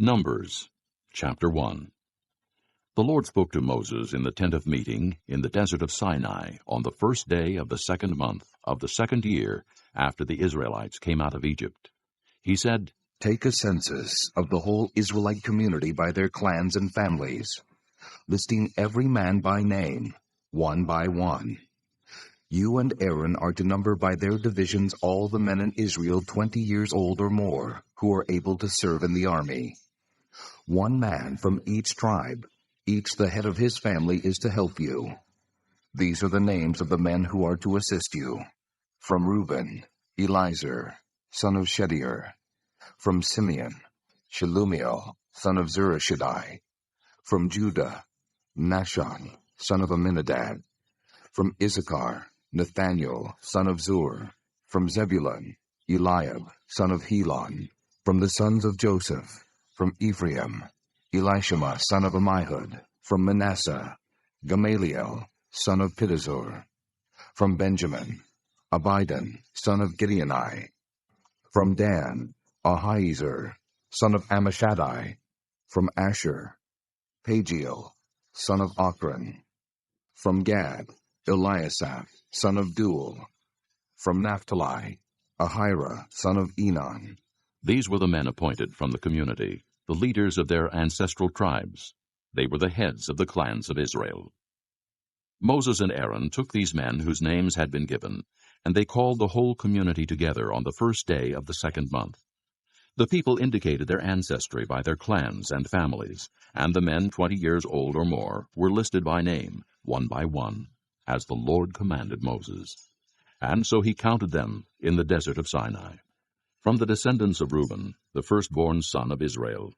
Numbers, chapter 1. The Lord spoke to Moses in the tent of meeting in the desert of Sinai on the first day of the second month of the second year after the Israelites came out of Egypt. He said, Take a census of the whole Israelite community by their clans and families, listing every man by name, one by one. You and Aaron are to number by their divisions all the men in Israel 20 years old or more who are able to serve in the army. One man from each tribe, each the head of his family, is to help you. These are the names of the men who are to assist you. From Reuben, Elizur, son of Shedeur. From Simeon, Shelumiel, son of Zurishaddai. From Judah, Nashon, son of Amminadab. From Issachar, Nathaniel, son of Zur. From Zebulun, Eliab, son of Helon. From the sons of Joseph, from Ephraim, Elishama, son of Ammihud. From Manasseh, Gamaliel, son of Pedazur. From Benjamin, Abidan, son of Gideoni. From Dan, Ahiezer, son of Ammishaddai. From Asher, Pagiel, son of Ochran. From Gad, Eliasaph, son of Duel. From Naphtali, Ahira, son of Enon. These were the men appointed from the community, the leaders of their ancestral tribes. They were the heads of the clans of Israel. Moses and Aaron took these men whose names had been given, and they called the whole community together on the first day of the second month. The people indicated their ancestry by their clans and families, and the men 20 years old or more were listed by name, one by one, as the Lord commanded Moses. And so he counted them in the desert of Sinai. From the descendants of Reuben, the firstborn son of Israel,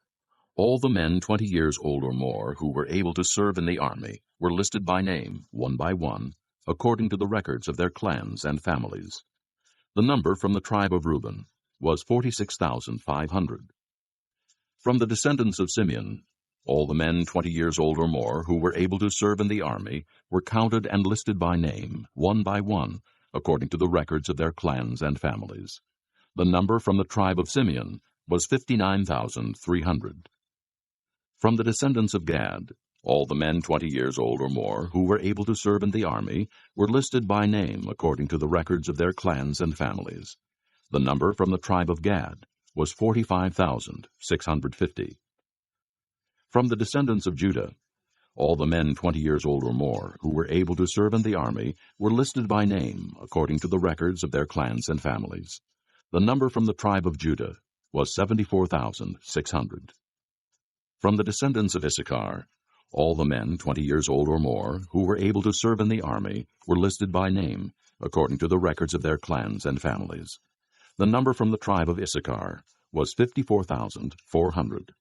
all the men 20 years old or more who were able to serve in the army were listed by name, one by one, according to the records of their clans and families. The number from the tribe of Reuben was 46,500. From the descendants of Simeon, all the men 20 years old or more who were able to serve in the army were counted and listed by name, one by one, according to the records of their clans and families. The number from the tribe of Simeon was 59,300. From the descendants of Gad, all the men 20 years old or more who were able to serve in the army were listed by name according to the records of their clans and families. The number from the tribe of Gad was 45,650. From the descendants of Judah, all the men 20 years old or more who were able to serve in the army were listed by name according to the records of their clans and families. The number from the tribe of Judah was 74,600. From the descendants of Issachar, all the men 20 years old or more who were able to serve in the army were listed by name according to the records of their clans and families. The number from the tribe of Issachar was 54,400.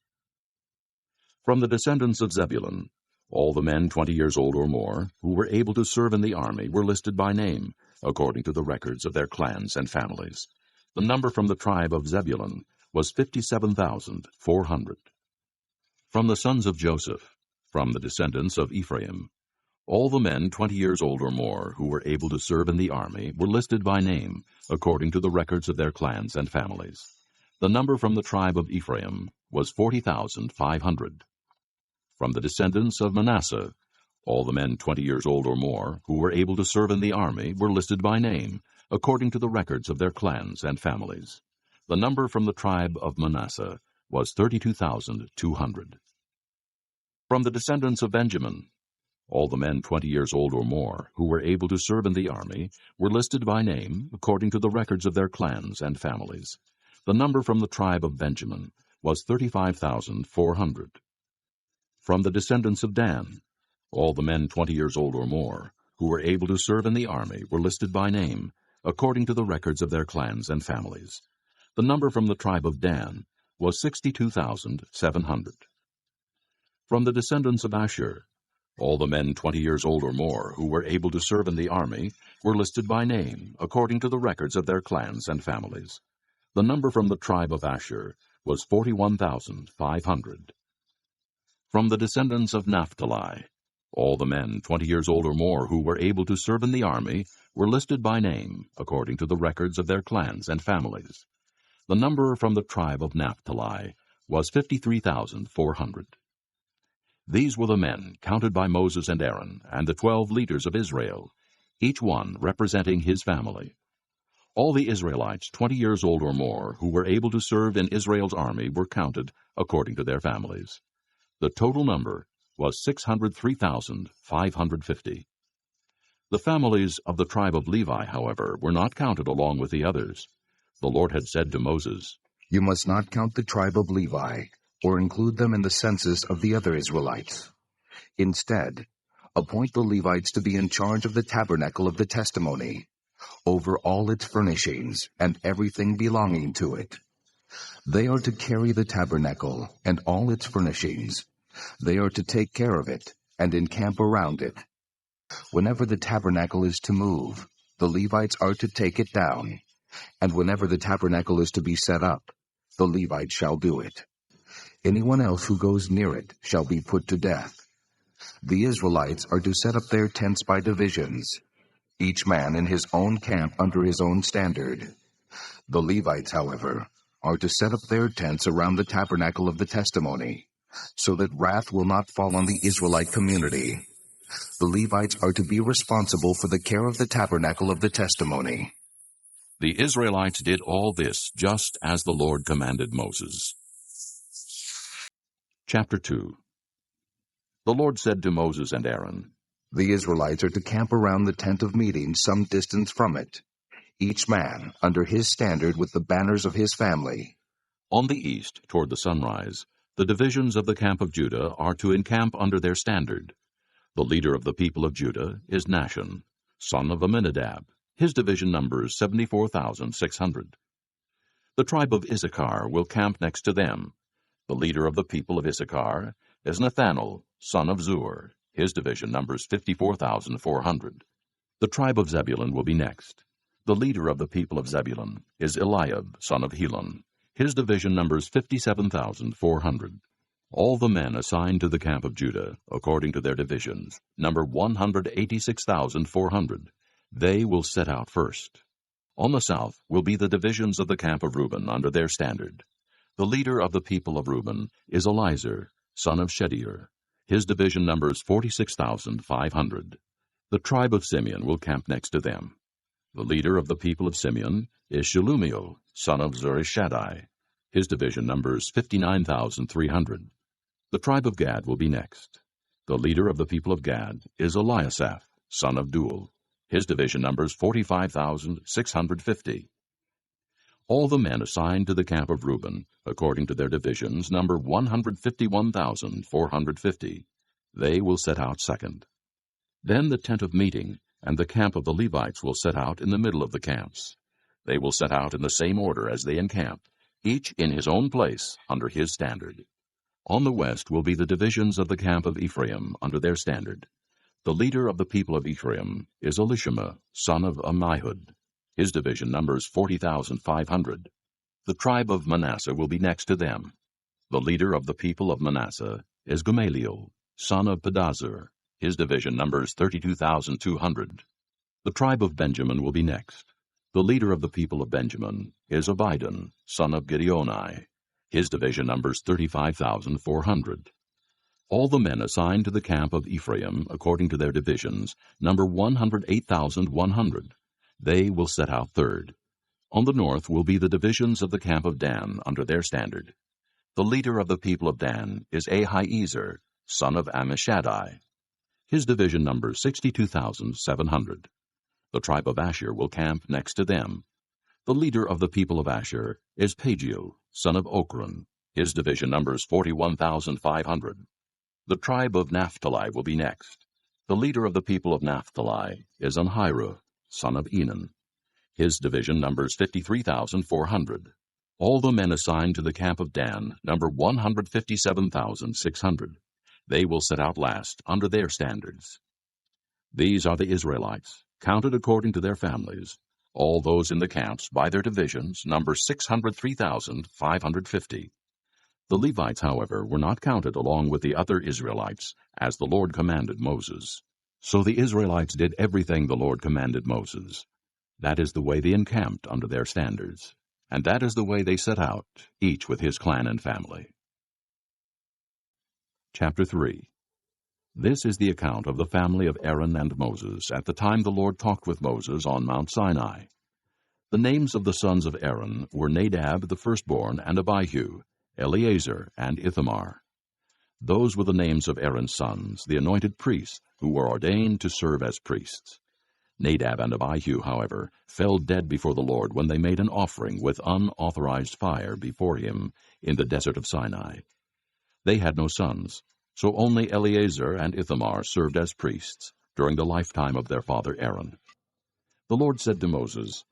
From the descendants of Zebulun, all the men 20 years old or more who were able to serve in the army were listed by name according to the records of their clans and families. The number from the tribe of Zebulun was 57,400. From the sons of Joseph, from the descendants of Ephraim, all the men 20 years old or more who were able to serve in the army were listed by name according to the records of their clans and families. The number from the tribe of Ephraim was 40,500. From the descendants of Manasseh, all the men 20 years old or more who were able to serve in the army were listed by name according to the records of their clans and families. The number from the tribe of Manasseh was 32,200. From the descendants of Benjamin, all the men 20 years old or more who were able to serve in the army were listed by name according to the records of their clans and families. The number from the tribe of Benjamin was 35,400. From the descendants of Dan, all the men 20 years old or more who were able to serve in the army were listed by name according to the records of their clans and families. The number from the tribe of Dan was 62,700. From the descendants of Asher, all the men 20 years old or more who were able to serve in the army were listed by name according to the records of their clans and families. The number from the tribe of Asher was 41,500. From the descendants of Naphtali, all the men 20 years old or more who were able to serve in the army were listed by name according to the records of their clans and families. The number from the tribe of Naphtali was 53,400. These were the men counted by Moses and Aaron and the 12 leaders of Israel, each one representing his family. All the Israelites 20 years old or more who were able to serve in Israel's army were counted according to their families. The total number was 603,550. The families of the tribe of Levi, however, were not counted along with the others. The Lord had said to Moses, "You must not count the tribe of Levi, or include them in the census of the other Israelites. Instead, appoint the Levites to be in charge of the tabernacle of the testimony, over all its furnishings and everything belonging to it. They are to carry the tabernacle and all its furnishings. They are to take care of it and encamp around it. Whenever the tabernacle is to move, the Levites are to take it down, and whenever the tabernacle is to be set up, the Levites shall do it. Anyone else who goes near it shall be put to death. The Israelites are to set up their tents by divisions, each man in his own camp under his own standard. The Levites, however, are to set up their tents around the tabernacle of the testimony, so that wrath will not fall on the Israelite community. The Levites are to be responsible for the care of the tabernacle of the testimony." The Israelites did all this just as the Lord commanded Moses. Chapter 2. The Lord said to Moses and Aaron, The Israelites are to camp around the tent of meeting some distance from it, each man under his standard with the banners of his family. On the east, toward the sunrise, the divisions of the camp of Judah are to encamp under their standard. The leader of the people of Judah is Nahshon, son of Amminadab. His division numbers 74,600. The tribe of Issachar will camp next to them. The leader of the people of Issachar is Nathanael, son of Zur. His division numbers 54,400. The tribe of Zebulun will be next. The leader of the people of Zebulun is Eliab, son of Helon. His division numbers 57,400. All the men assigned to the camp of Judah, according to their divisions, number 186,400. They will set out first. On the south will be the divisions of the camp of Reuben under their standard. The leader of the people of Reuben is Elizur, son of Shedeur. His division numbers 46,500. The tribe of Simeon will camp next to them. The leader of the people of Simeon is Shelumiel, son of Zurishaddai. His division numbers 59,300. The tribe of Gad will be next. The leader of the people of Gad is Eliasaph, son of Duel. His division numbers 45,650. All the men assigned to the camp of Reuben, according to their divisions, number 151,450. They will set out second. Then the tent of meeting and the camp of the Levites will set out in the middle of the camps. They will set out in the same order as they encamp, each in his own place under his standard. On the west will be the divisions of the camp of Ephraim under their standard. The leader of the people of Ephraim is Elishama, son of Ammihud. His division numbers 40,500. The tribe of Manasseh will be next to them. The leader of the people of Manasseh is Gamaliel, son of Pedazur. His division numbers 32,200. The tribe of Benjamin will be next. The leader of the people of Benjamin is Abidan, son of Gideoni. His division numbers 35,400. All the men assigned to the camp of Ephraim, according to their divisions, number 108,100. They will set out third. On the north will be the divisions of the camp of Dan under their standard. The leader of the people of Dan is Ahiezer, son of Ammishaddai. His division numbers 62,700. The tribe of Asher will camp next to them. The leader of the people of Asher is Pagiel, son of Ochran. His division numbers 41,500. The tribe of Naphtali will be next. The leader of the people of Naphtali is Anhira, son of Enan. His division numbers 53,400. All the men assigned to the camp of Dan number 157,600. They will set out last under their standards. These are the Israelites, counted according to their families. All those in the camps by their divisions number 603,550. The Levites, however, were not counted along with the other Israelites, as the Lord commanded Moses. So the Israelites did everything the Lord commanded Moses. That is the way they encamped under their standards, and that is the way they set out, each with his clan and family. Chapter 3. This is the account of the family of Aaron and Moses at the time the Lord talked with Moses on Mount Sinai. The names of the sons of Aaron were Nadab the firstborn and Abihu, Eleazar and Ithamar. Those were the names of Aaron's sons, the anointed priests, who were ordained to serve as priests. Nadab and Abihu, however, fell dead before the Lord when they made an offering with unauthorized fire before him in the desert of Sinai. They had no sons, so only Eleazar and Ithamar served as priests during the lifetime of their father Aaron. The Lord said to Moses,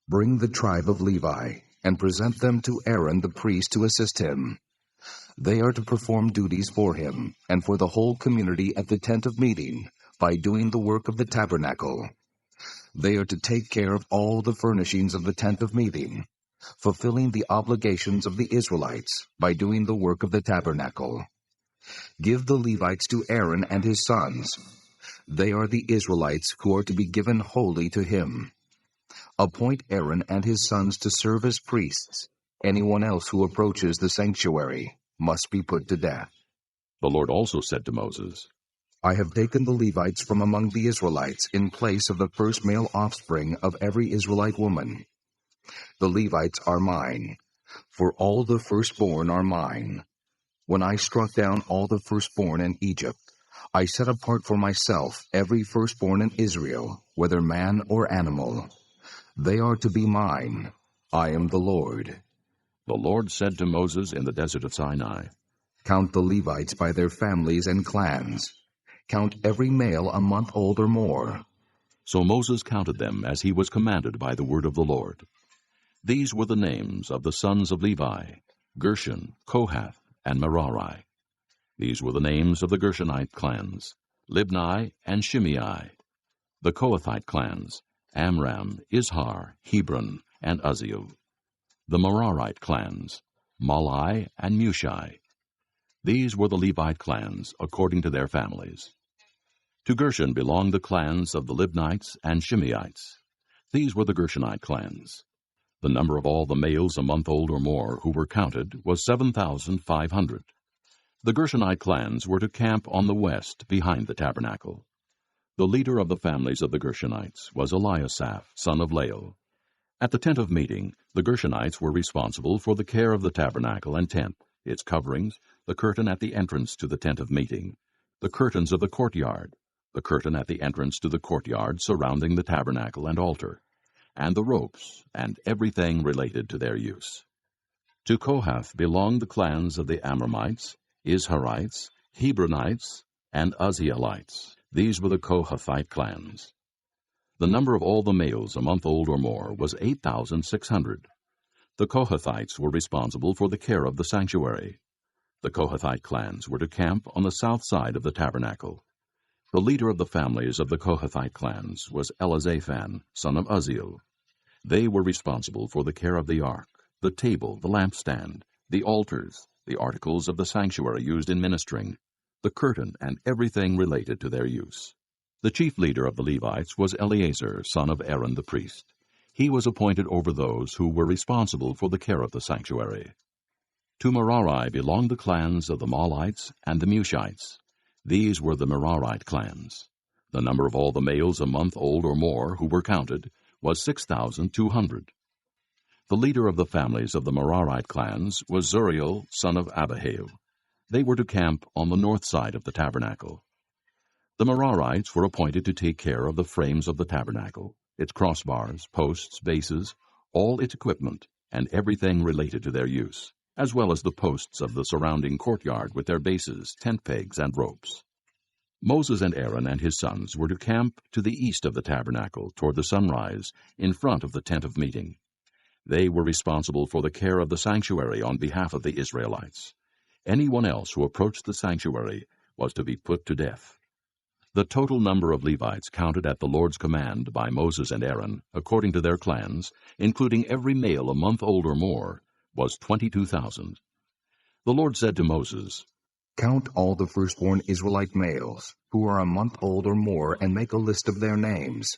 Bring the tribe of Levi, and present them to Aaron the priest to assist him. They are to perform duties for him, and for the whole community at the tent of meeting, by doing the work of the tabernacle. They are to take care of all the furnishings of the tent of meeting, fulfilling the obligations of the Israelites by doing the work of the tabernacle. Give the Levites to Aaron and his sons. They are the Israelites who are to be given wholly to him. Appoint Aaron and his sons to serve as priests. Anyone else who approaches the sanctuary must be put to death. The Lord also said to Moses, I have taken the Levites from among the Israelites in place of the first male offspring of every Israelite woman. The Levites are mine, for all the firstborn are mine. When I struck down all the firstborn in Egypt, I set apart for myself every firstborn in Israel, whether man or animal. They are to be mine. I am the Lord. The Lord said to Moses in the desert of Sinai, Count the Levites by their families and clans. Count every male a month old or more. So Moses counted them as he was commanded by the word of the Lord. These were the names of the sons of Levi, Gershon, Kohath, and Merari. These were the names of the Gershonite clans, Libni and Shimei. The Kohathite clans, Amram, Izhar, Hebron, and Uzziel. The Merarite clans, Malai and Mushi. These were the Levite clans, according to their families. To Gershon belonged the clans of the Libnites and Shimeites. These were the Gershonite clans. The number of all the males a month old or more who were counted was 7,500. The Gershonite clans were to camp on the west behind the tabernacle. The leader of the families of the Gershonites was Eliasaph, son of Lael. At the tent of meeting, the Gershonites were responsible for the care of the tabernacle and tent, its coverings, the curtain at the entrance to the tent of meeting, the curtains of the courtyard, the curtain at the entrance to the courtyard surrounding the tabernacle and altar, and the ropes, and everything related to their use. To Kohath belonged the clans of the Amramites, Izharites, Hebronites, and Uzzielites. These were the Kohathite clans. The number of all the males a month old or more was 8,600. The Kohathites were responsible for the care of the sanctuary. The Kohathite clans were to camp on the south side of the tabernacle. The leader of the families of the Kohathite clans was Elizaphan, son of Uzziel. They were responsible for the care of the ark, the table, the lampstand, the altars, the articles of the sanctuary used in ministering, the curtain, and everything related to their use. The chief leader of the Levites was Eleazar, son of Aaron the priest. He was appointed over those who were responsible for the care of the sanctuary. To Merari belonged the clans of the Mahlites and the Mushites. These were the Merarite clans. The number of all the males a month old or more who were counted was 6,200. The leader of the families of the Merarite clans was Zuriel, son of Abihail. They were to camp on the north side of the tabernacle. The Merarites were appointed to take care of the frames of the tabernacle, its crossbars, posts, bases, all its equipment, and everything related to their use, as well as the posts of the surrounding courtyard with their bases, tent pegs, and ropes. Moses and Aaron and his sons were to camp to the east of the tabernacle toward the sunrise, in front of the tent of meeting. They were responsible for the care of the sanctuary on behalf of the Israelites. Anyone else who approached the sanctuary was to be put to death. The total number of Levites counted at the Lord's command by Moses and Aaron, according to their clans, including every male a month old or more, was 22,000. The Lord said to Moses, Count all the firstborn Israelite males, who are a month old or more, and make a list of their names.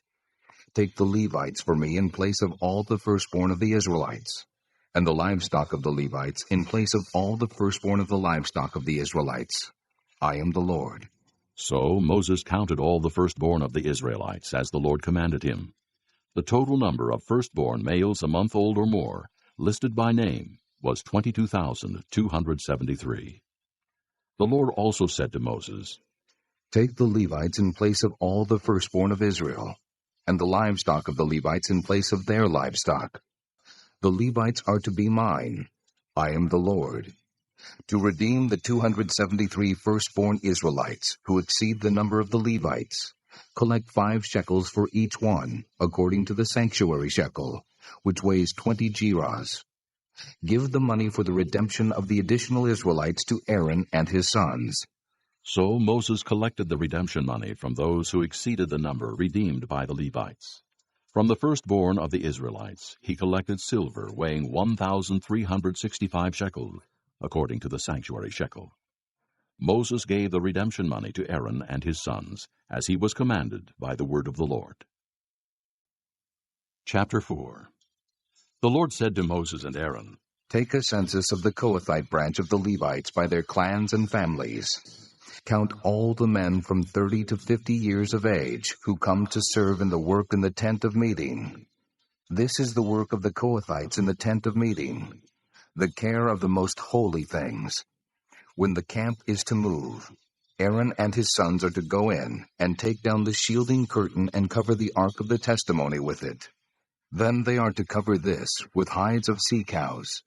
Take the Levites for me in place of all the firstborn of the Israelites, and the livestock of the Levites in place of all the firstborn of the livestock of the Israelites. I am the Lord. So Moses counted all the firstborn of the Israelites, as the Lord commanded him. The total number of firstborn males a month old or more, listed by name, was 22,273. The Lord also said to Moses, Take the Levites in place of all the firstborn of Israel, and the livestock of the Levites in place of their livestock. The Levites are to be mine. I am the Lord. To redeem the 273 firstborn Israelites who exceed the number of the Levites, collect 5 shekels for each one, according to the sanctuary shekel, which weighs 20 gerahs. Give the money for the redemption of the additional Israelites to Aaron and his sons. So Moses collected the redemption money from those who exceeded the number redeemed by the Levites. From the firstborn of the Israelites he collected silver weighing 1,365 shekels, according to the sanctuary shekel. Moses gave the redemption money to Aaron and his sons, as he was commanded by the word of the Lord. Chapter 4. The Lord said to Moses and Aaron, Take a census of the Kohathite branch of the Levites by their clans and families. Count all the men from 30 to 50 years of age who come to serve in the work in the tent of meeting. This is the work of the Kohathites in the tent of meeting, the care of the most holy things. When the camp is to move, Aaron and his sons are to go in and take down the shielding curtain and cover the ark of the testimony with it. Then they are to cover this with hides of sea cows.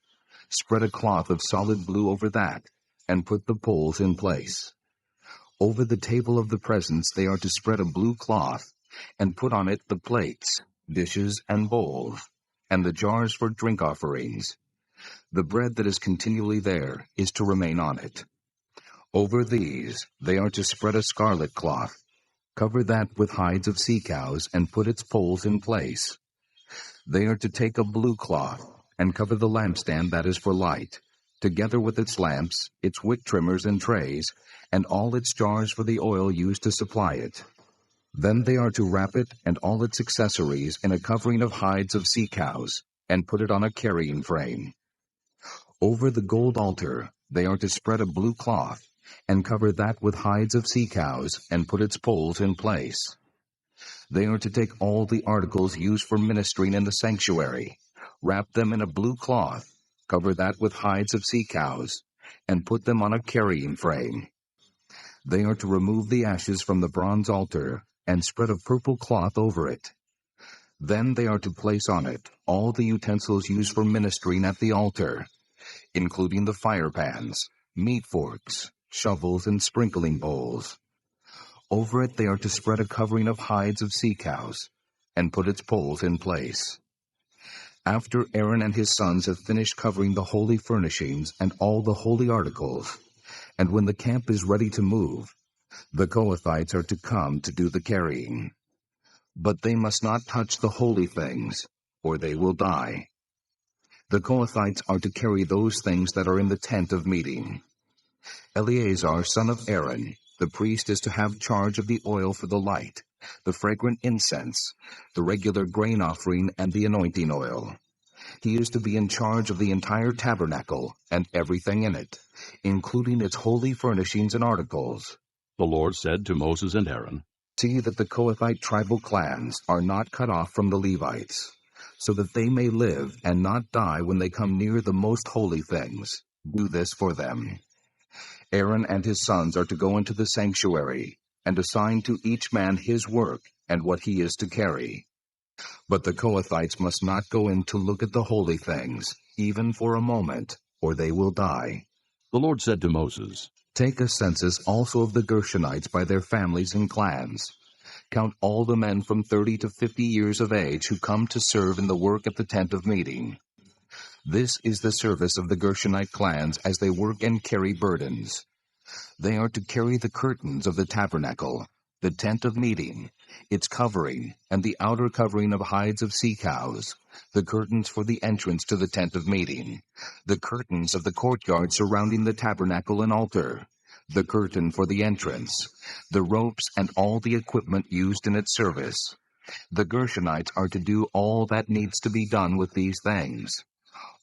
Spread a cloth of solid blue over that, and put the poles in place. Over the table of the presence they are to spread a blue cloth, and put on it the plates, dishes, and bowls, and the jars for drink offerings. The bread that is continually there is to remain on it. Over these they are to spread a scarlet cloth. Cover that with hides of sea cows, and put its poles in place. They are to take a blue cloth, and cover the lampstand that is for light, together with its lamps, its wick trimmers and trays, and all its jars for the oil used to supply it. Then they are to wrap it and all its accessories in a covering of hides of sea cows, and put it on a carrying frame. Over the gold altar they are to spread a blue cloth, and cover that with hides of sea cows, and put its poles in place. They are to take all the articles used for ministering in the sanctuary, wrap them in a blue cloth, cover that with hides of sea cows, and put them on a carrying frame. They are to remove the ashes from the bronze altar, and spread a purple cloth over it. Then they are to place on it all the utensils used for ministering at the altar, including the fire pans, meat forks, shovels, and sprinkling bowls. Over it they are to spread a covering of hides of sea cows, and put its poles in place. After Aaron and his sons have finished covering the holy furnishings and all the holy articles, and when the camp is ready to move, the Kohathites are to come to do the carrying. But they must not touch the holy things, or they will die. The Kohathites are to carry those things that are in the tent of meeting. Eleazar, son of Aaron, the priest, is to have charge of the oil for the light, the fragrant incense, the regular grain offering, and the anointing oil. He is to be in charge of the entire tabernacle and everything in it, including its holy furnishings and articles. The Lord said to Moses and Aaron, See that the Kohathite tribal clans are not cut off from the Levites, so that they may live and not die when they come near the most holy things. Do this for them. Aaron and his sons are to go into the sanctuary, and assign to each man his work and what he is to carry. But the Kohathites must not go in to look at the holy things, even for a moment, or they will die. The Lord said to Moses, Take a census also of the Gershonites by their families and clans. Count all the men from 30 to 50 years of age who come to serve in the work at the tent of meeting. This is the service of the Gershonite clans as they work and carry burdens. They are to carry the curtains of the tabernacle, the tent of meeting, its covering, and the outer covering of hides of sea cows, the curtains for the entrance to the tent of meeting, the curtains of the courtyard surrounding the tabernacle and altar, the curtain for the entrance, the ropes and all the equipment used in its service. The Gershonites are to do all that needs to be done with these things.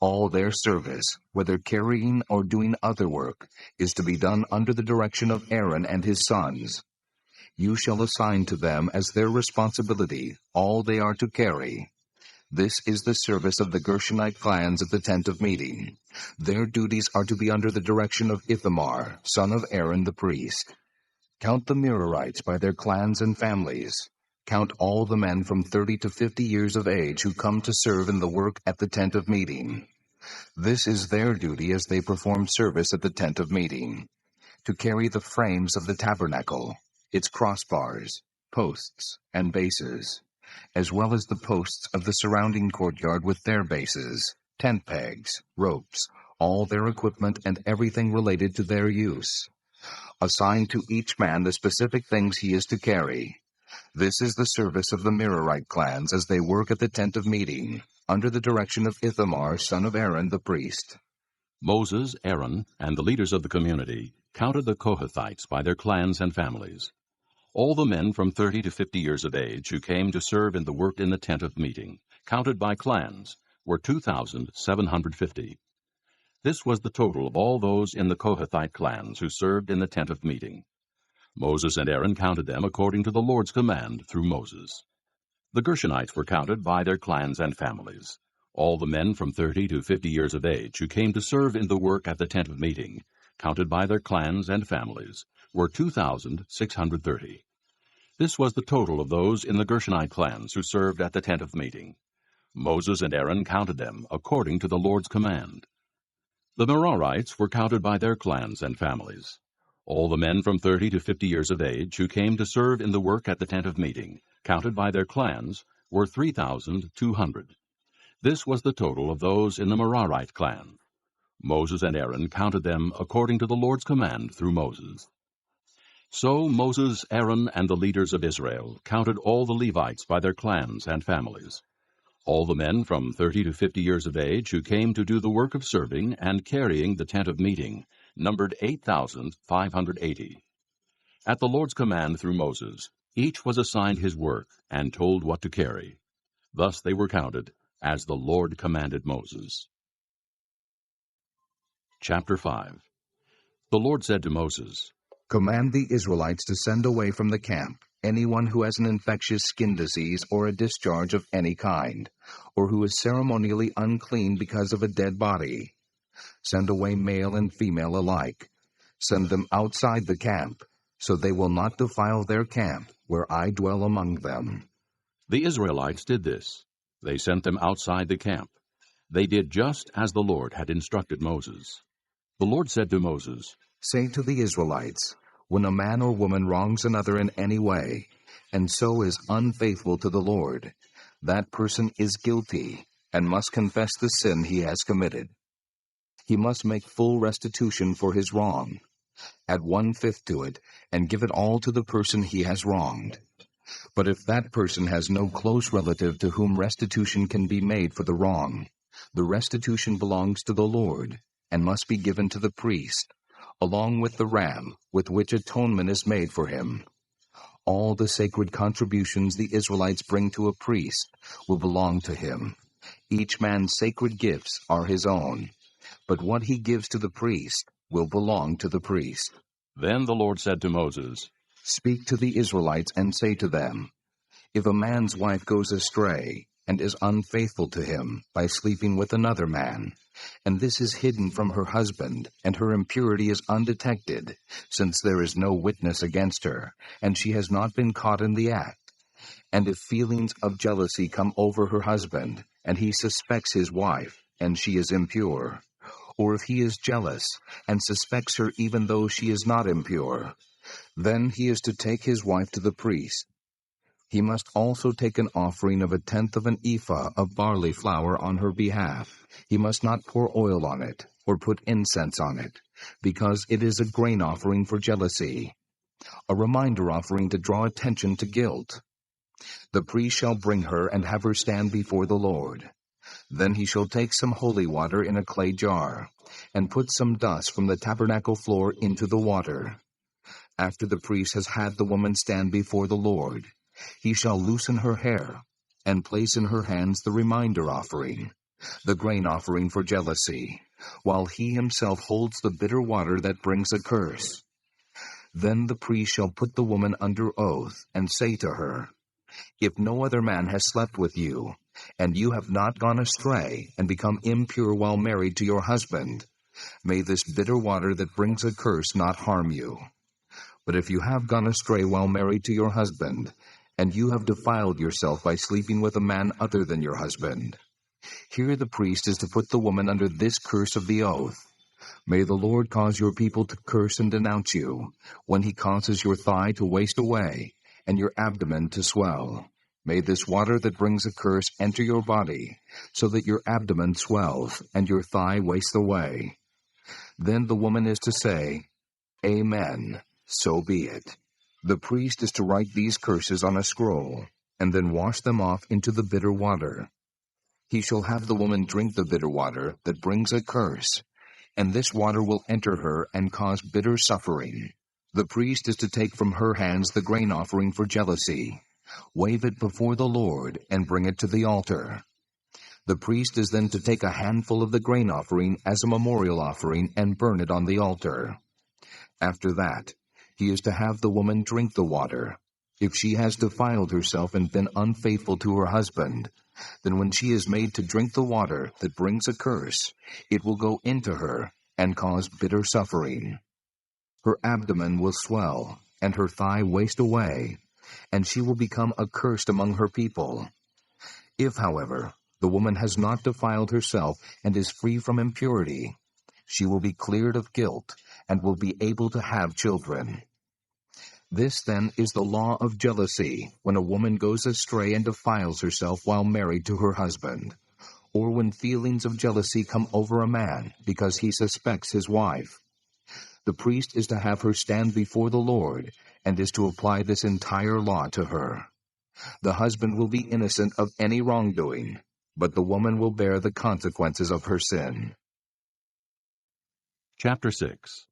All their service, whether carrying or doing other work, is to be done under the direction of Aaron and his sons. You shall assign to them as their responsibility all they are to carry. This is the service of the Gershonite clans at the tent of meeting. Their duties are to be under the direction of Ithamar, son of Aaron the priest. Count the Merarites by their clans and families. Count all the men from 30 to 50 years of age who come to serve in the work at the tent of meeting. This is their duty as they perform service at the tent of meeting, to carry the frames of the tabernacle, its crossbars, posts, and bases, as well as the posts of the surrounding courtyard with their bases, tent pegs, ropes, all their equipment and everything related to their use. Assign to each man the specific things he is to carry. This is the service of the Merarite clans as they work at the tent of meeting, under the direction of Ithamar, son of Aaron the priest. Moses, Aaron, and the leaders of the community counted the Kohathites by their clans and families. All the men from 30 to 50 years of age who came to serve in the work in the tent of meeting, counted by clans, were 2,750. This was the total of all those in the Kohathite clans who served in the tent of meeting. Moses and Aaron counted them according to the Lord's command through Moses. The Gershonites were counted by their clans and families. All the men from 30 to 50 years of age who came to serve in the work at the tent of meeting, counted by their clans and families, were 2,630. This was the total of those in the Gershonite clans who served at the tent of meeting. Moses and Aaron counted them according to the Lord's command. The Merarites were counted by their clans and families. All the men from 30 to 50 years of age who came to serve in the work at the tent of meeting, counted by their clans, were 3,200. This was the total of those in the Merarite clan. Moses and Aaron counted them according to the Lord's command through Moses. So Moses, Aaron, and the leaders of Israel counted all the Levites by their clans and families. All the men from 30 to 50 years of age who came to do the work of serving and carrying the tent of meeting numbered 8,580. At the Lord's command through Moses, each was assigned his work and told what to carry. Thus they were counted, as the Lord commanded Moses. Chapter 5. The Lord said to Moses, Command the Israelites to send away from the camp anyone who has an infectious skin disease or a discharge of any kind, or who is ceremonially unclean because of a dead body. Send away male and female alike. Send them outside the camp, so they will not defile their camp, where I dwell among them. The Israelites did this. They sent them outside the camp. They did just as the Lord had instructed Moses. The Lord said to Moses, Say to the Israelites, when a man or woman wrongs another in any way, and so is unfaithful to the Lord, that person is guilty and must confess the sin he has committed. He must make full restitution for his wrong. Add 1/5 to it, and give it all to the person he has wronged. But if that person has no close relative to whom restitution can be made for the wrong, the restitution belongs to the Lord, and must be given to the priest, along with the ram with which atonement is made for him. All the sacred contributions the Israelites bring to a priest will belong to him. Each man's sacred gifts are his own, but what he gives to the priest will belong to the priest. Then the Lord said to Moses, Speak to the Israelites and say to them, If a man's wife goes astray and is unfaithful to him by sleeping with another man, and this is hidden from her husband, and her impurity is undetected, since there is no witness against her, and she has not been caught in the act, and if feelings of jealousy come over her husband, and he suspects his wife, and she is impure, or if he is jealous, and suspects her even though she is not impure, then he is to take his wife to the priest. He must also take an offering of 1/10 of an ephah of barley flour on her behalf. He must not pour oil on it, or put incense on it, because it is a grain offering for jealousy, a reminder offering to draw attention to guilt. The priest shall bring her and have her stand before the Lord. Then he shall take some holy water in a clay jar, and put some dust from the tabernacle floor into the water. After the priest has had the woman stand before the Lord, he shall loosen her hair, and place in her hands the reminder offering, the grain offering for jealousy, while he himself holds the bitter water that brings a curse. Then the priest shall put the woman under oath, and say to her, If no other man has slept with you, and you have not gone astray and become impure while married to your husband, may this bitter water that brings a curse not harm you. But if you have gone astray while married to your husband, and you have defiled yourself by sleeping with a man other than your husband, here the priest is to put the woman under this curse of the oath. May the Lord cause your people to curse and denounce you, when he causes your thigh to waste away, and your abdomen to swell. May this water that brings a curse enter your body, so that your abdomen swells, and your thigh wastes away. Then the woman is to say, Amen, so be it. The priest is to write these curses on a scroll, and then wash them off into the bitter water. He shall have the woman drink the bitter water that brings a curse, and this water will enter her and cause bitter suffering. The priest is to take from her hands the grain offering for jealousy, wave it before the Lord, and bring it to the altar. The priest is then to take a handful of the grain offering as a memorial offering and burn it on the altar. After that, he is to have the woman drink the water. If she has defiled herself and been unfaithful to her husband, then when she is made to drink the water that brings a curse, it will go into her and cause bitter suffering. Her abdomen will swell, and her thigh waste away, and she will become accursed among her people. If, however, the woman has not defiled herself and is free from impurity, she will be cleared of guilt and will be able to have children. This, then, is the law of jealousy, when a woman goes astray and defiles herself while married to her husband, or when feelings of jealousy come over a man because he suspects his wife. The priest is to have her stand before the Lord, and is to apply this entire law to her. The husband will be innocent of any wrongdoing, but the woman will bear the consequences of her sin. Chapter 6.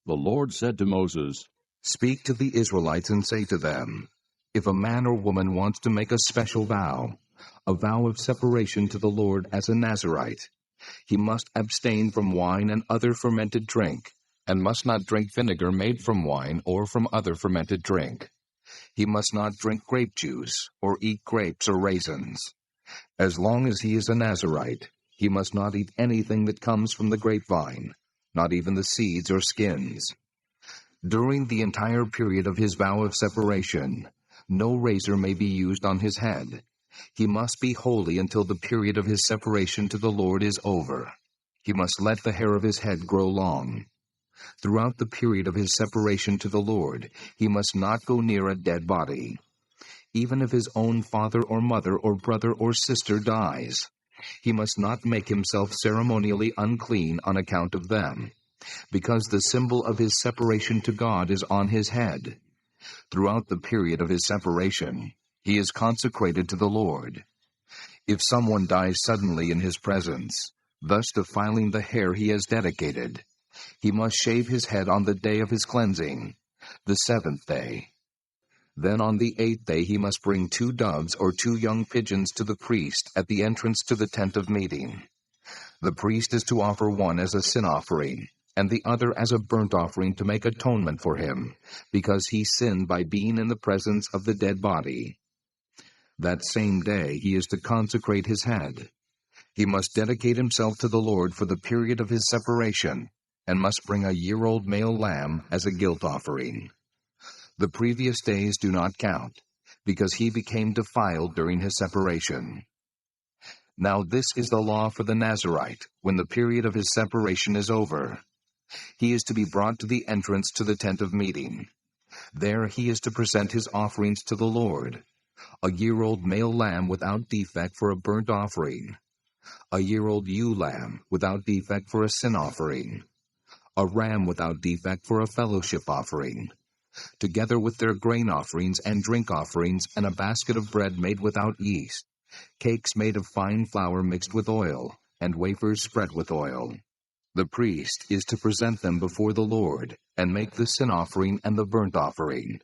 The Lord said to Moses, Speak to the Israelites and say to them, If a man or woman wants to make a special vow, a vow of separation to the Lord as a Nazirite, he must abstain from wine and other fermented drink, and must not drink vinegar made from wine or from other fermented drink. He must not drink grape juice, or eat grapes or raisins. As long as he is a Nazirite, he must not eat anything that comes from the grapevine, not even the seeds or skins. During the entire period of his vow of separation, no razor may be used on his head. He must be holy until the period of his separation to the Lord is over. He must let the hair of his head grow long. Throughout the period of his separation to the Lord, he must not go near a dead body. Even if his own father or mother or brother or sister dies, he must not make himself ceremonially unclean on account of them, because the symbol of his separation to God is on his head. Throughout the period of his separation, he is consecrated to the Lord. If someone dies suddenly in his presence, thus defiling the hair he has dedicated, he must shave his head on the day of his cleansing, the seventh day. Then on the 8th day he must bring 2 doves or 2 young pigeons to the priest at the entrance to the tent of meeting. The priest is to offer one as a sin offering, and the other as a burnt offering to make atonement for him, because he sinned by being in the presence of the dead body. That same day he is to consecrate his head. He must dedicate himself to the Lord for the period of his separation, and must bring a year-old male lamb as a guilt offering. The previous days do not count, because he became defiled during his separation. Now this is the law for the Nazirite, when the period of his separation is over. He is to be brought to the entrance to the tent of meeting. There he is to present his offerings to the Lord: a year-old male lamb without defect for a burnt offering, a year-old ewe lamb without defect for a sin offering, a ram without defect for a fellowship offering, together with their grain offerings and drink offerings, and a basket of bread made without yeast, cakes made of fine flour mixed with oil, and wafers spread with oil. The priest is to present them before the Lord, and make the sin offering and the burnt offering.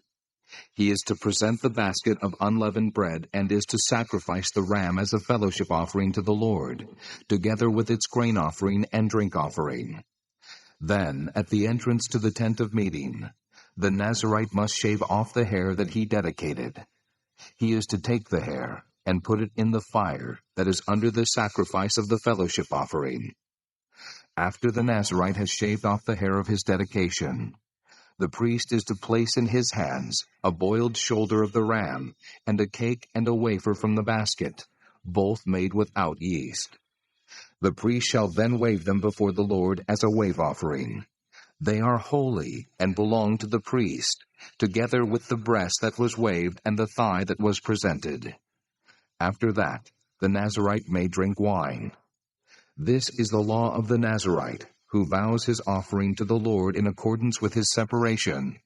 He is to present the basket of unleavened bread and is to sacrifice the ram as a fellowship offering to the Lord, together with its grain offering and drink offering. Then, at the entrance to the tent of meeting, the Nazirite must shave off the hair that he dedicated. He is to take the hair and put it in the fire that is under the sacrifice of the fellowship offering. After the Nazirite has shaved off the hair of his dedication, the priest is to place in his hands a boiled shoulder of the ram and a cake and a wafer from the basket, both made without yeast. The priest shall then wave them before the Lord as a wave offering. They are holy and belong to the priest, together with the breast that was waved and the thigh that was presented. After that, the Nazirite may drink wine. This is the law of the Nazirite, who vows his offering to the Lord in accordance with his separation,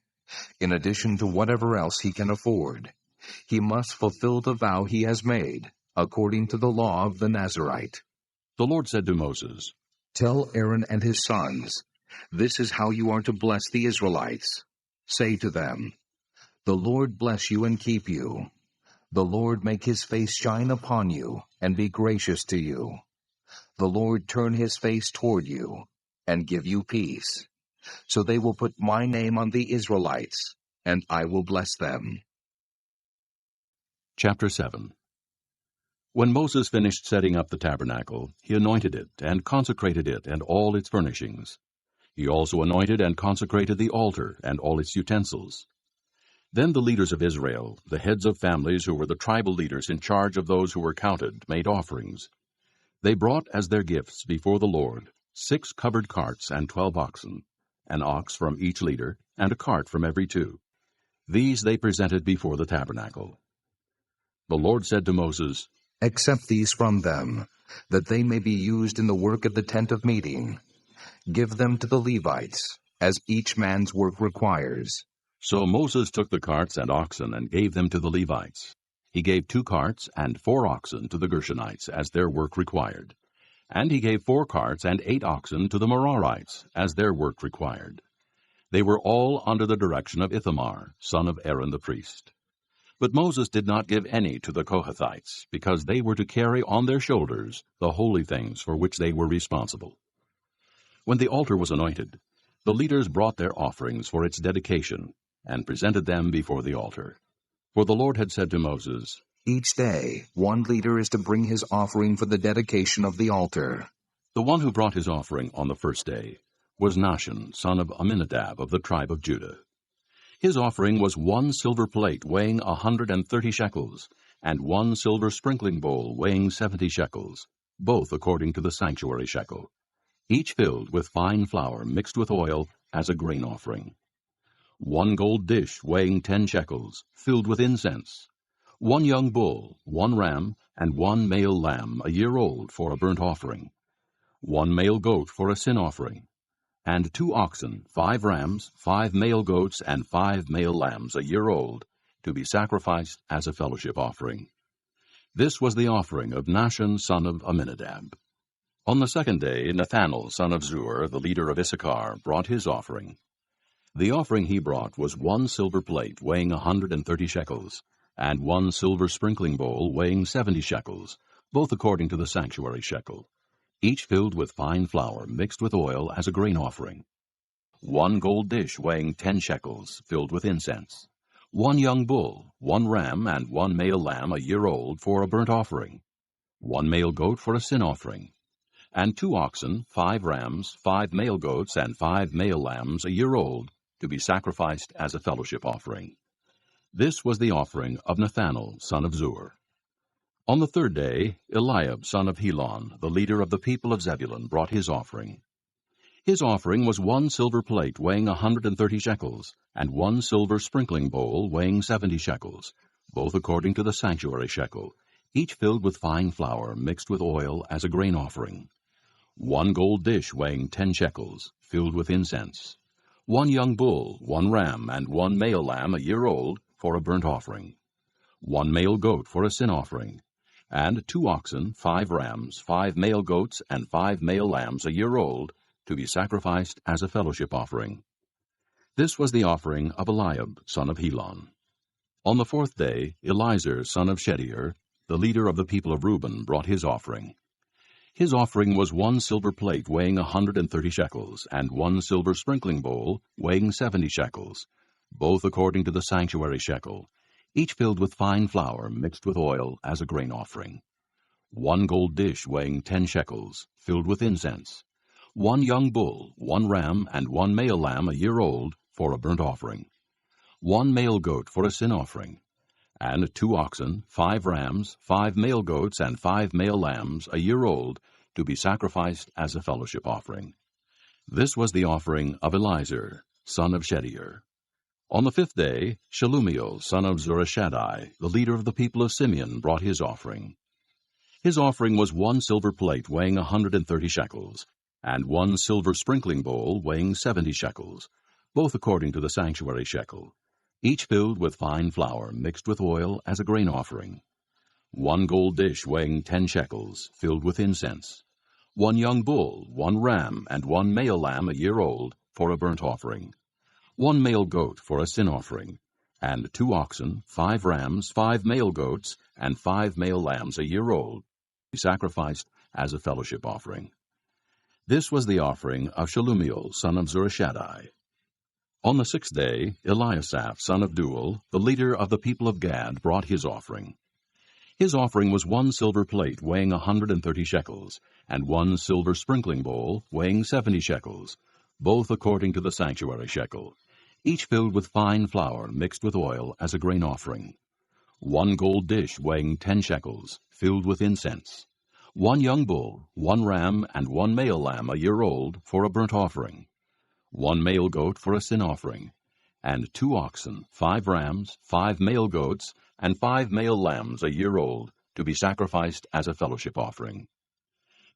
in addition to whatever else he can afford. He must fulfill the vow he has made, according to the law of the Nazirite. The Lord said to Moses, Tell Aaron and his sons, this is how you are to bless the Israelites. Say to them, The Lord bless you and keep you. The Lord make his face shine upon you and be gracious to you. The Lord turn his face toward you and give you peace. So they will put my name on the Israelites, and I will bless them. Chapter 7. When Moses finished setting up the tabernacle, he anointed it and consecrated it and all its furnishings. He also anointed and consecrated the altar and all its utensils. Then the leaders of Israel, the heads of families who were the tribal leaders in charge of those who were counted, made offerings. They brought as their gifts before the Lord 6 covered carts and 12 oxen, an ox from each leader, and a cart from every 2. These they presented before the tabernacle. The Lord said to Moses, Accept these from them, that they may be used in the work of the tent of meeting. Give them to the Levites, as each man's work requires. So Moses took the carts and oxen and gave them to the Levites. He gave 2 carts and 4 oxen to the Gershonites, as their work required. And he gave 4 carts and 8 oxen to the Merarites, as their work required. They were all under the direction of Ithamar, son of Aaron the priest. But Moses did not give any to the Kohathites, because they were to carry on their shoulders the holy things for which they were responsible. When the altar was anointed, the leaders brought their offerings for its dedication, and presented them before the altar. For the Lord had said to Moses, Each day, one leader is to bring his offering for the dedication of the altar. The one who brought his offering on the first day was Nahshon, son of Amminadab of the tribe of Judah. His offering was 1 silver plate weighing 130 shekels, and 1 silver sprinkling bowl weighing 70 shekels, both according to the sanctuary shekel, each filled with fine flour mixed with oil as a grain offering. 1 gold dish weighing 10 shekels, filled with incense. 1 young bull, 1 ram, and 1 male lamb a year old for a burnt offering. 1 male goat for a sin offering. And 2 oxen, 5 rams, 5 male goats, and 5 male lambs a year old, to be sacrificed as a fellowship offering. This was the offering of Nahshon son of Amminadab. On the second day, Nathanael son of Zur, the leader of Issachar, brought his offering. The offering he brought was 1 silver plate weighing 130 shekels, and 1 silver sprinkling bowl weighing 70 shekels, both according to the sanctuary shekel, each filled with fine flour mixed with oil as a grain offering. 1 gold dish weighing 10 shekels, filled with incense. 1 young bull, 1 ram, and 1 male lamb a year old for a burnt offering. 1 male goat for a sin offering. And 2 oxen, 5 rams, 5 male goats, and 5 male lambs a year old, to be sacrificed as a fellowship offering. This was the offering of Nathanael son of Zur. On the third day, Eliab son of Helon, the leader of the people of Zebulun, brought his offering. His offering was 1 silver plate weighing 130 shekels, and 1 silver sprinkling bowl weighing 70 shekels, both according to the sanctuary shekel, each filled with fine flour mixed with oil as a grain offering. 1 gold dish weighing 10 shekels, filled with incense. 1 young bull, 1 ram, and 1 male lamb a year old for a burnt offering. 1 male goat for a sin offering. And 2 oxen, 5 rams, 5 male goats, and 5 male lambs a year old, to be sacrificed as a fellowship offering. This was the offering of Eliab son of Helon. On the fourth day, Eliezer son of Shedeur, the leader of the people of Reuben, brought his offering. His offering was 1 silver plate weighing 130 shekels, and 1 silver sprinkling bowl weighing 70 shekels, both according to the sanctuary shekel, each filled with fine flour mixed with oil as a grain offering. 1 gold dish weighing 10 shekels, filled with incense. 1 young bull, 1 ram, and 1 male lamb a year old for a burnt offering. 1 male goat for a sin offering, and 2 oxen, 5 rams, 5 male goats, and 5 male lambs a year old to be sacrificed as a fellowship offering. This was the offering of Eliezer, son of Shedeur. On the fifth day, Shelumiel, son of Zurishaddai, the leader of the people of Simeon, brought his offering. His offering was 1 silver plate weighing 130 shekels, and 1 silver sprinkling bowl weighing 70 shekels, both according to the sanctuary shekel, each filled with fine flour mixed with oil as a grain offering. 1 gold dish weighing 10 shekels, filled with incense. 1 young bull, 1 ram, and 1 male lamb a year old for a burnt offering. 1 male goat for a sin offering, and 2 oxen, 5 rams, 5 male goats, and 5 male lambs a year old, to be sacrificed as a fellowship offering. This was the offering of Shelumiel, son of Zurishaddai. On the sixth day, Eliasaph, son of Deuel, the leader of the people of Gad, brought his offering. His offering was 1 silver plate weighing 130 shekels, and 1 silver sprinkling bowl weighing 70 shekels, both according to the sanctuary shekel, each filled with fine flour mixed with oil as a grain offering. 1 gold dish weighing 10 shekels, filled with incense. 1 young bull, 1 ram, and 1 male lamb a year old for a burnt offering. 1 male goat for a sin offering, and 2 oxen, 5 rams, 5 male goats, and 5 male lambs a year old, to be sacrificed as a fellowship offering.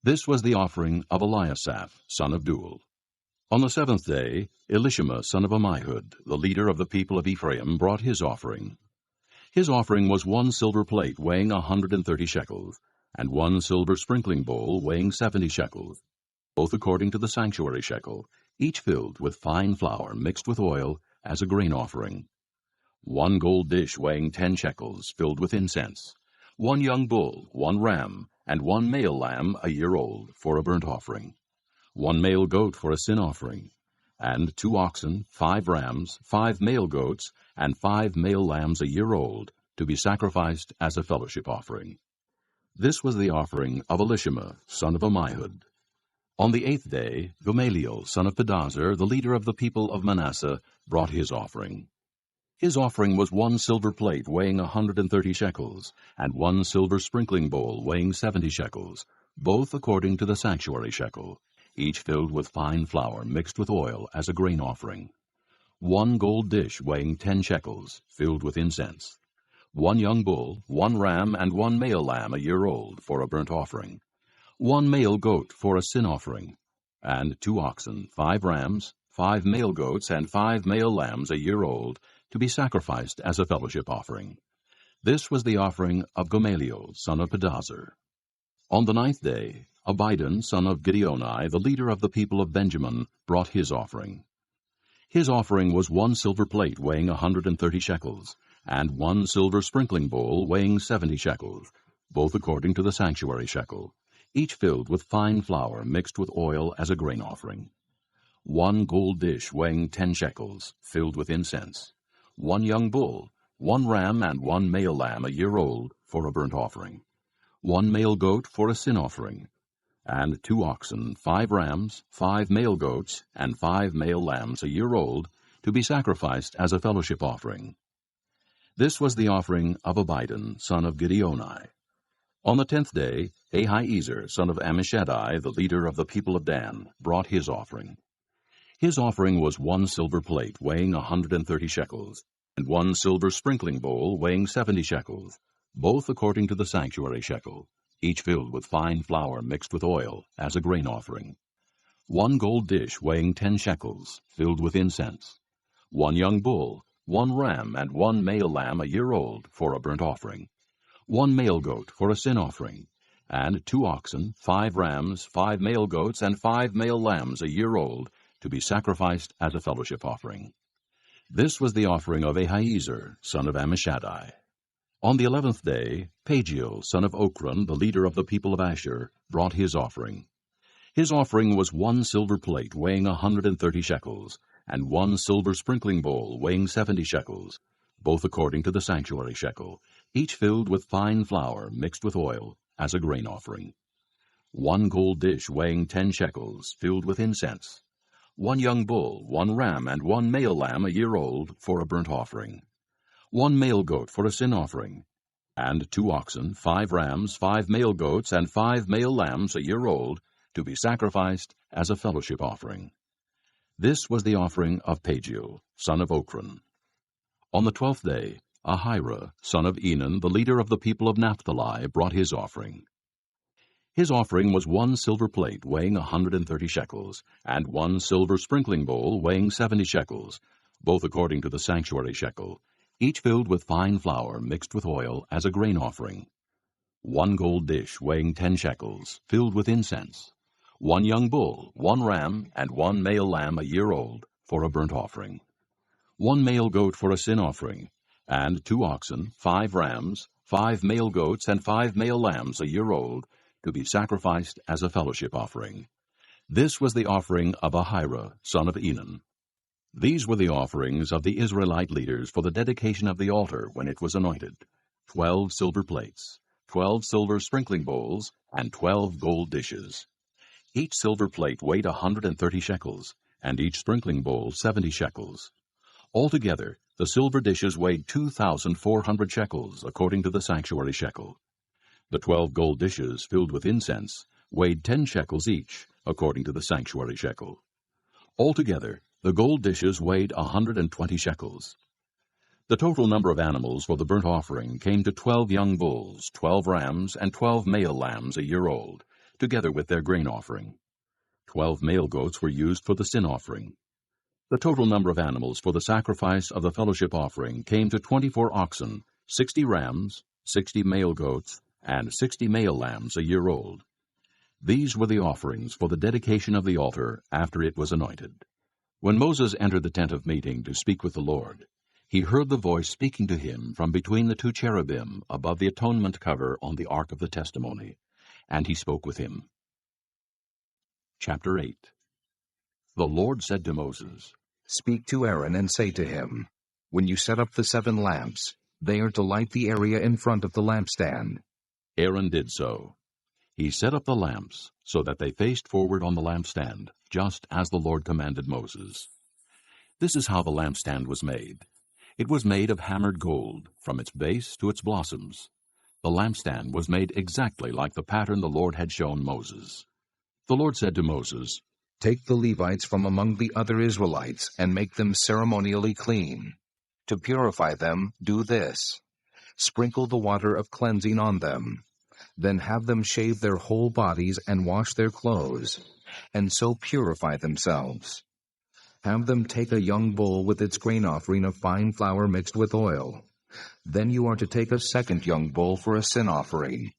This was the offering of Eliasaph, son of Deuel. On the seventh day, Elishama, son of Ammihud, the leader of the people of Ephraim, brought his offering. His offering was 1 silver plate weighing 130 shekels, and 1 silver sprinkling bowl weighing 70 shekels, both according to the sanctuary shekel, each filled with fine flour mixed with oil as a grain offering. 1 gold dish weighing 10 shekels, filled with incense. 1 young bull, 1 ram, and 1 male lamb a year old for a burnt offering. 1 male goat for a sin offering, and 2 oxen, 5 rams, 5 male goats, and 5 male lambs a year old, to be sacrificed as a fellowship offering. This was the offering of Elishama, son of Ammihud. On the eighth day, Gamaliel, son of Pedazur, the leader of the people of Manasseh, brought his offering. His offering was 1 silver plate weighing 130 shekels, and 1 silver sprinkling bowl weighing 70 shekels, both according to the sanctuary shekel, each filled with fine flour mixed with oil as a grain offering. 1 gold dish weighing 10 shekels, filled with incense. 1 young bull, 1 ram, and 1 male lamb a year old for a burnt offering. 1 male goat for a sin offering, and 2 oxen, 5 rams, 5 male goats, and 5 male lambs a year old, to be sacrificed as a fellowship offering. This was the offering of Gamaliel, son of Pedazur. On the ninth day, Abidan, son of Gideoni, the leader of the people of Benjamin, brought his offering. His offering was 1 silver plate weighing 130 shekels, and 1 silver sprinkling bowl weighing 70 shekels, both according to the sanctuary shekel, each filled with fine flour mixed with oil as a grain offering. 1 gold dish weighing 10 shekels, filled with incense. 1 young bull, 1 ram, and 1 male lamb a year old for a burnt offering. 1 male goat for a sin offering, and 2 oxen, 5 rams, 5 male goats, and 5 male lambs a year old, to be sacrificed as a fellowship offering. This was the offering of Abidan, son of Gideoni. On the 10th day, Ahiezer, son of Ammishaddai, the leader of the people of Dan, brought his offering. His offering was 1 silver plate weighing 130 shekels, and 1 silver sprinkling bowl weighing 70 shekels, both according to the sanctuary shekel, each filled with fine flour mixed with oil as a grain offering. 1 gold dish weighing 10 shekels, filled with incense. 1 young bull, 1 ram, and 1 male lamb a year old for a burnt offering. 1 male goat for a sin offering, and 2 oxen, 5 rams, 5 male goats, and 5 male lambs a year old, to be sacrificed as a fellowship offering. This was the offering of Ahiezer, son of Ammishaddai. On the 11th day, Pagiel, son of Ochran, the leader of the people of Asher, brought his offering. His offering was 1 silver plate weighing 130 shekels, and 1 silver sprinkling bowl weighing 70 shekels, both according to the sanctuary shekel, each filled with fine flour mixed with oil, as a grain offering. 1 gold dish weighing 10 shekels, filled with incense. 1 young bull, 1 ram, and 1 male lamb a year old for a burnt offering. 1 male goat for a sin offering, and 2 oxen, 5 rams, 5 male goats, and 5 male lambs a year old, to be sacrificed as a fellowship offering. This was the offering of Pagiel, son of Ochran. On the 12th day, Ahira, son of Enan, the leader of the people of Naphtali, brought his offering. His offering was 1 silver plate weighing 130 shekels, and 1 silver sprinkling bowl weighing 70 shekels, both according to the sanctuary shekel, each filled with fine flour mixed with oil as a grain offering. 1 gold dish weighing 10 shekels, filled with incense. 1 young bull, 1 ram, and 1 male lamb a year old for a burnt offering. 1 male goat for a sin offering, and 2 oxen, 5 rams, 5 male goats, and 5 male lambs a year old, to be sacrificed as a fellowship offering. This was the offering of Ahira, son of Enan. These were the offerings of the Israelite leaders for the dedication of the altar when it was anointed: 12 silver plates, 12 silver sprinkling bowls, and 12 gold dishes. Each silver plate weighed 130 shekels, and each sprinkling bowl 70 shekels. Altogether, the silver dishes weighed 2,400 shekels, according to the sanctuary shekel. The 12 gold dishes, filled with incense, weighed 10 shekels each, according to the sanctuary shekel. Altogether, the gold dishes weighed 120 shekels. The total number of animals for the burnt offering came to 12 young bulls, 12 rams, and 12 male lambs a year old, together with their grain offering. 12 male goats were used for the sin offering. The total number of animals for the sacrifice of the fellowship offering came to 24 oxen, 60 rams, 60 male goats, and 60 male lambs a year old. These were the offerings for the dedication of the altar after it was anointed. When Moses entered the tent of meeting to speak with the Lord, he heard the voice speaking to him from between the 2 cherubim above the atonement cover on the ark of the testimony, and he spoke with him. Chapter 8. The Lord said to Moses, Speak to Aaron and say to him, When you set up the 7 lamps, they are to light the area in front of the lampstand. Aaron did so. He set up the lamps so that they faced forward on the lampstand, just as the Lord commanded Moses. This is how the lampstand was made. It was made of hammered gold, from its base to its blossoms. The lampstand was made exactly like the pattern the Lord had shown Moses. The Lord said to Moses, Take the Levites from among the other Israelites and make them ceremonially clean. To purify them, do this. Sprinkle the water of cleansing on them. Then have them shave their whole bodies and wash their clothes, and so purify themselves. Have them take a young bull with its grain offering of fine flour mixed with oil. Then you are to take a second young bull for a sin offering.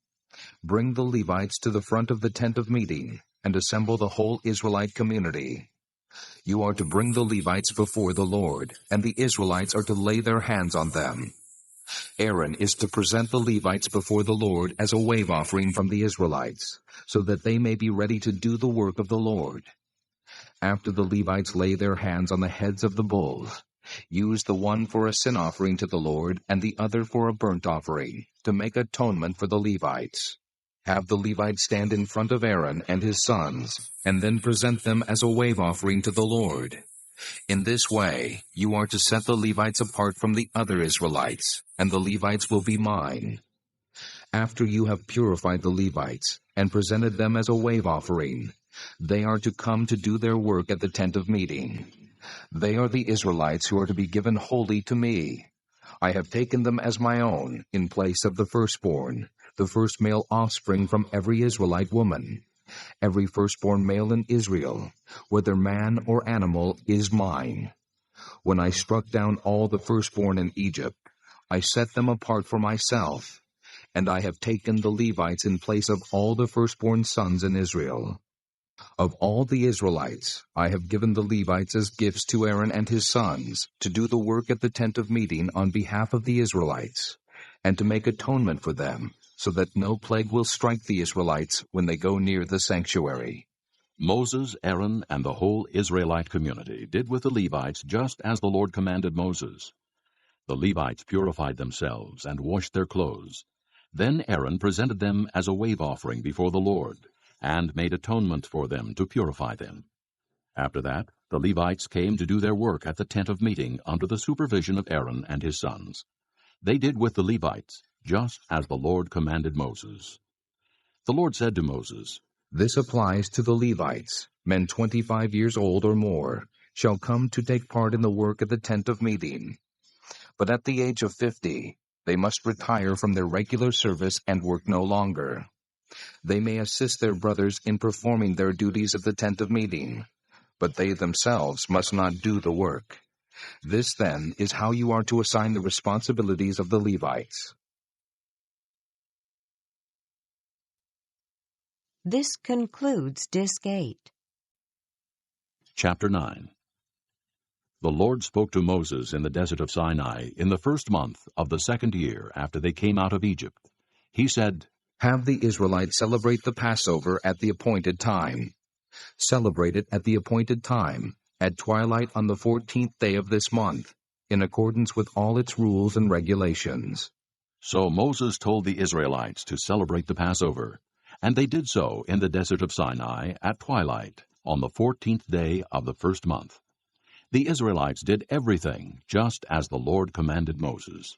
Bring the Levites to the front of the tent of meeting, and assemble the whole Israelite community. You are to bring the Levites before the Lord, and the Israelites are to lay their hands on them. Aaron is to present the Levites before the Lord as a wave offering from the Israelites, so that they may be ready to do the work of the Lord. After the Levites lay their hands on the heads of the bulls, use the one for a sin offering to the Lord and the other for a burnt offering, to make atonement for the Levites. Have the Levites stand in front of Aaron and his sons, and then present them as a wave offering to the Lord. In this way, you are to set the Levites apart from the other Israelites, and the Levites will be mine. After you have purified the Levites and presented them as a wave offering, they are to come to do their work at the tent of meeting. They are the Israelites who are to be given wholly to me. I have taken them as my own in place of the firstborn, the first male offspring from every Israelite woman. Every firstborn male in Israel, whether man or animal, is mine. When I struck down all the firstborn in Egypt, I set them apart for myself, and I have taken the Levites in place of all the firstborn sons in Israel. Of all the Israelites, I have given the Levites as gifts to Aaron and his sons to do the work at the tent of meeting on behalf of the Israelites, and to make atonement for them, so that no plague will strike the Israelites when they go near the sanctuary. Moses, Aaron, and the whole Israelite community did with the Levites just as the Lord commanded Moses. The Levites purified themselves and washed their clothes. Then Aaron presented them as a wave offering before the Lord, and made atonement for them to purify them. After that, the Levites came to do their work at the tent of meeting under the supervision of Aaron and his sons. They did with the Levites just as the Lord commanded Moses. The Lord said to Moses, This applies to the Levites. Men 25 years old or more shall come to take part in the work at the tent of meeting. But at the age of 50, they must retire from their regular service and work no longer. They may assist their brothers in performing their duties at the tent of meeting, but they themselves must not do the work. This, then, is how you are to assign the responsibilities of the Levites. This concludes Disc 8. Chapter 9. The Lord spoke to Moses in the desert of Sinai in the first month of the second year after they came out of Egypt. He said, Have the Israelites celebrate the Passover at the appointed time. Celebrate it at the appointed time, at twilight on the 14th day of this month, in accordance with all its rules and regulations. So Moses told the Israelites to celebrate the Passover, and they did so in the desert of Sinai at twilight on the 14th day of the first month. The Israelites did everything just as the Lord commanded Moses.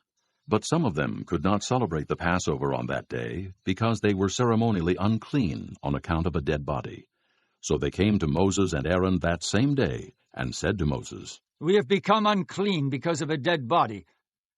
But some of them could not celebrate the Passover on that day because they were ceremonially unclean on account of a dead body. So they came to Moses and Aaron that same day and said to Moses, We have become unclean because of a dead body.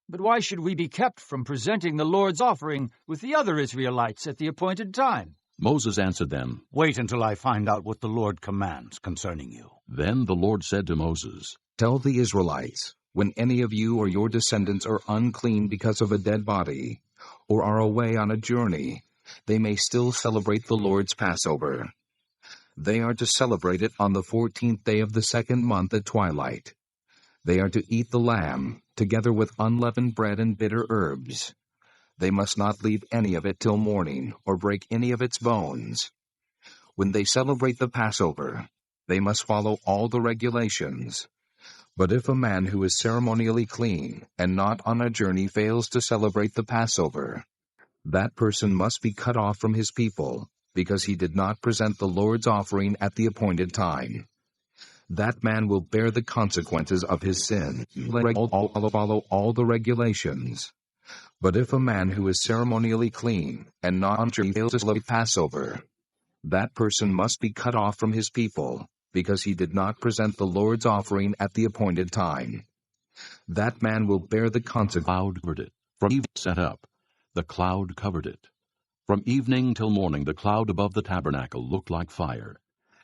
But why should we be kept from presenting the Lord's offering with the other Israelites at the appointed time? Moses answered them, Wait until I find out what the Lord commands concerning you. Then the Lord said to Moses, Tell the Israelites, when any of you or your descendants are unclean because of a dead body, or are away on a journey, they may still celebrate the Lord's Passover. They are to celebrate it on the 14th day of the second month at twilight. They are to eat the lamb, together with unleavened bread and bitter herbs. They must not leave any of it till morning, or break any of its bones. When they celebrate the Passover, they must follow all the regulations. But if a man who is ceremonially clean and not on a journey fails to celebrate the Passover, that person must be cut off from his people, because he did not present the Lord's offering at the appointed time. That man will bear the consequences of his sin. Follow all the regulations. But if a man who is ceremonially clean and not on journey fails to celebrate Passover, that person must be cut off from his people, because he did not present the Lord's offering at the appointed time. That man will bear the consequences. Cloud covered it. From evening set up, the cloud covered it. From evening till morning the cloud above the tabernacle looked like fire.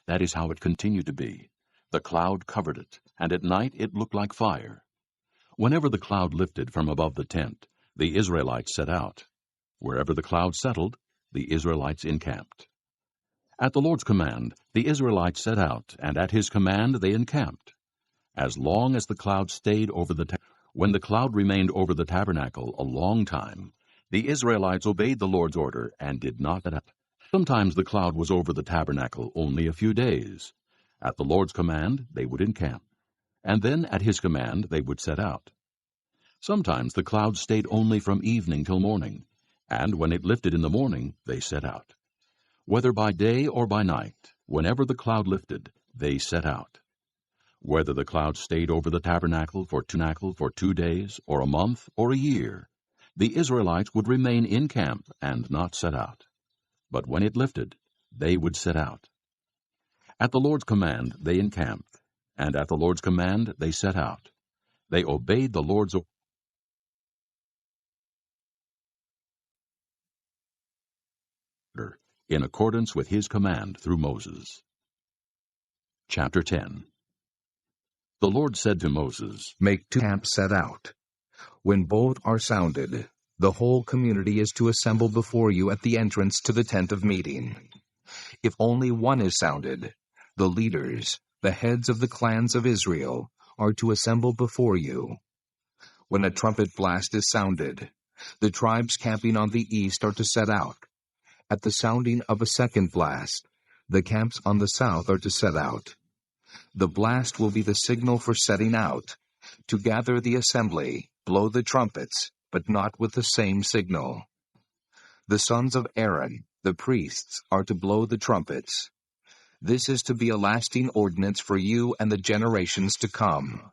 That is how it continued to be. The cloud covered it, and at night it looked like fire. Whenever the cloud lifted from above the tent, the Israelites set out. Wherever the cloud settled, the Israelites encamped. At the Lord's command, the Israelites set out, and at his command they encamped. As long as the cloud stayed over the tabernacle, when the cloud remained over the tabernacle a long time, the Israelites obeyed the Lord's order and did not set out. Sometimes the cloud was over the tabernacle only a few days. At the Lord's command they would encamp, and then at his command they would set out. Sometimes the cloud stayed only from evening till morning, and when it lifted in the morning they set out. Whether by day or by night, whenever the cloud lifted, they set out. Whether the cloud stayed over the tabernacle for 2 days, or a month, or a year, the Israelites would remain in camp and not set out. But when it lifted, they would set out. At the Lord's command they encamped, and at the Lord's command they set out. They obeyed the Lord's order in accordance with his command through Moses. Chapter 10. The Lord said to Moses, Make 2 camps set out. When both are sounded, the whole community is to assemble before you at the entrance to the tent of meeting. If only one is sounded, the leaders, the heads of the clans of Israel, are to assemble before you. When a trumpet blast is sounded, the tribes camping on the east are to set out. At the sounding of a second blast, the camps on the south are to set out. The blast will be the signal for setting out. To gather the assembly, blow the trumpets, but not with the same signal. The sons of Aaron, the priests, are to blow the trumpets. This is to be a lasting ordinance for you and the generations to come.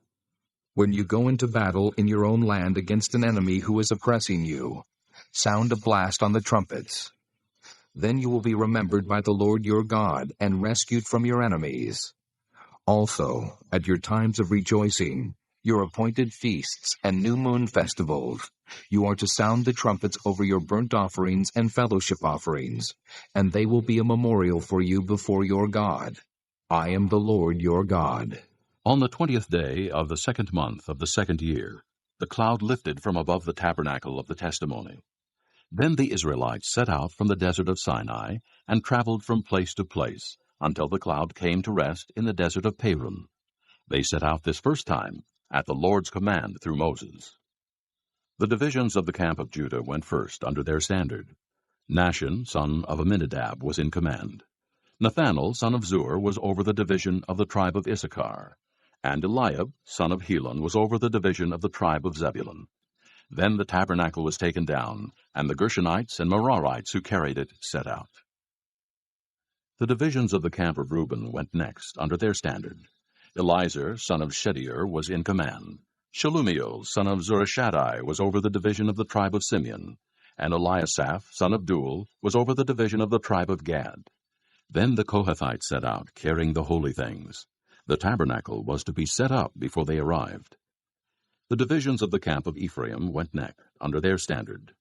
When you go into battle in your own land against an enemy who is oppressing you, sound a blast on the trumpets. Then you will be remembered by the Lord your God and rescued from your enemies. Also, at your times of rejoicing, your appointed feasts and new moon festivals, you are to sound the trumpets over your burnt offerings and fellowship offerings, and they will be a memorial for you before your God. I am the Lord your God. On the 20th day of the 2nd month of the 2nd year, the cloud lifted from above the tabernacle of the testimony. Then the Israelites set out from the desert of Sinai and traveled from place to place until the cloud came to rest in the desert of Paran. They set out this first time at the Lord's command through Moses. The divisions of the camp of Judah went first under their standard. Nahshon, son of Amminadab, was in command. Nathanael, son of Zur, was over the division of the tribe of Issachar, and Eliab, son of Helon, was over the division of the tribe of Zebulun. Then the tabernacle was taken down, and the Gershonites and Merarites who carried it set out. The divisions of the camp of Reuben went next under their standard. Elizur, son of Shedeur, was in command. Shelumiel, son of Zurishaddai, was over the division of the tribe of Simeon, and Eliasaph, son of Duel, was over the division of the tribe of Gad. Then the Kohathites set out, carrying the holy things. The tabernacle was to be set up before they arrived. The divisions of the camp of Ephraim went next, under their standard.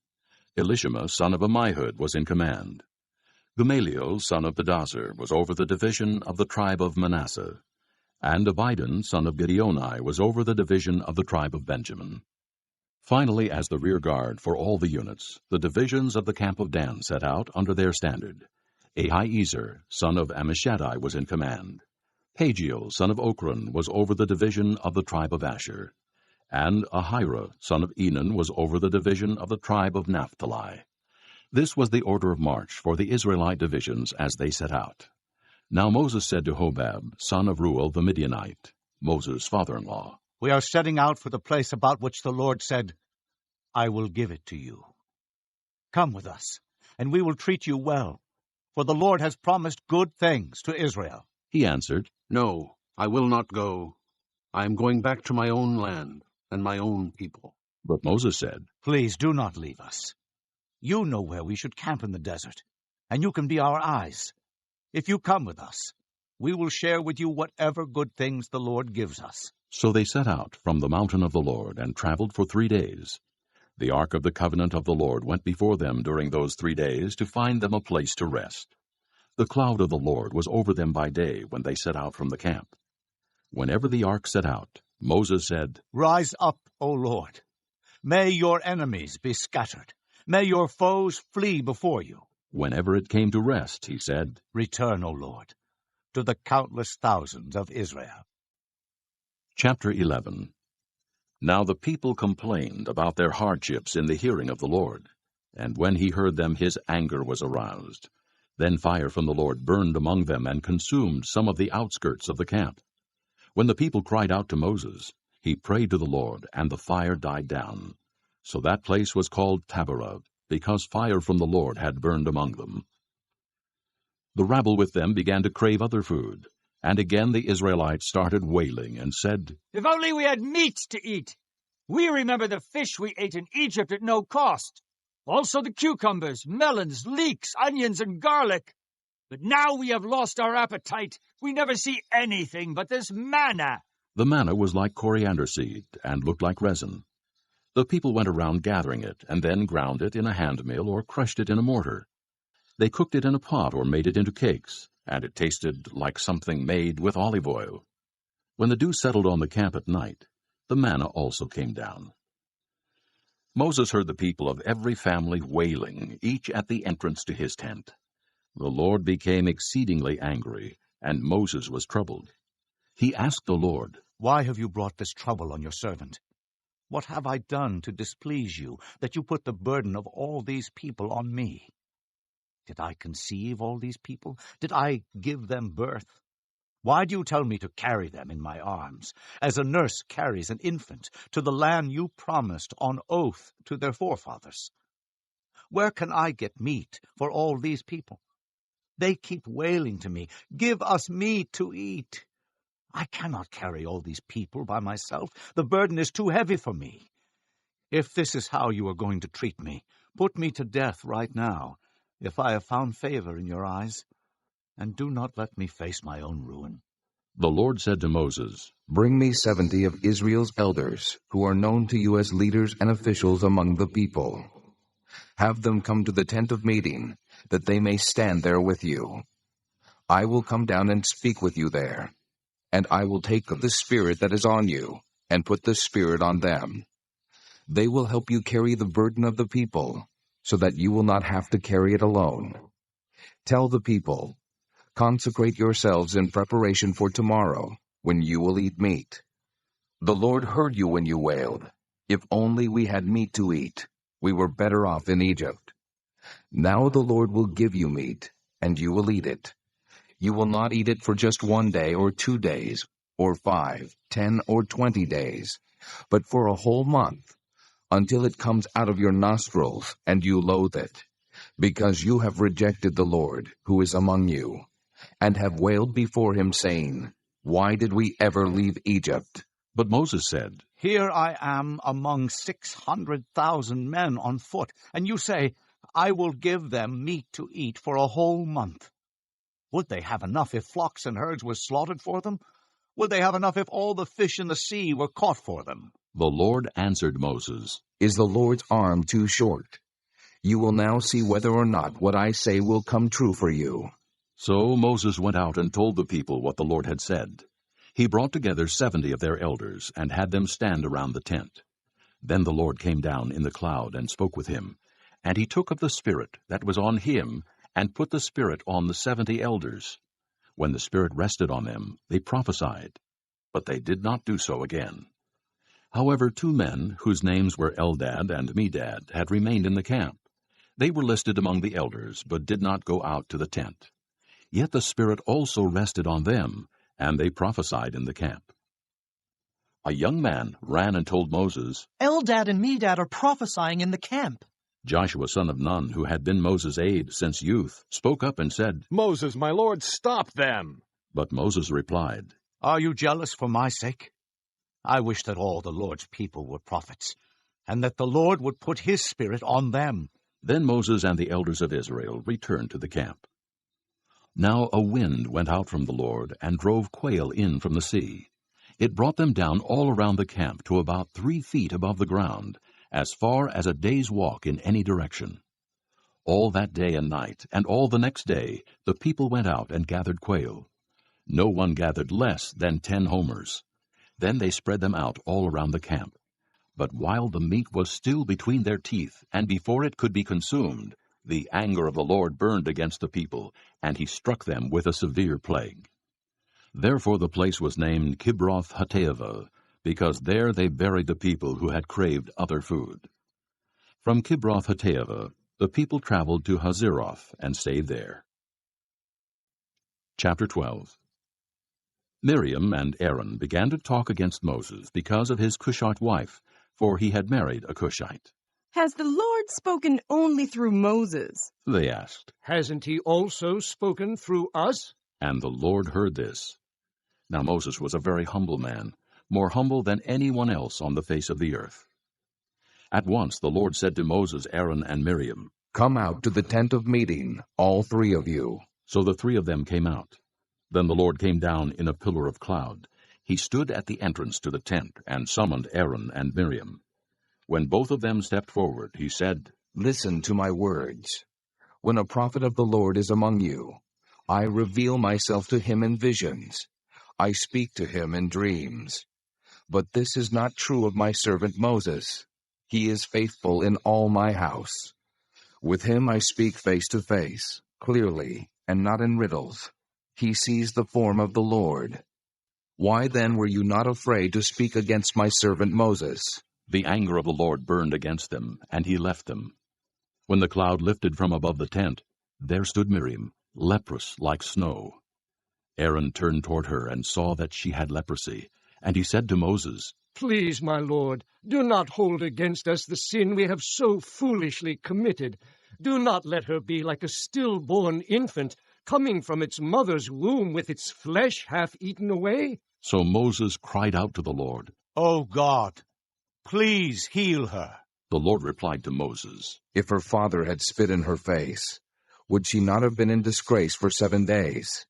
Elishama, son of Ammihud, was in command. Gamaliel, son of Pedazur, was over the division of the tribe of Manasseh, and Abidan, son of Gideoni, was over the division of the tribe of Benjamin. Finally, as the rear guard for all the units, the divisions of the camp of Dan set out under their standard. Ahiezer, son of Ammishaddai, was in command. Pagiel, son of Ochran, was over the division of the tribe of Asher, and Ahira, son of Enan, was over the division of the tribe of Naphtali. This was the order of march for the Israelite divisions as they set out. Now Moses said to Hobab, son of Reuel the Midianite, Moses' father-in-law, We are setting out for the place about which the Lord said, I will give it to you. Come with us, and we will treat you well, for the Lord has promised good things to Israel. He answered, No, I will not go. I am going back to my own land and my own people. But Moses said, Please do not leave us. You know where we should camp in the desert, and you can be our eyes. If you come with us, we will share with you whatever good things the Lord gives us. So they set out from the mountain of the Lord and traveled for 3 days. The ark of the covenant of the Lord went before them during those 3 days to find them a place to rest. The cloud of the Lord was over them by day when they set out from the camp. Whenever the ark set out, Moses said, Rise up, O Lord. May your enemies be scattered. May your foes flee before you. Whenever it came to rest, he said, Return, O Lord, to the countless thousands of Israel. Chapter 11. Now the people complained about their hardships in the hearing of the Lord, and when he heard them his anger was aroused. Then fire from the Lord burned among them and consumed some of the outskirts of the camp. When the people cried out to Moses, he prayed to the Lord, and the fire died down. So that place was called Taberah, because fire from the Lord had burned among them. The rabble with them began to crave other food, and again the Israelites started wailing and said, If only we had meat to eat! We remember the fish we ate in Egypt at no cost. Also the cucumbers, melons, leeks, onions, and garlic. But now we have lost our appetite. We never see anything but this manna. The manna was like coriander seed and looked like resin. The people went around gathering it, and then ground it in a hand mill or crushed it in a mortar. They cooked it in a pot or made it into cakes, and it tasted like something made with olive oil. When the dew settled on the camp at night, the manna also came down. Moses heard the people of every family wailing, each at the entrance to his tent. The Lord became exceedingly angry, and Moses was troubled. He asked the Lord, "Why have you brought this trouble on your servant? What have I done to displease you, that you put the burden of all these people on me? Did I conceive all these people? Did I give them birth? Why do you tell me to carry them in my arms, as a nurse carries an infant, to the land you promised on oath to their forefathers? Where can I get meat for all these people? They keep wailing to me, 'Give us meat to eat.' I cannot carry all these people by myself. The burden is too heavy for me. If this is how you are going to treat me, put me to death right now, if I have found favor in your eyes, and do not let me face my own ruin." The Lord said to Moses, Bring me 70 of Israel's elders, who are known to you as leaders and officials among the people. Have them come to the tent of meeting, that they may stand there with you. I will come down and speak with you there, and I will take the Spirit that is on you, and put the Spirit on them. They will help you carry the burden of the people, so that you will not have to carry it alone. Tell the people, consecrate yourselves in preparation for tomorrow, when you will eat meat. The Lord heard you when you wailed, "If only we had meat to eat, we were better off in Egypt." Now the Lord will give you meat, and you will eat it. You will not eat it for just 1 day or 2 days, or 5, 10, or 20 days, but for a whole month, until it comes out of your nostrils, and you loathe it, because you have rejected the Lord, who is among you, and have wailed before him, saying, "Why did we ever leave Egypt?" But Moses said, Here I am among 600,000 men on foot, and you say, I will give them meat to eat for a whole month. Would they have enough if flocks and herds were slaughtered for them? Would they have enough if all the fish in the sea were caught for them? The Lord answered Moses, Is the Lord's arm too short? You will now see whether or not what I say will come true for you. So Moses went out and told the people what the Lord had said. He brought together 70 of their elders, and had them stand around the tent. Then the Lord came down in the cloud and spoke with him. And he took of the Spirit that was on him, and put the Spirit on the 70 elders. When the Spirit rested on them, they prophesied, but they did not do so again. However, 2 men, whose names were Eldad and Medad, had remained in the camp. They were listed among the elders, but did not go out to the tent. Yet the Spirit also rested on them, and they prophesied in the camp. A young man ran and told Moses, Eldad and Medad are prophesying in the camp. Joshua son of Nun, who had been Moses' aide since youth, spoke up and said, Moses, my lord, stop them. But Moses replied, Are you jealous for my sake? I wish that all the Lord's people were prophets, and that the Lord would put his Spirit on them. Then Moses and the elders of Israel returned to the camp. Now a wind went out from the Lord and drove quail in from the sea. It brought them down all around the camp to about 3 feet above the ground, as far as a day's walk in any direction. All that day and night, and all the next day, the people went out and gathered quail. No one gathered less than 10 homers. Then they spread them out all around the camp. But while the meat was still between their teeth, and before it could be consumed, the anger of the Lord burned against the people, and he struck them with a severe plague. Therefore the place was named Kibroth Hattaavah, because there they buried the people who had craved other food. From Kibroth Hattaavah the people traveled to Hazeroth and stayed there. Chapter 12. Miriam and Aaron began to talk against Moses because of his Cushite wife, for he had married a Cushite. Has the Lord spoken only through Moses? They asked, Hasn't he also spoken through us? and the Lord heard this. Now Moses was a very humble man, more humble than anyone else on the face of the earth. At once the Lord said to Moses, Aaron, and Miriam, Come out to the tent of meeting, all 3 of you. So the 3 of them came out. Then the Lord came down in a pillar of cloud. He stood at the entrance to the tent and summoned Aaron and Miriam. When both of them stepped forward, he said, Listen to my words. When a prophet of the Lord is among you, I reveal myself to him in visions. I speak to him in dreams. But this is not true of my servant Moses. He is faithful in all my house. With him I speak face to face, clearly and not in riddles. He sees the form of the Lord. Why then were you not afraid to speak against my servant Moses? The anger of the Lord burned against them, and he left them. When the cloud lifted from above the tent, there stood Miriam, leprous like snow. Aaron turned toward her and saw that she had leprosy, and he said to Moses, Please, my lord, do not hold against us the sin we have so foolishly committed. Do not let her be like a stillborn infant, coming from its mother's womb with its flesh half eaten away. So Moses cried out to the Lord. O God, please heal her. The Lord replied to Moses, If her father had spit in her face, would she not have been in disgrace for 7 days?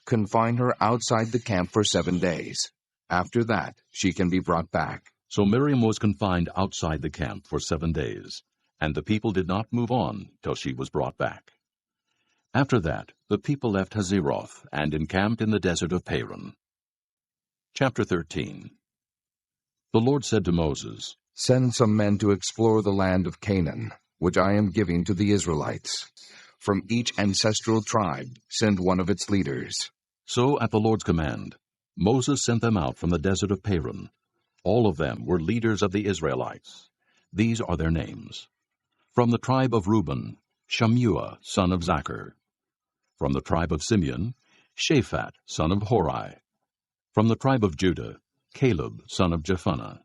Confine her outside the camp for 7 days. After that, she can be brought back. So Miriam was confined outside the camp for 7 days, and the people did not move on till she was brought back. After that, the people left Hazeroth and encamped in the desert of Paran. Chapter 13. The Lord said to Moses, Send some men to explore the land of Canaan, which I am giving to the Israelites. From each ancestral tribe, send one of its leaders. So at the Lord's command, Moses sent them out from the desert of Paran. All of them were leaders of the Israelites. These are their names. From the tribe of Reuben, Shammua, son of Zachar. From the tribe of Simeon, Shaphat, son of Hori. From the tribe of Judah, Caleb, son of Jephunneh.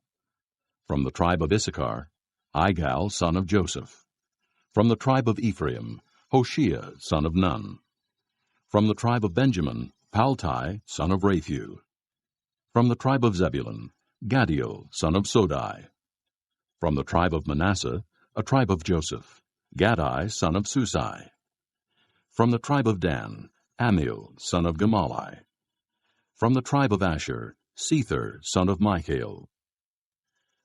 From the tribe of Issachar, Igal, son of Joseph. From the tribe of Ephraim, Hoshea, son of Nun. From the tribe of Benjamin, Paltai, son of Raphu. From the tribe of Zebulun, Gadiel, son of Sodai. From the tribe of Manasseh, a tribe of Joseph, Gadai, son of Susai. From the tribe of Dan, Amiel, son of Gemalli. From the tribe of Asher, Sether, son of Michael.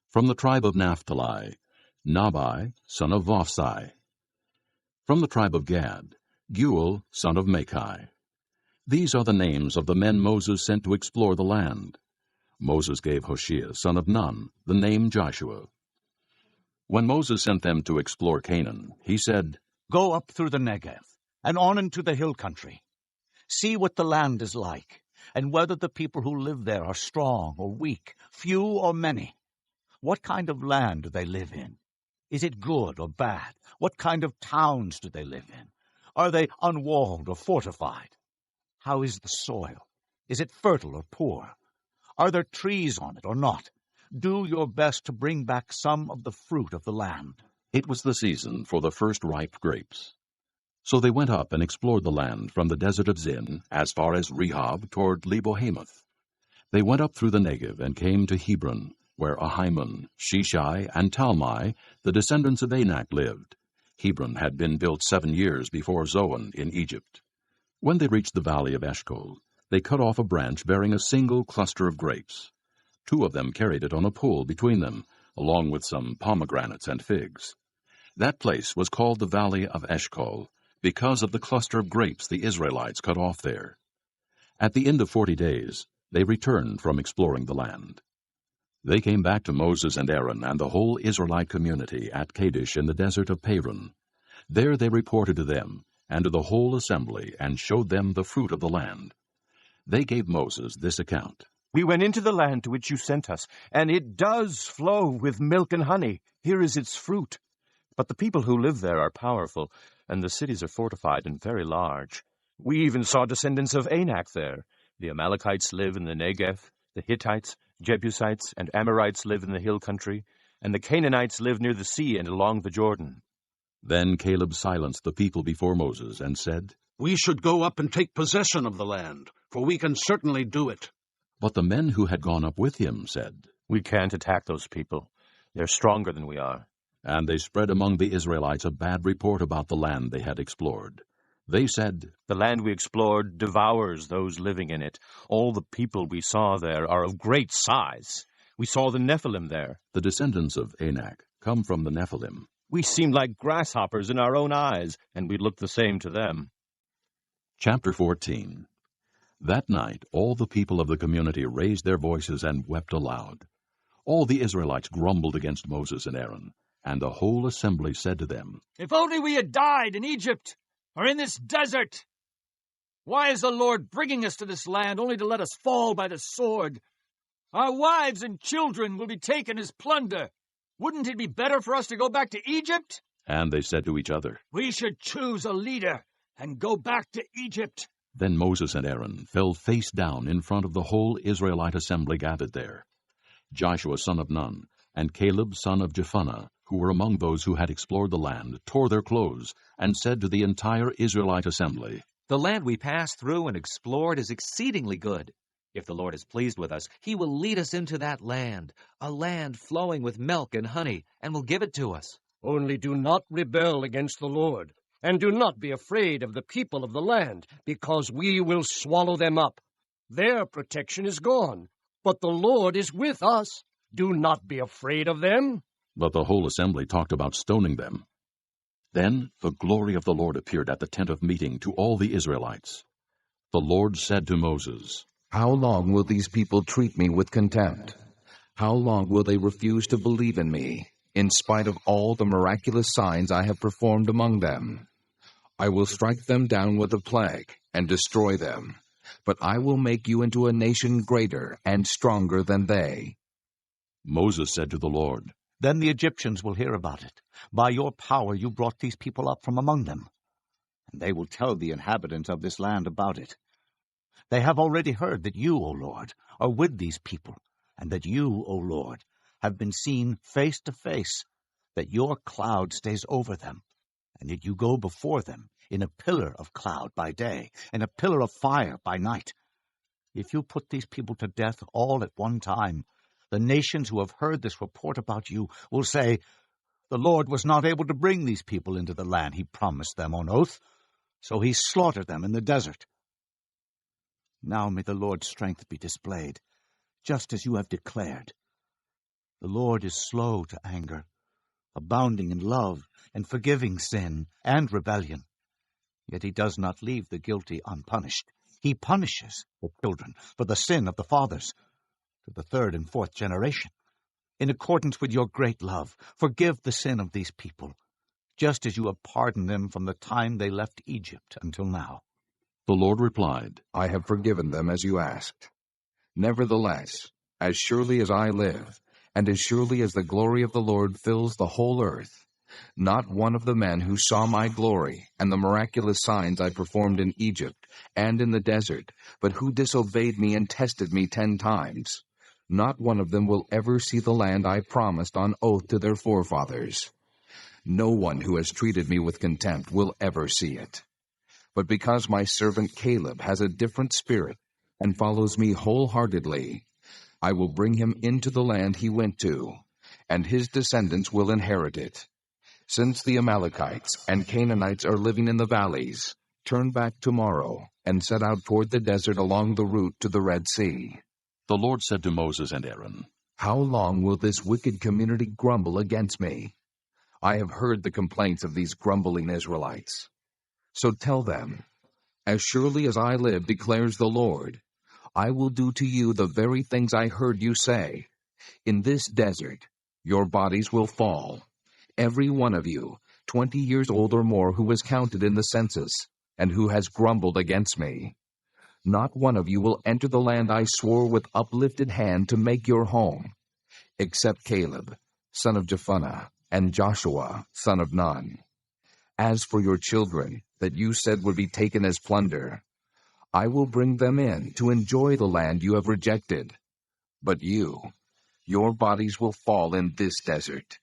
From the tribe of Naphtali, Nabai, son of Vophsi. From the tribe of Gad, Guel, son of Machi. These are the names of the men Moses sent to explore the land. Moses gave Hoshea, son of Nun, the name Joshua. When Moses sent them to explore Canaan, he said, Go up through the Negev, and on into the hill country. See what the land is like, and whether the people who live there are strong or weak, few or many. What kind of land do they live in? Is it good or bad? What kind of towns do they live in? Are they unwalled or fortified? How is the soil? Is it fertile or poor? Are there trees on it or not? Do your best to bring back some of the fruit of the land. It was the season for the first ripe grapes. So they went up and explored the land from the desert of Zin as far as Rehob toward Lebo-Hamath. They went up through the Negev and came to Hebron, where Ahiman, Sheshai, and Talmai, the descendants of Anak, lived. Hebron had been built 7 years before Zoan in Egypt. When they reached the valley of Eshcol, they cut off a branch bearing a single cluster of grapes. 2 of them carried it on a pole between them, along with some pomegranates and figs. That place was called the Valley of Eshcol, because of the cluster of grapes the Israelites cut off there. At the end of 40 days, they returned from exploring the land. They came back to Moses and Aaron and the whole Israelite community at Kadesh in the desert of Paran. There they reported to them and to the whole assembly and showed them the fruit of the land. They gave Moses this account. We went into the land to which you sent us, and it does flow with milk and honey. Here is its fruit. But the people who live there are powerful, and the cities are fortified and very large. We even saw descendants of Anak there. The Amalekites live in the Negev, the Hittites, Jebusites, and Amorites live in the hill country, and the Canaanites live near the sea and along the Jordan. Then Caleb silenced the people before Moses and said, We should go up and take possession of the land, for we can certainly do it. But the men who had gone up with him said, We can't attack those people. They're stronger than we are. And they spread among the Israelites a bad report about the land they had explored. They said, The land we explored devours those living in it. All the people we saw there are of great size. We saw the Nephilim there. The descendants of Anak come from the Nephilim. We seemed like grasshoppers in our own eyes, and we looked the same to them. Chapter 14. That night all the people of the community raised their voices and wept aloud. All the Israelites grumbled against Moses and Aaron, and the whole assembly said to them, If only we had died in Egypt! are in this desert. Why is the Lord bringing us to this land only to let us fall by the sword? Our wives and children will be taken as plunder. Wouldn't it be better for us to go back to Egypt? And they said to each other, We should choose a leader and go back to Egypt. Then Moses and Aaron fell face down in front of the whole Israelite assembly gathered there. Joshua son of Nun and Caleb son of Jephunneh, who were among those who had explored the land, tore their clothes and said to the entire Israelite assembly, The land we passed through and explored is exceedingly good. If the Lord is pleased with us, he will lead us into that land, a land flowing with milk and honey, and will give it to us. Only do not rebel against the Lord, and do not be afraid of the people of the land, because we will swallow them up. Their protection is gone, but the Lord is with us. Do not be afraid of them. But the whole assembly talked about stoning them. Then the glory of the Lord appeared at the tent of meeting to all the Israelites. The Lord said to Moses, How long will these people treat me with contempt? How long will they refuse to believe in me, in spite of all the miraculous signs I have performed among them? I will strike them down with a plague and destroy them, but I will make you into a nation greater and stronger than they. Moses said to the Lord, Then the Egyptians will hear about it. By your power you brought these people up from among them, and they will tell the inhabitants of this land about it. They have already heard that you, O Lord, are with these people, and that you, O Lord, have been seen face to face, that your cloud stays over them, and that you go before them in a pillar of cloud by day, and a pillar of fire by night. If you put these people to death all at one time, the nations who have heard this report about you will say, The Lord was not able to bring these people into the land he promised them on oath, so he slaughtered them in the desert. Now may the Lord's strength be displayed, just as you have declared. The Lord is slow to anger, abounding in love, and forgiving sin and rebellion. Yet he does not leave the guilty unpunished. He punishes the children for the sin of the fathers, to the third and fourth generation. In accordance with your great love, forgive the sin of these people, just as you have pardoned them from the time they left Egypt until now. The Lord replied, I have forgiven them as you asked. Nevertheless, as surely as I live, and as surely as the glory of the Lord fills the whole earth, not one of the men who saw my glory and the miraculous signs I performed in Egypt and in the desert, but who disobeyed me and tested me 10 times, not one of them will ever see the land I promised on oath to their forefathers. No one who has treated me with contempt will ever see it. But because my servant Caleb has a different spirit and follows me wholeheartedly, I will bring him into the land he went to, and his descendants will inherit it. Since the Amalekites and Canaanites are living in the valleys, turn back tomorrow and set out toward the desert along the route to the Red Sea. The Lord said to Moses and Aaron, How long will this wicked community grumble against me? I have heard the complaints of these grumbling Israelites. So tell them, As surely as I live, declares the Lord, I will do to you the very things I heard you say. In this desert, your bodies will fall, every one of you, 20 years old or more, who was counted in the census, and who has grumbled against me. Not one of you will enter the land I swore with uplifted hand to make your home, except Caleb, son of Jephunneh, and Joshua, son of Nun. As for your children, that you said would be taken as plunder, I will bring them in to enjoy the land you have rejected. But your bodies will fall in this desert.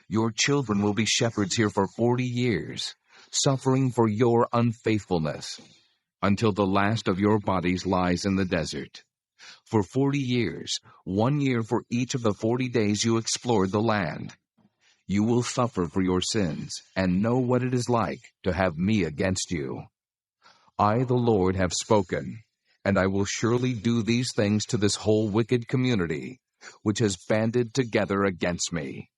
Your children will be shepherds here for 40 years, suffering for your unfaithfulness, until the last of your bodies lies in the desert. For 40 years, 1 year for each of the 40 days you explored the land. You will suffer for your sins and know what it is like to have me against you. I, the Lord, have spoken, and I will surely do these things to this whole wicked community, which has banded together against me.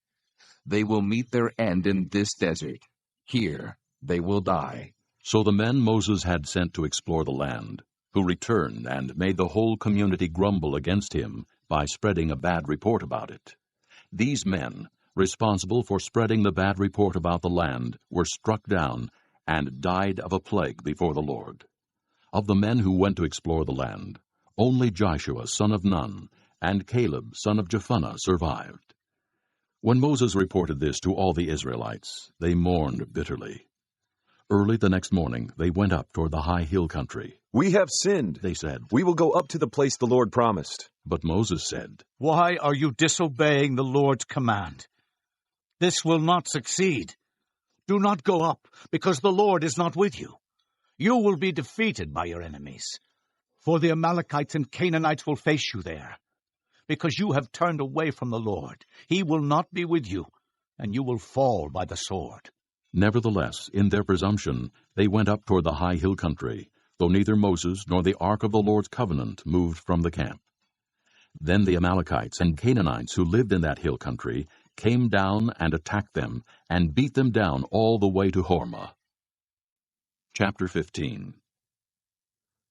They will meet their end in this desert. Here they will die. So the men Moses had sent to explore the land, who returned and made the whole community grumble against him by spreading a bad report about it. These men, responsible for spreading the bad report about the land, were struck down, and died of a plague before the Lord. Of the men who went to explore the land, only Joshua son of Nun and Caleb son of Jephunneh survived. When Moses reported this to all the Israelites, they mourned bitterly. Early the next morning they went up toward the high hill country. "We have sinned," they said. "We will go up to the place the Lord promised." But Moses said, "Why are you disobeying the Lord's command? This will not succeed. Do not go up, because the Lord is not with you. You will be defeated by your enemies. For the Amalekites and Canaanites will face you there. Because you have turned away from the Lord, he will not be with you, and you will fall by the sword." Nevertheless, in their presumption, they went up toward the high hill country, though neither Moses nor the ark of the Lord's covenant moved from the camp. Then the Amalekites and Canaanites who lived in that hill country came down and attacked them, and beat them down all the way to Hormah. Chapter 15.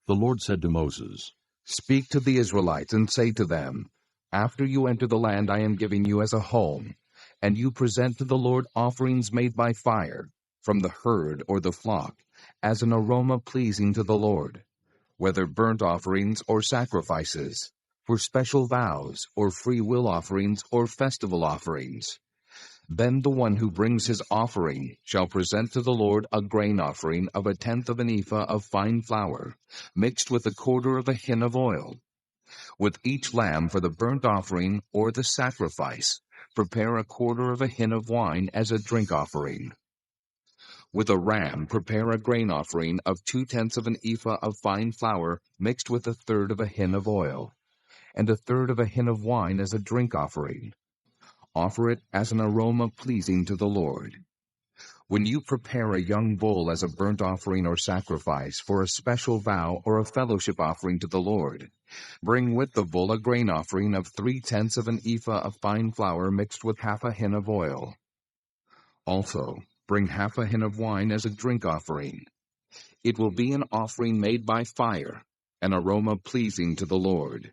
The Lord said to Moses, "Speak to the Israelites and say to them, after you enter the land I am giving you as a home, and you present to the Lord offerings made by fire, from the herd or the flock, as an aroma pleasing to the Lord, whether burnt offerings or sacrifices, for special vows, or free will offerings or festival offerings. Then the one who brings his offering shall present to the Lord a grain offering of 1/10 of an ephah of fine flour, mixed with 1/4 of a hin of oil. With each lamb for the burnt offering or the sacrifice, prepare 1/4 of a hin of wine as a drink offering. With a ram, prepare a grain offering of 2/10 of an ephah of fine flour mixed with 1/3 of a hin of oil, and 1/3 of a hin of wine as a drink offering. Offer it as an aroma pleasing to the Lord. When you prepare a young bull as a burnt offering or sacrifice for a special vow or a fellowship offering to the Lord, bring with the bull a grain offering of 3/10 of an ephah of fine flour mixed with 1/2 a hin of oil. Also, bring 1/2 a hin of wine as a drink offering. It will be an offering made by fire, an aroma pleasing to the Lord.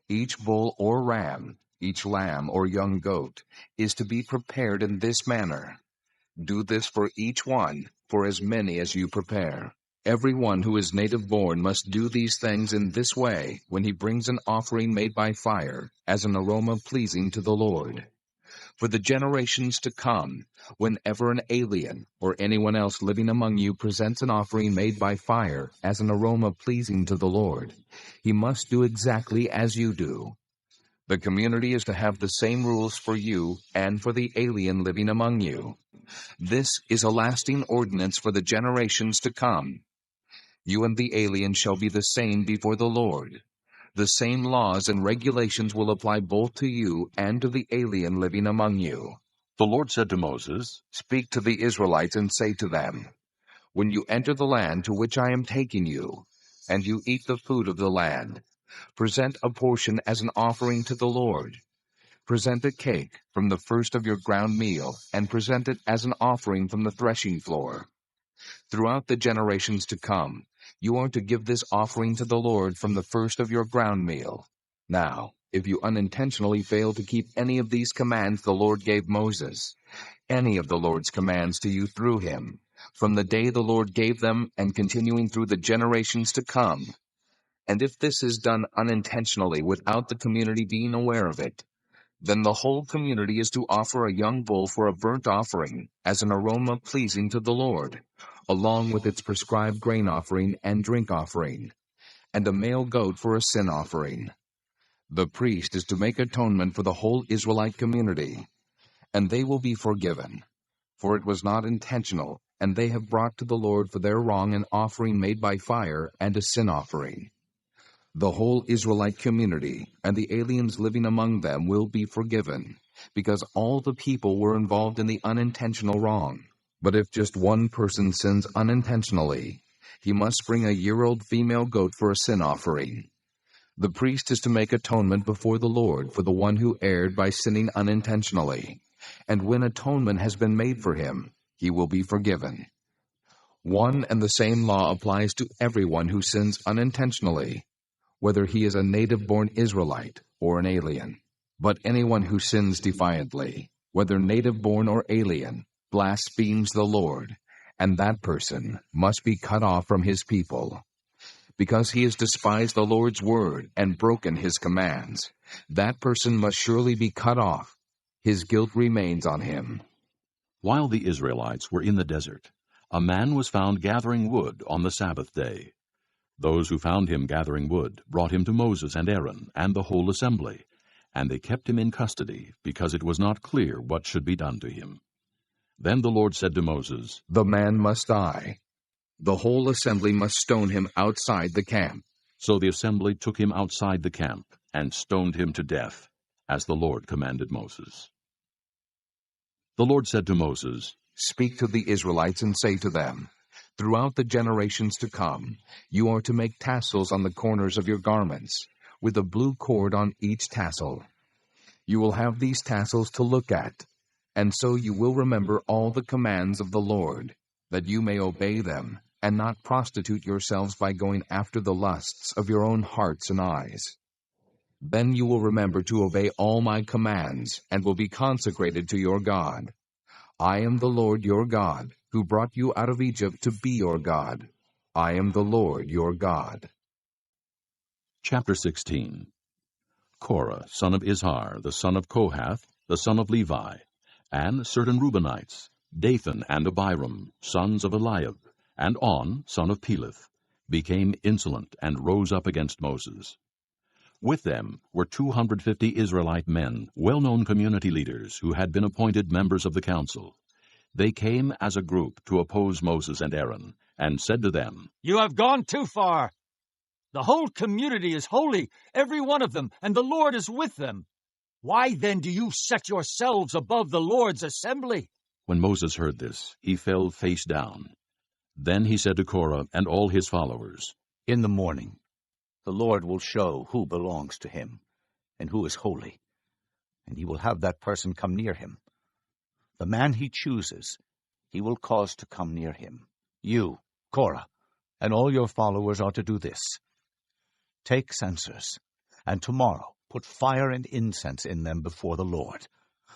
Each bull or ram, each lamb or young goat, is to be prepared in this manner. Do this for each one, for as many as you prepare. Everyone who is native born must do these things in this way when he brings an offering made by fire, as an aroma pleasing to the Lord. For the generations to come, whenever an alien or anyone else living among you presents an offering made by fire as an aroma pleasing to the Lord, he must do exactly as you do. The community is to have the same rules for you and for the alien living among you. This is a lasting ordinance for the generations to come. You and the alien shall be the same before the Lord. The same laws and regulations will apply both to you and to the alien living among you." The Lord said to Moses, "Speak to the Israelites and say to them, when you enter the land to which I am taking you, and you eat the food of the land, present a portion as an offering to the Lord. Present a cake from the first of your ground meal, and present it as an offering from the threshing floor. Throughout the generations to come, you are to give this offering to the Lord from the first of your ground meal. Now, if you unintentionally fail to keep any of these commands the Lord gave Moses, any of the Lord's commands to you through him, from the day the Lord gave them and continuing through the generations to come, and if this is done unintentionally without the community being aware of it, then the whole community is to offer a young bull for a burnt offering as an aroma pleasing to the Lord, along with its prescribed grain offering and drink offering, and a male goat for a sin offering. The priest is to make atonement for the whole Israelite community, and they will be forgiven, for it was not intentional, and they have brought to the Lord for their wrong an offering made by fire and a sin offering. The whole Israelite community and the aliens living among them will be forgiven, because all the people were involved in the unintentional wrong. But if just one person sins unintentionally, he must bring a year-old female goat for a sin offering. The priest is to make atonement before the Lord for the one who erred by sinning unintentionally, and when atonement has been made for him, he will be forgiven. One and the same law applies to everyone who sins unintentionally, whether he is a native-born Israelite or an alien. But anyone who sins defiantly, whether native-born or alien, blasphemes the Lord, and that person must be cut off from his people. Because he has despised the Lord's word and broken his commands, that person must surely be cut off. His guilt remains on him. While the Israelites were in the desert, a man was found gathering wood on the Sabbath day. Those who found him gathering wood brought him to Moses and Aaron and the whole assembly, and they kept him in custody, because it was not clear what should be done to him. Then the Lord said to Moses, "The man must die. The whole assembly must stone him outside the camp." So the assembly took him outside the camp and stoned him to death, as the Lord commanded Moses. The Lord said to Moses, "Speak to the Israelites and say to them, throughout the generations to come, you are to make tassels on the corners of your garments, with a blue cord on each tassel. You will have these tassels to look at, and so you will remember all the commands of the Lord, that you may obey them, and not prostitute yourselves by going after the lusts of your own hearts and eyes. Then you will remember to obey all my commands, and will be consecrated to your God. I am the Lord your God, who brought you out of Egypt to be your God. I am the Lord your God." Chapter 16. Korah, son of Izhar, the son of Kohath, the son of Levi, and certain Reubenites, Dathan and Abiram, sons of Eliab, and On, son of Peleth, became insolent and rose up against Moses. With them were 250 Israelite men, well-known community leaders who had been appointed members of the council. They came as a group to oppose Moses and Aaron, and said to them, "You have gone too far. The whole community is holy, every one of them, and the Lord is with them. Why then do you set yourselves above the Lord's assembly?" When Moses heard this, he fell face down. Then he said to Korah and all his followers, "In the morning, the Lord will show who belongs to him and who is holy, and he will have that person come near him. The man he chooses, he will cause to come near him. You, Korah, and all your followers are to do this. Take censers, and tomorrow put fire and incense in them before the Lord.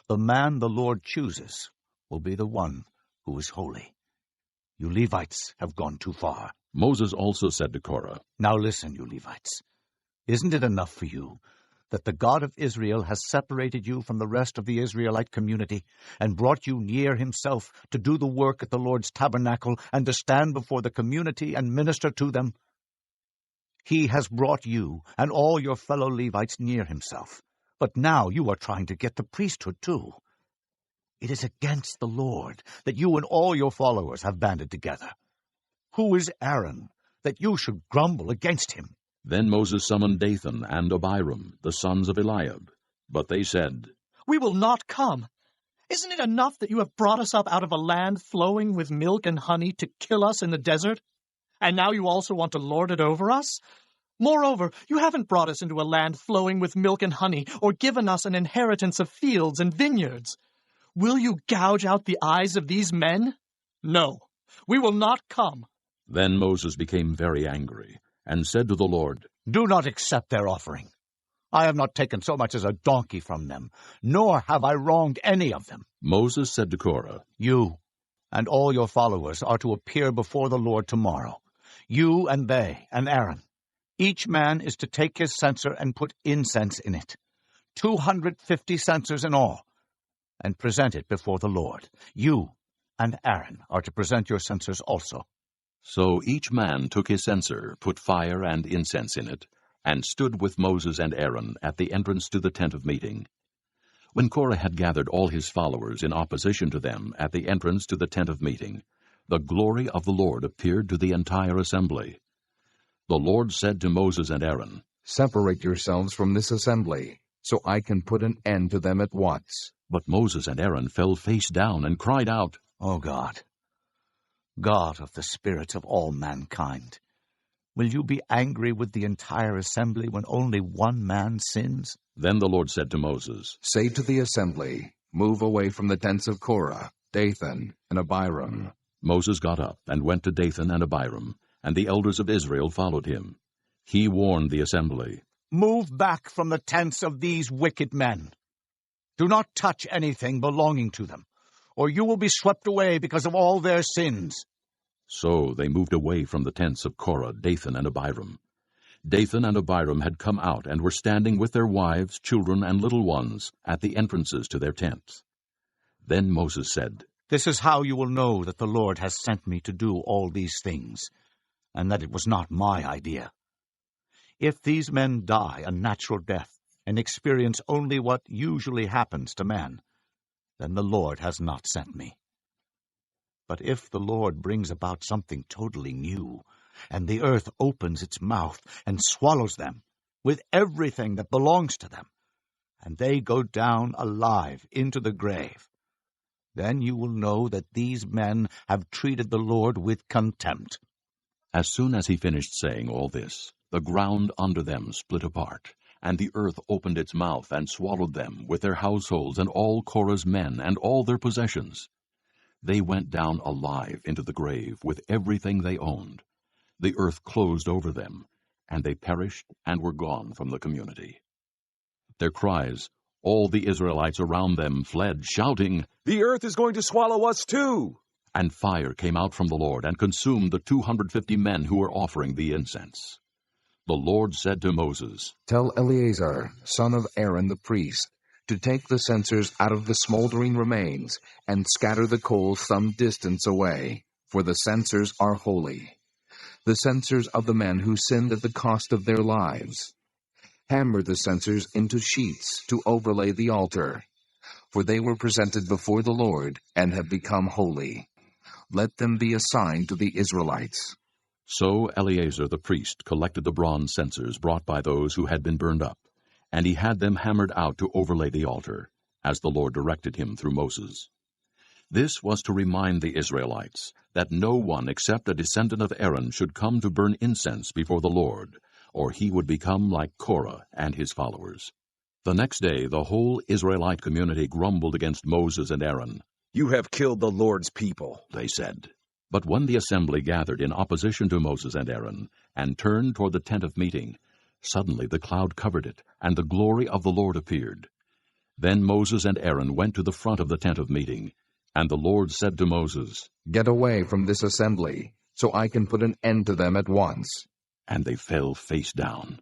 The man the Lord chooses will be the one who is holy. You Levites have gone too far." Moses also said to Korah, "Now listen, you Levites. Isn't it enough for you that the God of Israel has separated you from the rest of the Israelite community and brought you near himself to do the work at the Lord's tabernacle and to stand before the community and minister to them? He has brought you and all your fellow Levites near himself, but now you are trying to get the priesthood too. It is against the Lord that you and all your followers have banded together. Who is Aaron, that you should grumble against him?" Then Moses summoned Dathan and Abiram, the sons of Eliab. But they said, "We will not come. Isn't it enough that you have brought us up out of a land flowing with milk and honey to kill us in the desert? And now you also want to lord it over us? Moreover, you haven't brought us into a land flowing with milk and honey, or given us an inheritance of fields and vineyards. Will you gouge out the eyes of these men? No, we will not come." Then Moses became very angry, and said to the Lord, "Do not accept their offering. I have not taken so much as a donkey from them, nor have I wronged any of them." Moses said to Korah, "You and all your followers are to appear before the Lord tomorrow, you and they and Aaron. Each man is to take his censer and put incense in it, 250 censers in all, and present it before the Lord. You and Aaron are to present your censers also." So each man took his censer, put fire and incense in it, and stood with Moses and Aaron at the entrance to the tent of meeting. When Korah had gathered all his followers in opposition to them at the entrance to the tent of meeting, the glory of the Lord appeared to the entire assembly. The Lord said to Moses and Aaron, "Separate yourselves from this assembly, so I can put an end to them at once." But Moses and Aaron fell face down and cried out, "O God, God of the spirits of all mankind, will you be angry with the entire assembly when only one man sins?" Then the Lord said to Moses, "Say to the assembly, move away from the tents of Korah, Dathan, and Abiram." Moses got up and went to Dathan and Abiram, and the elders of Israel followed him. He warned the assembly, "Move back from the tents of these wicked men. Do not touch anything belonging to them, or you will be swept away because of all their sins." So they moved away from the tents of Korah, Dathan, and Abiram. Dathan and Abiram had come out and were standing with their wives, children, and little ones at the entrances to their tents. Then Moses said, "This is how you will know that the Lord has sent me to do all these things, and that it was not my idea. If these men die a natural death and experience only what usually happens to men, then the Lord has not sent me. But if the Lord brings about something totally new, and the earth opens its mouth and swallows them with everything that belongs to them, and they go down alive into the grave, then you will know that these men have treated the Lord with contempt." As soon as he finished saying all this, the ground under them split apart, and the earth opened its mouth and swallowed them with their households and all Korah's men and all their possessions. They went down alive into the grave with everything they owned. The earth closed over them, and they perished and were gone from the community. Their cries, all the Israelites around them fled, shouting, "The earth is going to swallow us too!" And fire came out from the Lord and consumed the 250 men who were offering the incense. The Lord said to Moses, "Tell Eleazar, son of Aaron the priest, to take the censers out of the smoldering remains and scatter the coals some distance away, for the censers are holy, the censers of the men who sinned at the cost of their lives. Hammer the censers into sheets to overlay the altar, for they were presented before the Lord and have become holy. Let them be a sign to the Israelites." So Eleazar the priest collected the bronze censers brought by those who had been burned up, and he had them hammered out to overlay the altar, as the Lord directed him through Moses. This was to remind the Israelites that no one except a descendant of Aaron should come to burn incense before the Lord, or he would become like Korah and his followers. The next day the whole Israelite community grumbled against Moses and Aaron. "You have killed the Lord's people," they said. But when the assembly gathered in opposition to Moses and Aaron, and turned toward the tent of meeting, suddenly the cloud covered it, and the glory of the Lord appeared. Then Moses and Aaron went to the front of the tent of meeting, and the Lord said to Moses, "Get away from this assembly, so I can put an end to them at once." And they fell face down.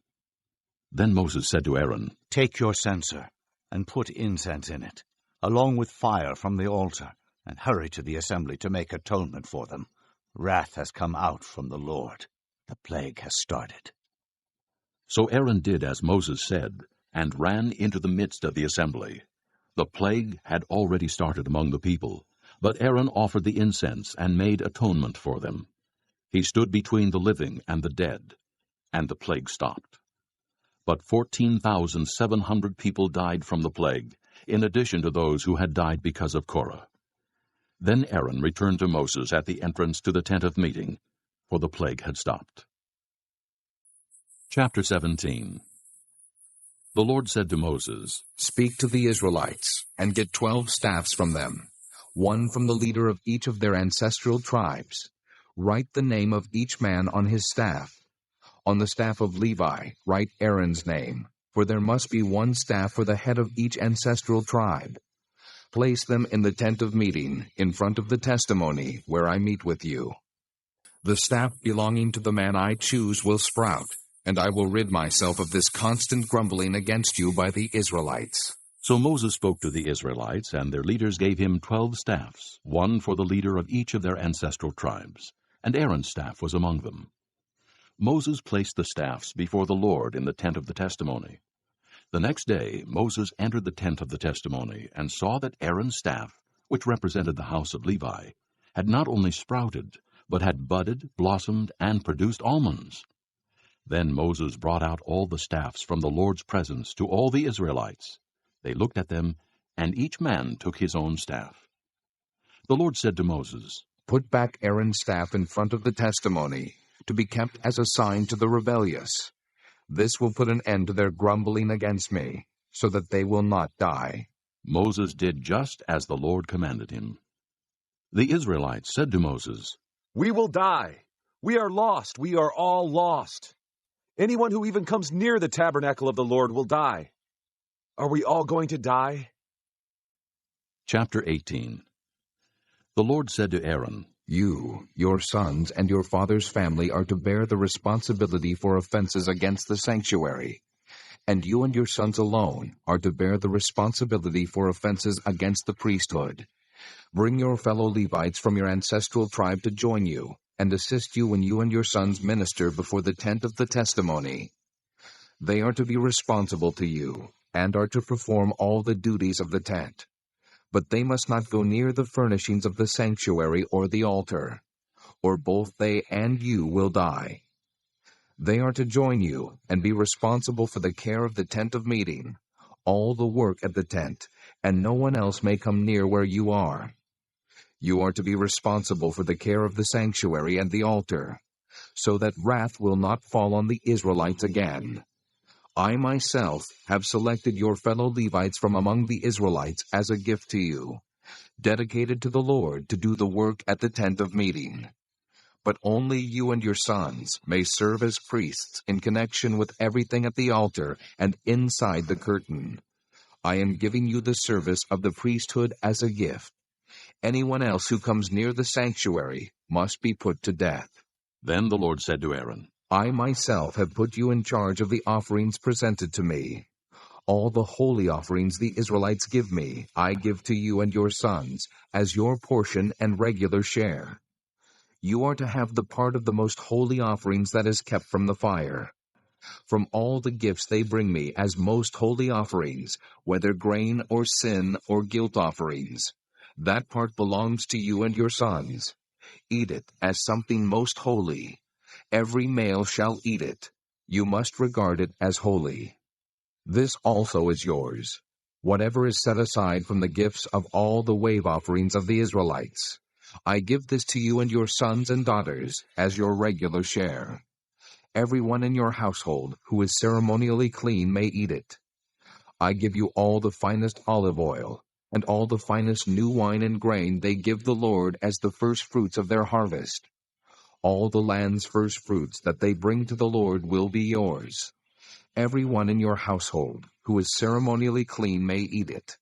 Then Moses said to Aaron, "Take your censer and put incense in it, along with fire from the altar, and hurry to the assembly to make atonement for them. Wrath has come out from the Lord. The plague has started." So Aaron did as Moses said, and ran into the midst of the assembly. The plague had already started among the people, but Aaron offered the incense and made atonement for them. He stood between the living and the dead, and the plague stopped. But 14,700 people died from the plague, in addition to those who had died because of Korah. Then Aaron returned to Moses at the entrance to the tent of meeting, for the plague had stopped. Chapter 17. The Lord said to Moses, "Speak to the Israelites, and get 12 staffs from them, one from the leader of each of their ancestral tribes. Write the name of each man on his staff. On the staff of Levi, write Aaron's name, for there must be one staff for the head of each ancestral tribe. Place them in the tent of meeting, in front of the testimony, where I meet with you. The staff belonging to the man I choose will sprout, and I will rid myself of this constant grumbling against you by the Israelites." So Moses spoke to the Israelites, and their leaders gave him 12 staffs, one for the leader of each of their ancestral tribes, and Aaron's staff was among them. Moses placed the staffs before the Lord in the tent of the testimony. The next day Moses entered the tent of the testimony and saw that Aaron's staff, which represented the house of Levi, had not only sprouted, but had budded, blossomed, and produced almonds. Then Moses brought out all the staffs from the Lord's presence to all the Israelites. They looked at them, and each man took his own staff. The Lord said to Moses, "Put back Aaron's staff in front of the testimony, to be kept as a sign to the rebellious. This will put an end to their grumbling against me, so that they will not die." Moses did just as the Lord commanded him. The Israelites said to Moses, "We will die. We are lost. We are all lost. Anyone who even comes near the tabernacle of the Lord will die. Are we all going to die?" Chapter 18. The Lord said to Aaron, You, your sons, and your father's family are to bear the responsibility for offenses against the sanctuary, and you and your sons alone are to bear the responsibility for offenses against the priesthood. Bring your fellow Levites from your ancestral tribe to join you, and assist you when you and your sons minister before the tent of the testimony. They are to be responsible to you, and are to perform all the duties of the tent. But they must not go near the furnishings of the sanctuary or the altar, or both they and you will die. They are to join you and be responsible for the care of the tent of meeting, all the work at the tent, and no one else may come near where you are. You are to be responsible for the care of the sanctuary and the altar, so that wrath will not fall on the Israelites again. I myself have selected your fellow Levites from among the Israelites as a gift to you, dedicated to the Lord to do the work at the tent of meeting. But only you and your sons may serve as priests in connection with everything at the altar and inside the curtain. I am giving you the service of the priesthood as a gift. Anyone else who comes near the sanctuary must be put to death. Then the Lord said to Aaron, I myself have put you in charge of the offerings presented to me. All the holy offerings the Israelites give me, I give to you and your sons, as your portion and regular share. You are to have the part of the most holy offerings that is kept from the fire. From all the gifts they bring me as most holy offerings, whether grain or sin or guilt offerings, that part belongs to you and your sons. Eat it as something most holy. Every male shall eat it. You must regard it as holy. This also is yours, whatever is set aside from the gifts of all the wave offerings of the Israelites. I give this to you and your sons and daughters as your regular share. Everyone in your household who is ceremonially clean may eat it. I give you all the finest olive oil, and all the finest new wine and grain they give the Lord as the first fruits of their harvest. All the land's first fruits that they bring to the Lord will be yours. Everyone in your household who is ceremonially clean may eat it.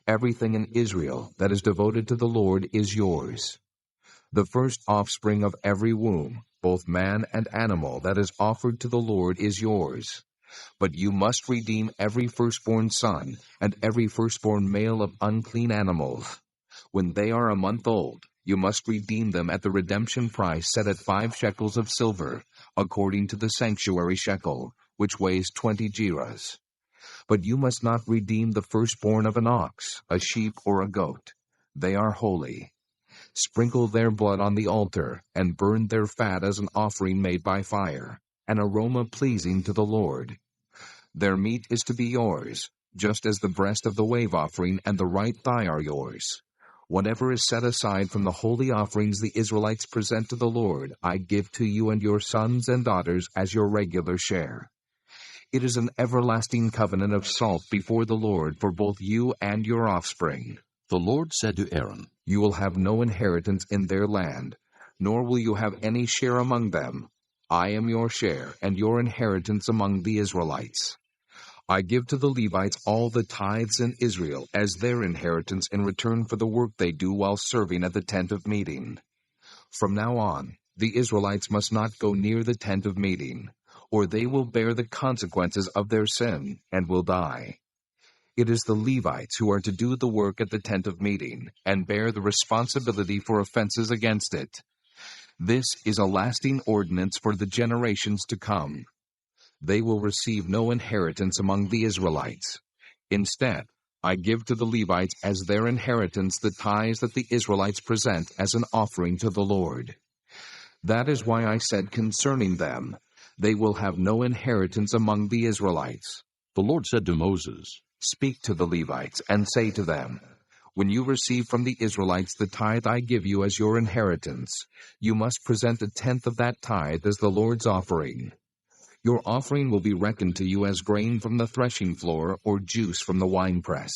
Everything in Israel that is devoted to the Lord is yours. The first offspring of every womb, both man and animal, that is offered to the Lord is yours. But you must redeem every firstborn son and every firstborn male of unclean animals. When they are a month old, you must redeem them at the redemption price set at 5 shekels of silver, according to the sanctuary shekel, which weighs 20 gerahs. But you must not redeem the firstborn of an ox, a sheep, or a goat. They are holy. Sprinkle their blood on the altar, and burn their fat as an offering made by fire, an aroma pleasing to the Lord. Their meat is to be yours, just as the breast of the wave offering and the right thigh are yours. Whatever is set aside from the holy offerings the Israelites present to the Lord, I give to you and your sons and daughters as your regular share. It is an everlasting covenant of salt before the Lord for both you and your offspring. The Lord said to Aaron, You will have no inheritance in their land, nor will you have any share among them. I am your share and your inheritance among the Israelites. I give to the Levites all the tithes in Israel as their inheritance in return for the work they do while serving at the tent of meeting. From now on, the Israelites must not go near the tent of meeting, or they will bear the consequences of their sin and will die. It is the Levites who are to do the work at the tent of meeting and bear the responsibility for offenses against it. This is a lasting ordinance for the generations to come. They will receive no inheritance among the Israelites. Instead, I give to the Levites as their inheritance the tithes that the Israelites present as an offering to the Lord. That is why I said concerning them, they will have no inheritance among the Israelites. The Lord said to Moses, Speak to the Levites and say to them, When you receive from the Israelites the tithe I give you as your inheritance, you must present 1/10 of that tithe as the Lord's offering. Your offering will be reckoned to you as grain from the threshing floor or juice from the winepress.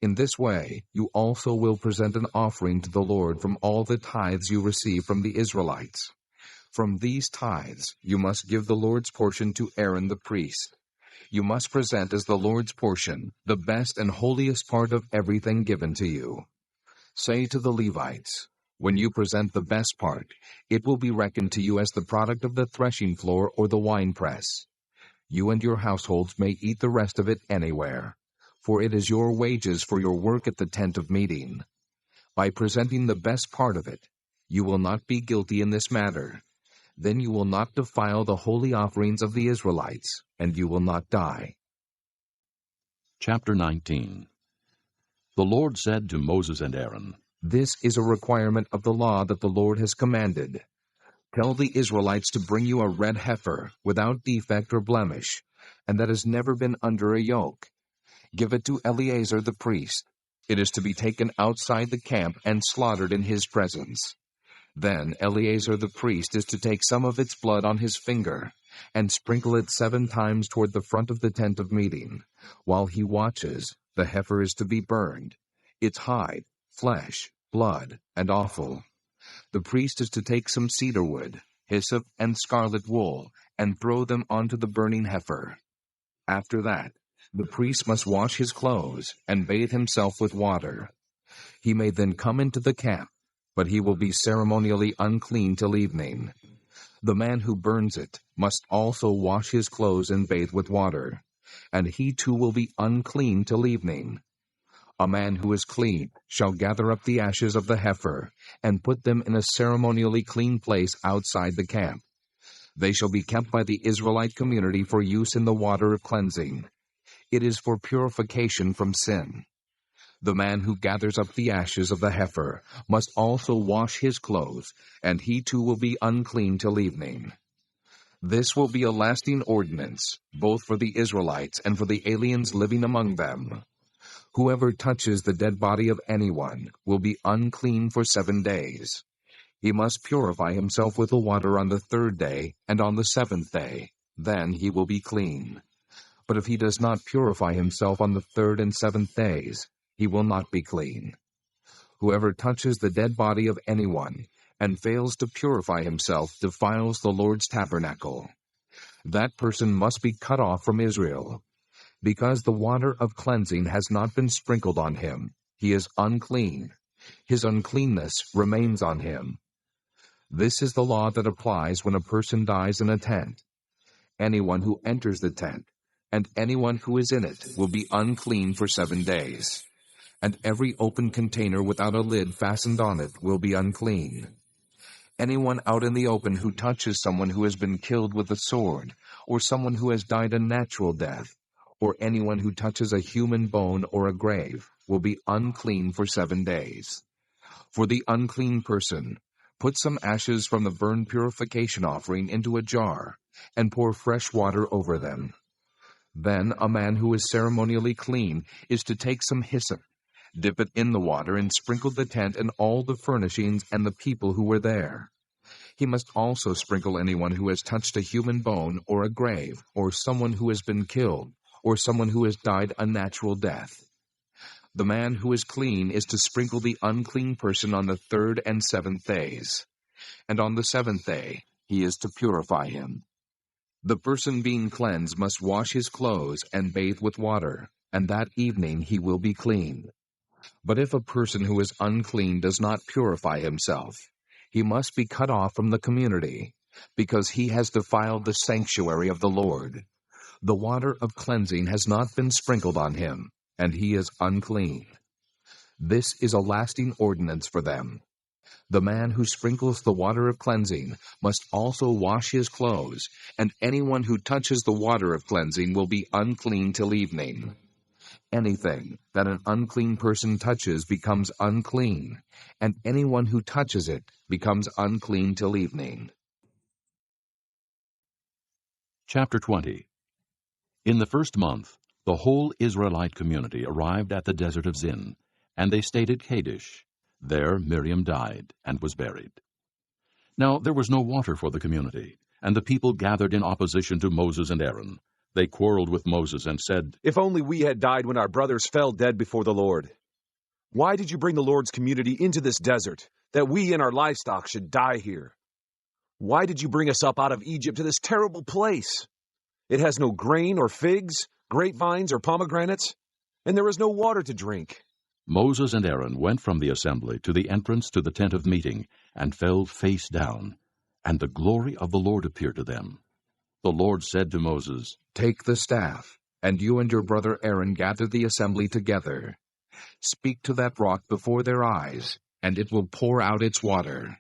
In this way, you also will present an offering to the Lord from all the tithes you receive from the Israelites. From these tithes, you must give the Lord's portion to Aaron the priest. You must present as the Lord's portion the best and holiest part of everything given to you. Say to the Levites, When you present the best part, it will be reckoned to you as the product of the threshing floor or the winepress. You and your households may eat the rest of it anywhere, for it is your wages for your work at the tent of meeting. By presenting the best part of it, you will not be guilty in this matter. Then you will not defile the holy offerings of the Israelites, and you will not die. Chapter 19. The Lord said to Moses and Aaron, This is a requirement of the law that the Lord has commanded. Tell the Israelites to bring you a red heifer, without defect or blemish, and that has never been under a yoke. Give it to Eleazar the priest. It is to be taken outside the camp and slaughtered in his presence. Then Eleazar the priest is to take some of its blood on his finger, and sprinkle it 7 times toward the front of the tent of meeting. While he watches, the heifer is to be burned, its hide, flesh, blood, and offal. The priest is to take some cedar wood, hyssop, and scarlet wool, and throw them onto the burning heifer. After that, the priest must wash his clothes and bathe himself with water. He may then come into the camp, but he will be ceremonially unclean till evening. The man who burns it must also wash his clothes and bathe with water, and he too will be unclean till evening. A man who is clean shall gather up the ashes of the heifer and put them in a ceremonially clean place outside the camp. They shall be kept by the Israelite community for use in the water of cleansing. It is for purification from sin. The man who gathers up the ashes of the heifer must also wash his clothes, and he too will be unclean till evening. This will be a lasting ordinance, both for the Israelites and for the aliens living among them. Whoever touches the dead body of anyone will be unclean for 7 days. He must purify himself with the water on the 3rd day and on the 7th day. Then he will be clean. But if he does not purify himself on the 3rd and 7th days, he will not be clean. Whoever touches the dead body of anyone and fails to purify himself defiles the Lord's tabernacle. That person must be cut off from Israel. Because the water of cleansing has not been sprinkled on him, he is unclean. His uncleanness remains on him. This is the law that applies when a person dies in a tent. Anyone who enters the tent and anyone who is in it will be unclean for 7 days. And every open container without a lid fastened on it will be unclean. Anyone out in the open who touches someone who has been killed with a sword, or someone who has died a natural death, or anyone who touches a human bone or a grave, will be unclean for 7 days. For the unclean person, put some ashes from the burnt purification offering into a jar, and pour fresh water over them. Then a man who is ceremonially clean is to take some hyssop, dip it in the water, and sprinkle the tent and all the furnishings and the people who were there. He must also sprinkle anyone who has touched a human bone or a grave, or someone who has been killed, or someone who has died a natural death. The man who is clean is to sprinkle the unclean person on the 3rd and 7th days, and on the 7th day he is to purify him. The person being cleansed must wash his clothes and bathe with water, and that evening he will be clean. But if a person who is unclean does not purify himself, he must be cut off from the community, because he has defiled the sanctuary of the Lord. The water of cleansing has not been sprinkled on him, and he is unclean. This is a lasting ordinance for them. The man who sprinkles the water of cleansing must also wash his clothes, and anyone who touches the water of cleansing will be unclean till evening. Anything that an unclean person touches becomes unclean, and anyone who touches it becomes unclean till evening. Chapter 20. In the 1st month, the whole Israelite community arrived at the desert of Zin, and they stayed at Kadesh. There Miriam died and was buried. Now there was no water for the community, and the people gathered in opposition to Moses and Aaron. They quarreled with Moses and said, If only we had died when our brothers fell dead before the Lord. Why did you bring the Lord's community into this desert, that we and our livestock should die here? Why did you bring us up out of Egypt to this terrible place? It has no grain or figs, grapevines or pomegranates, and there is no water to drink. Moses and Aaron went from the assembly to the entrance to the tent of meeting, and fell face down, and the glory of the Lord appeared to them. The Lord said to Moses, Take the staff, and you and your brother Aaron gather the assembly together. Speak to that rock before their eyes, and it will pour out its water.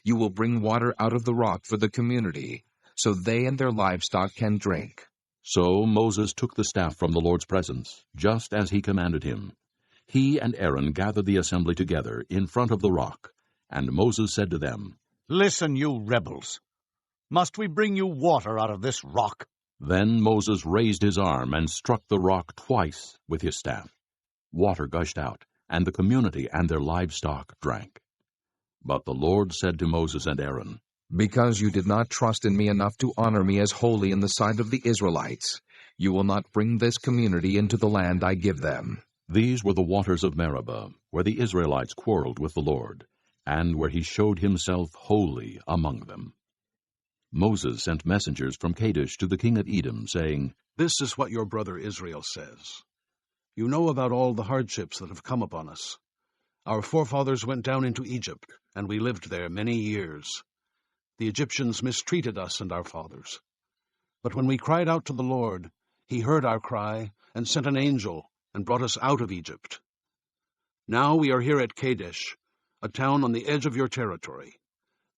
You will bring water out of the rock for the community, so they and their livestock can drink. So Moses took the staff from the Lord's presence, just as he commanded him. He and Aaron gathered the assembly together in front of the rock, and Moses said to them, Listen, you rebels. Must we bring you water out of this rock? Then Moses raised his arm and struck the rock twice with his staff. Water gushed out, and the community and their livestock drank. But the Lord said to Moses and Aaron, Because you did not trust in me enough to honor me as holy in the sight of the Israelites, you will not bring this community into the land I give them. These were the waters of Meribah, where the Israelites quarreled with the Lord, and where he showed himself holy among them. Moses sent messengers from Kadesh to the king of Edom, saying, This is what your brother Israel says. You know about all the hardships that have come upon us. Our forefathers went down into Egypt, and we lived there many years. The Egyptians mistreated us and our fathers. But when we cried out to the Lord, he heard our cry and sent an angel and brought us out of Egypt. Now we are here at Kadesh, a town on the edge of your territory.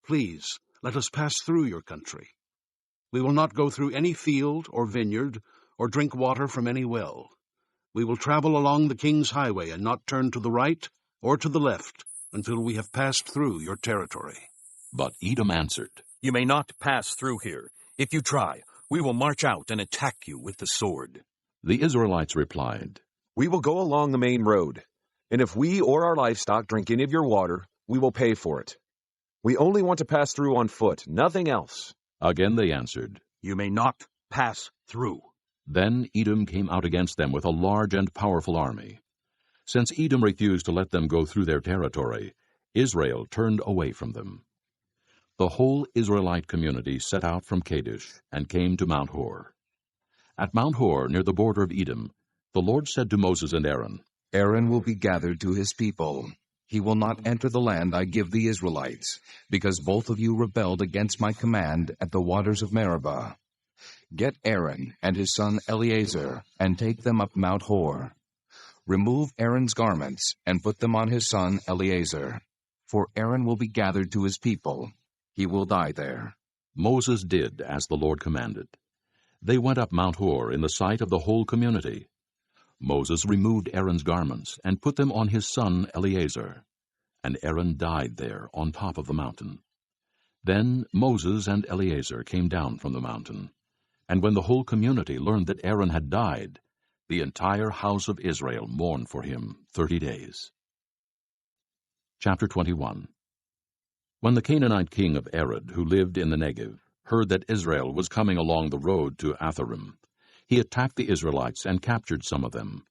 Please, let us pass through your country. We will not go through any field or vineyard or drink water from any well. We will travel along the king's highway and not turn to the right or to the left until we have passed through your territory. But Edom answered, You may not pass through here. If you try, we will march out and attack you with the sword. The Israelites replied, We will go along the main road, and if we or our livestock drink any of your water, we will pay for it. We only want to pass through on foot, nothing else. Again they answered, You may not pass through. Then Edom came out against them with a large and powerful army. Since Edom refused to let them go through their territory, Israel turned away from them. The whole Israelite community set out from Kadesh and came to Mount Hor. At Mount Hor, near the border of Edom, the Lord said to Moses and Aaron, Aaron will be gathered to his people. He will not enter the land I give the Israelites, because both of you rebelled against my command at the waters of Meribah. Get Aaron and his son Eleazar, and take them up Mount Hor. Remove Aaron's garments, and put them on his son Eleazar. For Aaron will be gathered to his people. He will die there. Moses did as the Lord commanded. They went up Mount Hor in the sight of the whole community. Moses removed Aaron's garments and put them on his son Eleazar, and Aaron died there on top of the mountain. Then Moses and Eleazar came down from the mountain, and when the whole community learned that Aaron had died, the entire house of Israel mourned for him 30 days. Chapter 21. When the Canaanite king of Arad, who lived in the Negev, heard that Israel was coming along the road to Atharim, he attacked the Israelites and captured some of them.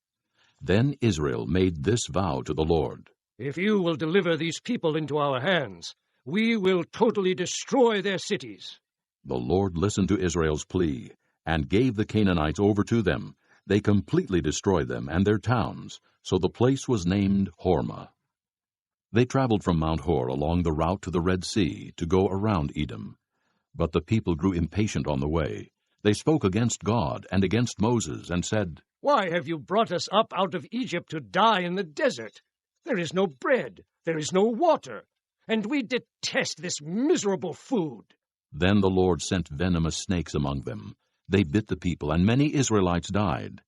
Then Israel made this vow to the Lord, If you will deliver these people into our hands, we will totally destroy their cities. The Lord listened to Israel's plea and gave the Canaanites over to them. They completely destroyed them and their towns, so the place was named Hormah. They traveled from Mount Hor along the route to the Red Sea to go around Edom. But the people grew impatient on the way. They spoke against God and against Moses and said, Why have you brought us up out of Egypt to die in the desert? There is no bread, there is no water, and we detest this miserable food. Then the Lord sent venomous snakes among them. They bit the people, and many Israelites died.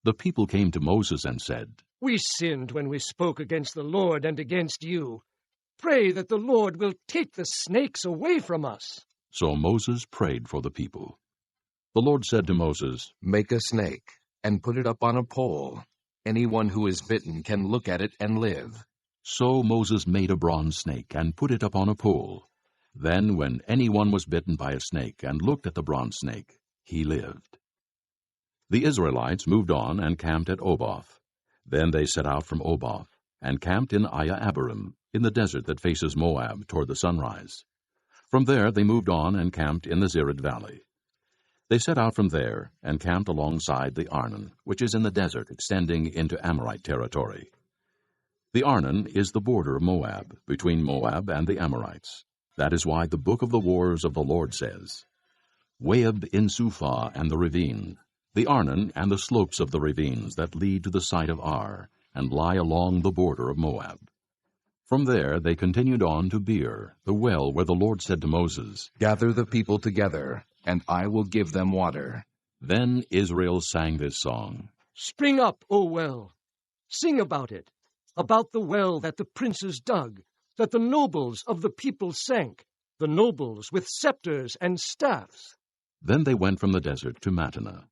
The people came to Moses and said, We sinned when we spoke against the Lord and against you. Pray that the Lord will take the snakes away from us. So Moses prayed for the people. The Lord said to Moses, Make a snake, and put it up on a pole. Anyone who is bitten can look at it and live. So Moses made a bronze snake and put it up on a pole. Then when anyone was bitten by a snake and looked at the bronze snake, he lived. The Israelites moved on and camped at Oboth. Then they set out from Oboth and camped in Abarim, in the desert that faces Moab toward the sunrise. From there they moved on and camped in the Zered Valley. They set out from there and camped alongside the Arnon, which is in the desert extending into Amorite territory. The Arnon is the border of Moab, between Moab and the Amorites. That is why the book of the wars of the Lord says, Waheb in Suphah and the ravine, the Arnon and the slopes of the ravines that lead to the site of Ar, and lie along the border of Moab. From there they continued on to Beer, the well where the Lord said to Moses, Gather the people together, and I will give them water. Then Israel sang this song. Spring up, O well. Sing about it, about the well that the princes dug, that the nobles of the people sank, the nobles with scepters and staffs. Then they went from the desert to Mattanah,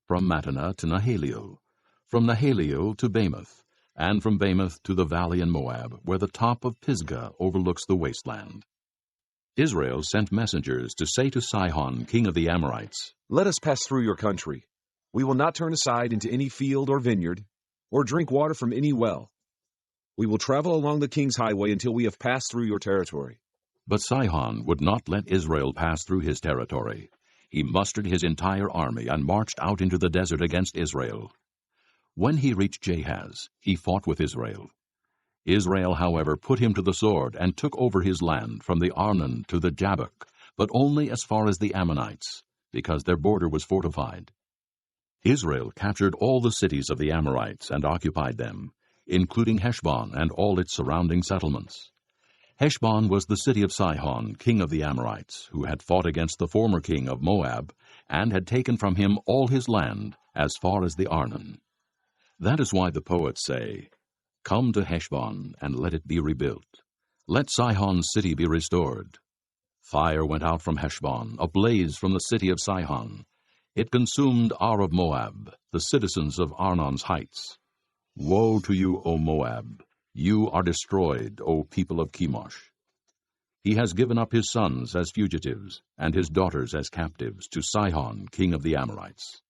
from Mattanah to Nahaleel, from Nahaleel to Bamoth, and from Bamoth to the valley in Moab, where the top of Pisgah overlooks the wasteland. Israel sent messengers to say to Sihon, king of the Amorites, Let us pass through your country. We will not turn aside into any field or vineyard, or drink water from any well. We will travel along the king's highway until we have passed through your territory. But Sihon would not let Israel pass through his territory. He mustered his entire army and marched out into the desert against Israel. When he reached Jahaz, he fought with Israel. Israel, however, put him to the sword and took over his land from the Arnon to the Jabbok, but only as far as the Ammonites, because their border was fortified. Israel captured all the cities of the Amorites and occupied them, including Heshbon and all its surrounding settlements. Heshbon was the city of Sihon, king of the Amorites, who had fought against the former king of Moab, and had taken from him all his land as far as the Arnon. That is why the poets say, Come to Heshbon, and let it be rebuilt. Let Sihon's city be restored. Fire went out from Heshbon, a blaze from the city of Sihon. It consumed Ar of Moab, the citizens of Arnon's heights. Woe to you, O Moab! You are destroyed, O people of Chemosh. He has given up his sons as fugitives, and his daughters as captives, to Sihon, king of the Amorites.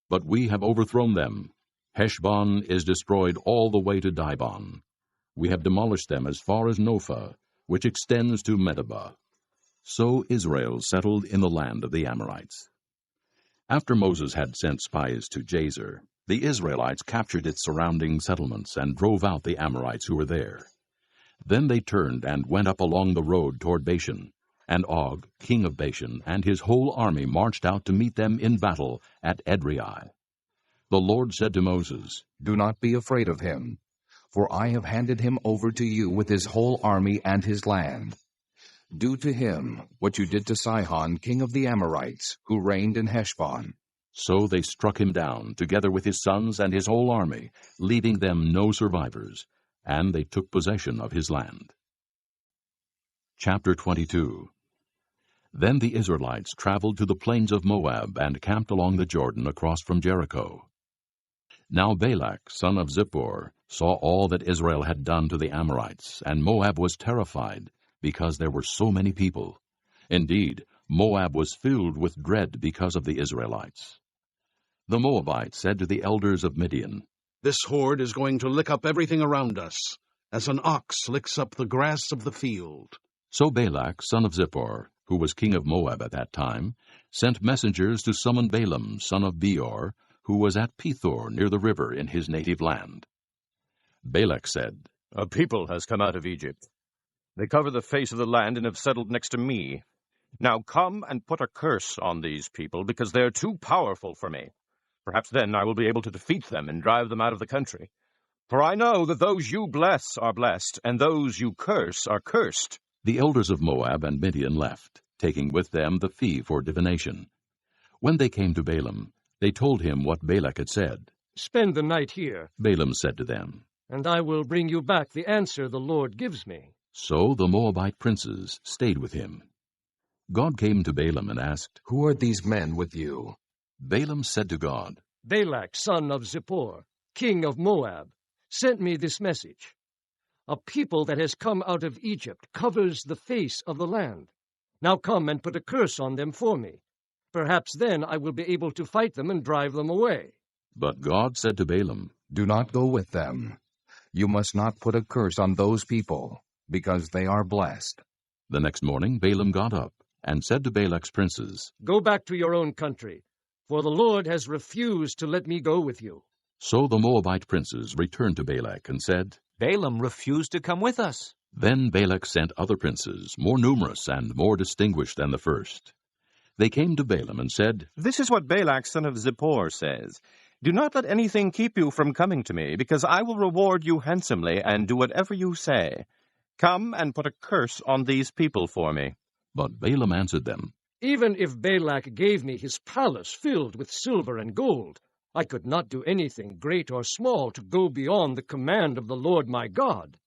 But we have overthrown them. Heshbon is destroyed all the way to Dibon. We have demolished them as far as Nophah, which extends to Medeba. So Israel settled in the land of the Amorites. After Moses had sent spies to Jazer, the Israelites captured its surrounding settlements and drove out the Amorites who were there. Then they turned and went up along the road toward Bashan, and Og, king of Bashan, and his whole army marched out to meet them in battle at Edrei. The Lord said to Moses, Do not be afraid of him, for I have handed him over to you with his whole army and his land. Do to him what you did to Sihon, king of the Amorites, who reigned in Heshbon. So they struck him down, together with his sons and his whole army, leaving them no survivors, and they took possession of his land. Chapter 22. Then the Israelites traveled to the plains of Moab and camped along the Jordan across from Jericho. Now Balak, son of Zippor, saw all that Israel had done to the Amorites, and Moab was terrified, because there were so many people. Indeed, Moab was filled with dread because of the Israelites. The Moabites said to the elders of Midian, This horde is going to lick up everything around us, as an ox licks up the grass of the field. So Balak, son of Zippor, who was king of Moab at that time, sent messengers to summon Balaam, son of Beor, who was at Pethor near the river in his native land. Balak said, A people has come out of Egypt. They cover the face of the land and have settled next to me. Now come and put a curse on these people, because they are too powerful for me. Perhaps then I will be able to defeat them and drive them out of the country. For I know that those you bless are blessed, and those you curse are cursed. The elders of Moab and Midian left, taking with them the fee for divination. When they came to Balaam, they told him what Balak had said. Spend the night here, Balaam said to them, and I will bring you back the answer the Lord gives me. So the Moabite princes stayed with him. God came to Balaam and asked, Who are these men with you? Balaam said to God, Balak, son of Zippor, king of Moab, sent me this message. A people that has come out of Egypt covers the face of the land. Now come and put a curse on them for me. Perhaps then I will be able to fight them and drive them away. But God said to Balaam, Do not go with them. You must not put a curse on those people, because they are blessed. The next morning Balaam got up and said to Balak's princes, Go back to your own country, for the Lord has refused to let me go with you. So the Moabite princes returned to Balak and said, Balaam refused to come with us. Then Balak sent other princes, more numerous and more distinguished than the first. They came to Balaam and said, This is what Balak son of Zippor says. Do not let anything keep you from coming to me, because I will reward you handsomely and do whatever you say. Come and put a curse on these people for me. But Balaam answered them, Even if Balak gave me his palace filled with silver and gold, I could not do anything great or small to go beyond the command of the Lord my God.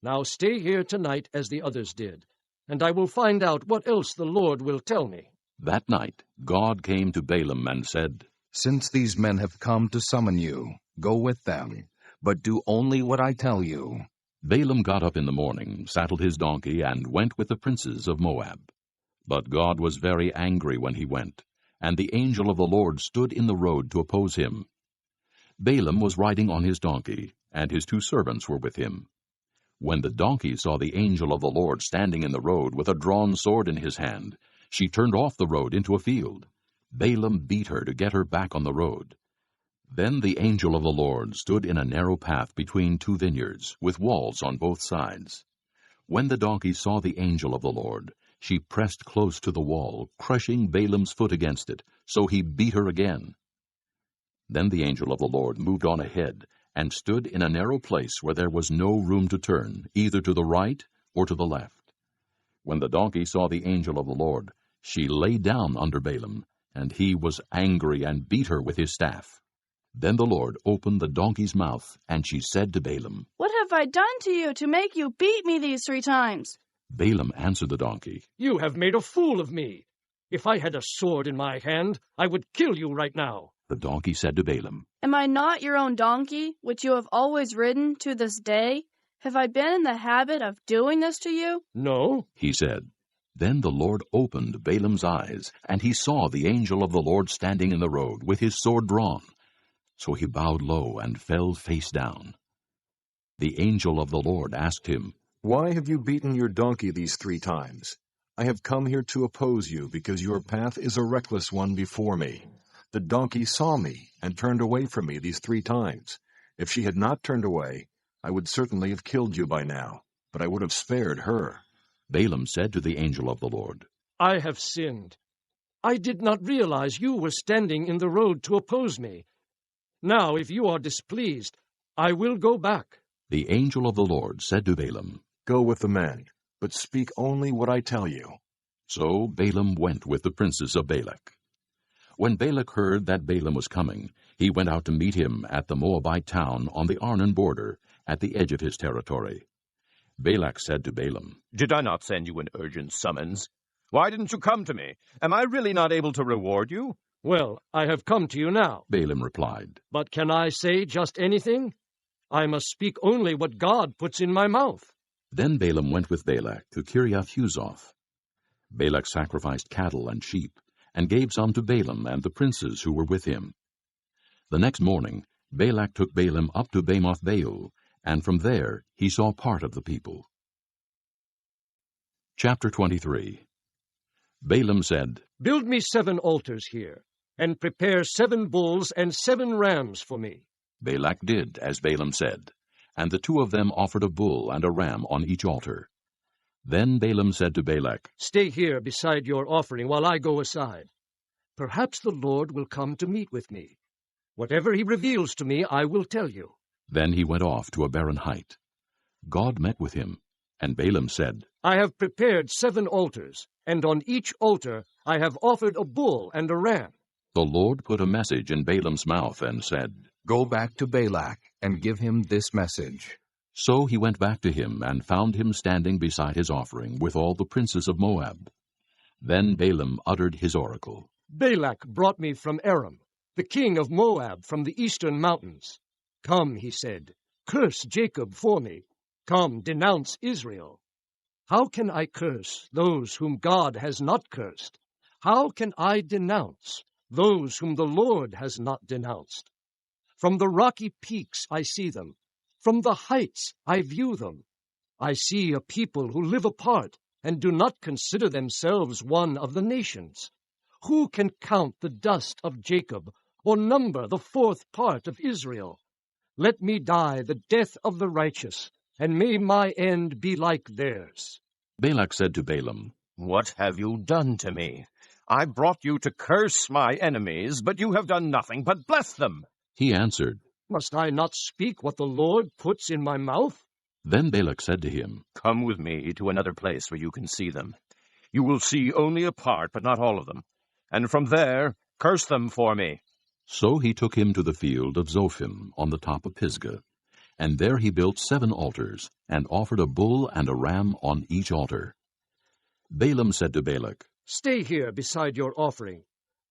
Now stay here tonight as the others did, and I will find out what else the Lord will tell me. That night God came to Balaam and said, Since these men have come to summon you, go with them, but do only what I tell you. Balaam got up in the morning, saddled his donkey, and went with the princes of Moab. But God was very angry when he went, and the angel of the Lord stood in the road to oppose him. Balaam was riding on his donkey, and his 2 servants were with him. When the donkey saw the angel of the Lord standing in the road with a drawn sword in his hand, she turned off the road into a field. Balaam beat her to get her back on the road. Then the angel of the Lord stood in a narrow path between 2 vineyards, with walls on both sides. When the donkey saw the angel of the Lord, she pressed close to the wall, crushing Balaam's foot against it, so he beat her again. Then the angel of the Lord moved on ahead, and stood in a narrow place where there was no room to turn, either to the right or to the left. When the donkey saw the angel of the Lord, she lay down under Balaam, and he was angry and beat her with his staff. Then the Lord opened the donkey's mouth, and she said to Balaam, What have I done to you to make you beat me these 3 times? Balaam answered the donkey, You have made a fool of me. If I had a sword in my hand, I would kill you right now. The donkey said to Balaam, Am I not your own donkey, which you have always ridden to this day? Have I been in the habit of doing this to you? No, he said. Then the Lord opened Balaam's eyes, and he saw the angel of the Lord standing in the road, with his sword drawn. So he bowed low and fell face down. The angel of the Lord asked him, Why have you beaten your donkey these 3 times? I have come here to oppose you, because your path is a reckless one before me. The donkey saw me and turned away from me these 3 times. If she had not turned away, I would certainly have killed you by now, but I would have spared her. Balaam said to the angel of the Lord, I have sinned. I did not realize you were standing in the road to oppose me. Now, if you are displeased, I will go back. The angel of the Lord said to Balaam, Go with the men, but speak only what I tell you. So Balaam went with the princes of Balak. When Balak heard that Balaam was coming, he went out to meet him at the Moabite town on the Arnon border, at the edge of his territory. Balak said to Balaam, Did I not send you an urgent summons? Why didn't you come to me? Am I really not able to reward you? Well, I have come to you now. Balaam replied, But can I say just anything? I must speak only what God puts in my mouth. Then Balaam went with Balak to Kiriath-Huzoth. Balak sacrificed cattle and sheep, and gave some to Balaam and the princes who were with him. The next morning Balak took Balaam up to Bamoth-Baal, and from there he saw part of the people. Chapter 23. Balaam said, Build me 7 altars here, and prepare 7 bulls and 7 rams for me. Balak did as Balaam said, and the 2 of them offered a bull and a ram on each altar. Then Balaam said to Balak, Stay here beside your offering while I go aside. Perhaps the Lord will come to meet with me. Whatever he reveals to me, I will tell you. Then he went off to a barren height. God met with him, and Balaam said, I have prepared 7 altars, and on each altar I have offered a bull and a ram. The Lord put a message in Balaam's mouth and said, Go back to Balak and give him this message. So he went back to him and found him standing beside his offering with all the princes of Moab. Then Balaam uttered his oracle. Balak brought me from Aram, the king of Moab from the eastern mountains. Come, he said, curse Jacob for me. Come, denounce Israel. How can I curse those whom God has not cursed? How can I denounce those whom the Lord has not denounced? From the rocky peaks I see them. From the heights I view them. I see a people who live apart and do not consider themselves one of the nations. Who can count the dust of Jacob or number the 4th part of Israel? Let me die the death of the righteous, and may my end be like theirs. Balak said to Balaam, What have you done to me? I brought you to curse my enemies, but you have done nothing but bless them. He answered, Must I not speak what the Lord puts in my mouth? Then Balak said to him, Come with me to another place where you can see them. You will see only a part, but not all of them. And from there, curse them for me. So he took him to the field of Zophim on the top of Pisgah, and there he built 7 altars, and offered a bull and a ram on each altar. Balaam said to Balak, Stay here beside your offering,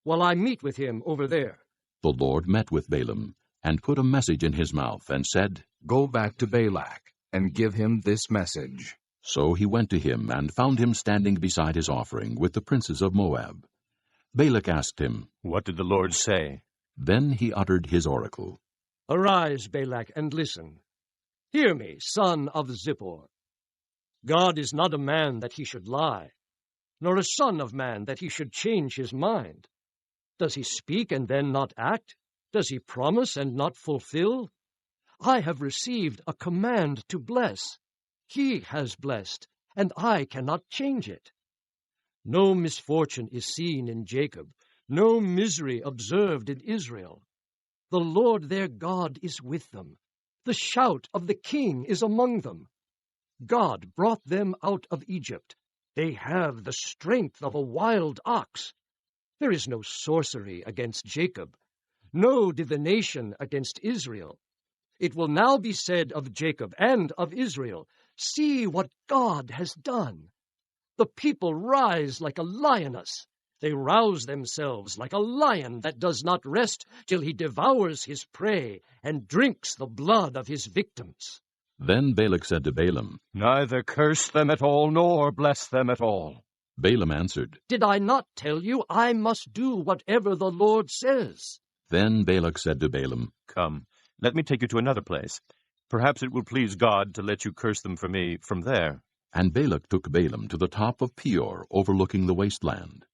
while I meet with him over there. The Lord met with Balaam, and put a message in his mouth, and said, Go back to Balak, and give him this message. So he went to him, and found him standing beside his offering with the princes of Moab. Balak asked him, What did the Lord say? Then he uttered his oracle. Arise, Balak, and listen. Hear me, son of Zippor. God is not a man that he should lie, nor a son of man that he should change his mind. Does he speak and then not act? Does he promise and not fulfill? I have received a command to bless. He has blessed, and I cannot change it. No misfortune is seen in Jacob, no misery observed in Israel. The Lord their God is with them. The shout of the king is among them. God brought them out of Egypt. They have the strength of a wild ox. There is no sorcery against Jacob, no divination against Israel. It will now be said of Jacob and of Israel, See what God has done. The people rise like a lioness. They rouse themselves like a lion that does not rest till he devours his prey and drinks the blood of his victims. Then Balak said to Balaam, Neither curse them at all, nor bless them at all. Balaam answered, Did I not tell you I must do whatever the Lord says? Then Balak said to Balaam, Come, let me take you to another place. Perhaps it will please God to let you curse them for me from there. And Balak took Balaam to the top of Peor, overlooking the wasteland.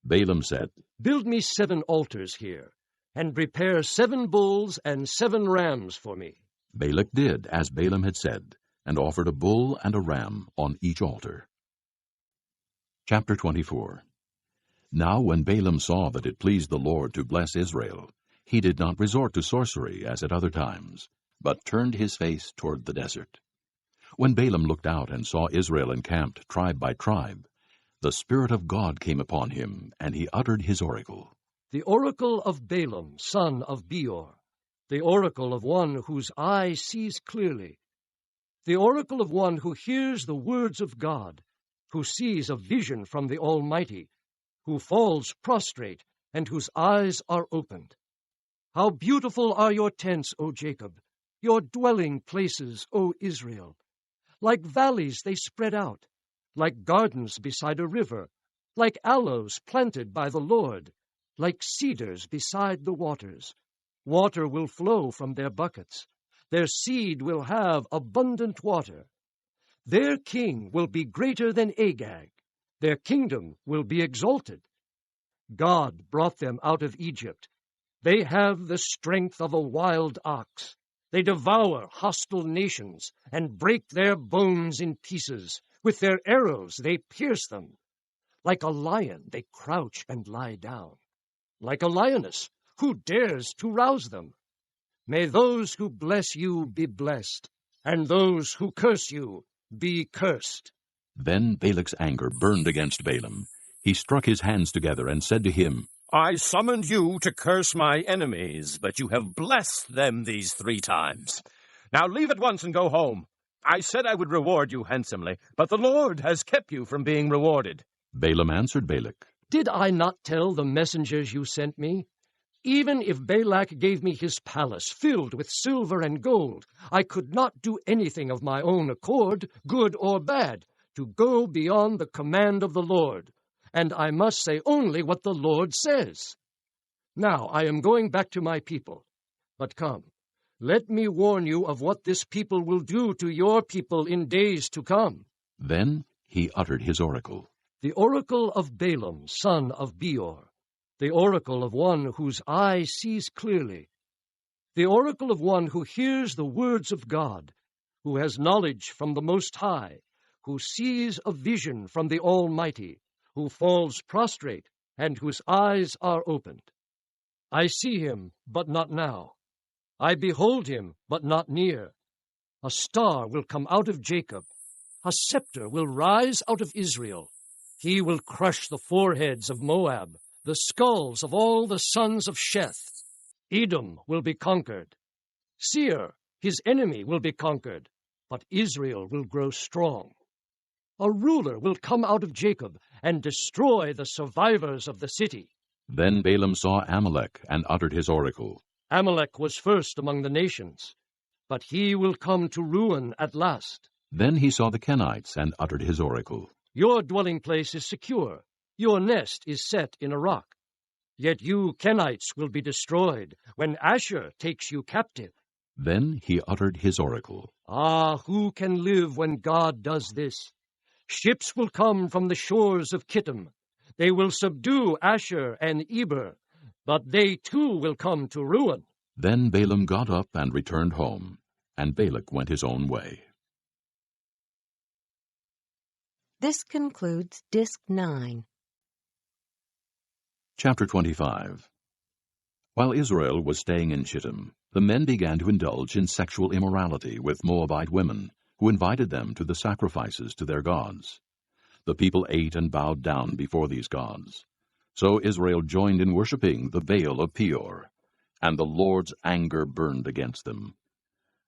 Balaam said, Build me 7 altars here, and prepare 7 bulls and 7 rams for me. Balak did as Balaam had said, and offered a bull and a ram on each altar. Chapter 24. Now when Balaam saw that it pleased the Lord to bless Israel, he did not resort to sorcery as at other times, but turned his face toward the desert. When Balaam looked out and saw Israel encamped tribe by tribe, the Spirit of God came upon him, and he uttered his oracle. The oracle of Balaam, son of Beor, the oracle of one whose eye sees clearly, the oracle of one who hears the words of God, who sees a vision from the Almighty, who falls prostrate, and whose eyes are opened. How beautiful are your tents, O Jacob, your dwelling places, O Israel! Like valleys they spread out, like gardens beside a river, like aloes planted by the Lord, like cedars beside the waters. Water will flow from their buckets. Their seed will have abundant water. Their king will be greater than Agag. Their kingdom will be exalted. God brought them out of Egypt. They have the strength of a wild ox. They devour hostile nations and break their bones in pieces. With their arrows they pierce them. Like a lion they crouch and lie down. Like a lioness, who dares to rouse them? May those who bless you be blessed, and those who curse you be cursed. Then Balak's anger burned against Balaam. He struck his hands together and said to him, I summoned you to curse my enemies, but you have blessed them these 3 times. Now leave at once and go home. I said I would reward you handsomely, but the Lord has kept you from being rewarded. Balaam answered Balak, Did I not tell the messengers you sent me? Even if Balak gave me his palace filled with silver and gold, I could not do anything of my own accord, good or bad, to go beyond the command of the Lord. And I must say only what the Lord says. Now I am going back to my people. But come, let me warn you of what this people will do to your people in days to come. Then he uttered his oracle. The oracle of Balaam, son of Beor, the oracle of one whose eye sees clearly, the oracle of one who hears the words of God, who has knowledge from the Most High, who sees a vision from the Almighty, who falls prostrate, and whose eyes are opened. I see him, but not now. I behold him, but not near. A star will come out of Jacob. A scepter will rise out of Israel. He will crush the foreheads of Moab, the skulls of all the sons of Sheth. Edom will be conquered. Seir, his enemy, will be conquered, but Israel will grow strong. A ruler will come out of Jacob and destroy the survivors of the city. Then Balaam saw Amalek and uttered his oracle. Amalek was first among the nations, but he will come to ruin at last. Then he saw the Kenites and uttered his oracle. Your dwelling place is secure. Your nest is set in a rock. Yet you Kenites will be destroyed when Asher takes you captive. Then he uttered his oracle. Ah, who can live when God does this? Ships will come from the shores of Kittim. They will subdue Asher and Eber, but they too will come to ruin. Then Balaam got up and returned home, and Balak went his own way. This concludes Disc 9. Chapter 25. While Israel was staying in Shittim, the men began to indulge in sexual immorality with Moabite women, who invited them to the sacrifices to their gods. The people ate and bowed down before these gods. So Israel joined in worshipping the Baal of Peor, and the Lord's anger burned against them.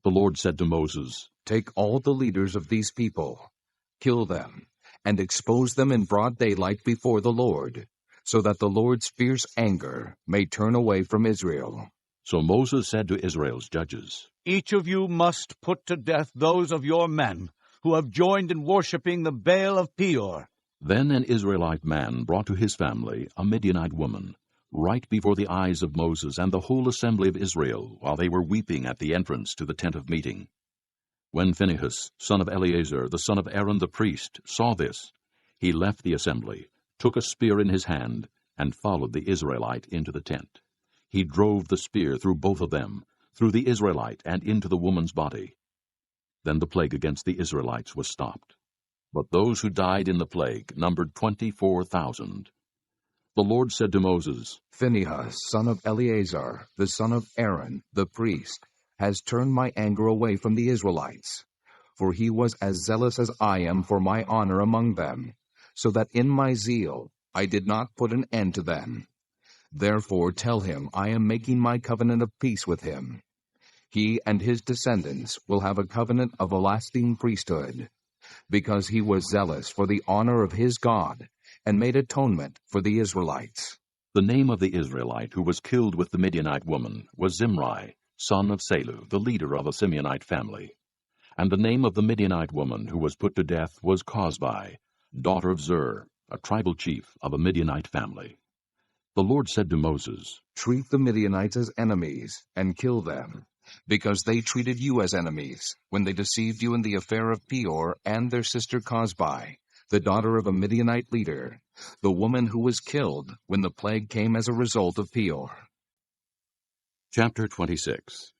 The Lord said to Moses, "Take all the leaders of these people, kill them, and expose them in broad daylight before the Lord, so that the Lord's fierce anger may turn away from Israel." So Moses said to Israel's judges, "Each of you must put to death those of your men who have joined in worshipping the Baal of Peor." Then an Israelite man brought to his family a Midianite woman, right before the eyes of Moses and the whole assembly of Israel, while they were weeping at the entrance to the tent of meeting. When Phinehas, son of Eleazar, the son of Aaron the priest, saw this, he left the assembly, took a spear in his hand, and followed the Israelite into the tent. He drove the spear through both of them, through the Israelite and into the woman's body. Then the plague against the Israelites was stopped. But those who died in the plague numbered 24,000. The Lord said to Moses, "Phinehas, son of Eleazar, the son of Aaron, the priest, has turned my anger away from the Israelites, for he was as zealous as I am for my honor among them, so that in my zeal I did not put an end to them. Therefore tell him I am making my covenant of peace with him. He and his descendants will have a covenant of a lasting priesthood, because he was zealous for the honor of his God and made atonement for the Israelites." The name of the Israelite who was killed with the Midianite woman was Zimri, son of Salu, the leader of a Simeonite family. And the name of the Midianite woman who was put to death was Cosbi, daughter of Zur, a tribal chief of a Midianite family. The Lord said to Moses, "Treat the Midianites as enemies and kill them, because they treated you as enemies when they deceived you in the affair of Peor and their sister Cosbi, the daughter of a Midianite leader, the woman who was killed when the plague came as a result of Peor." Chapter 26.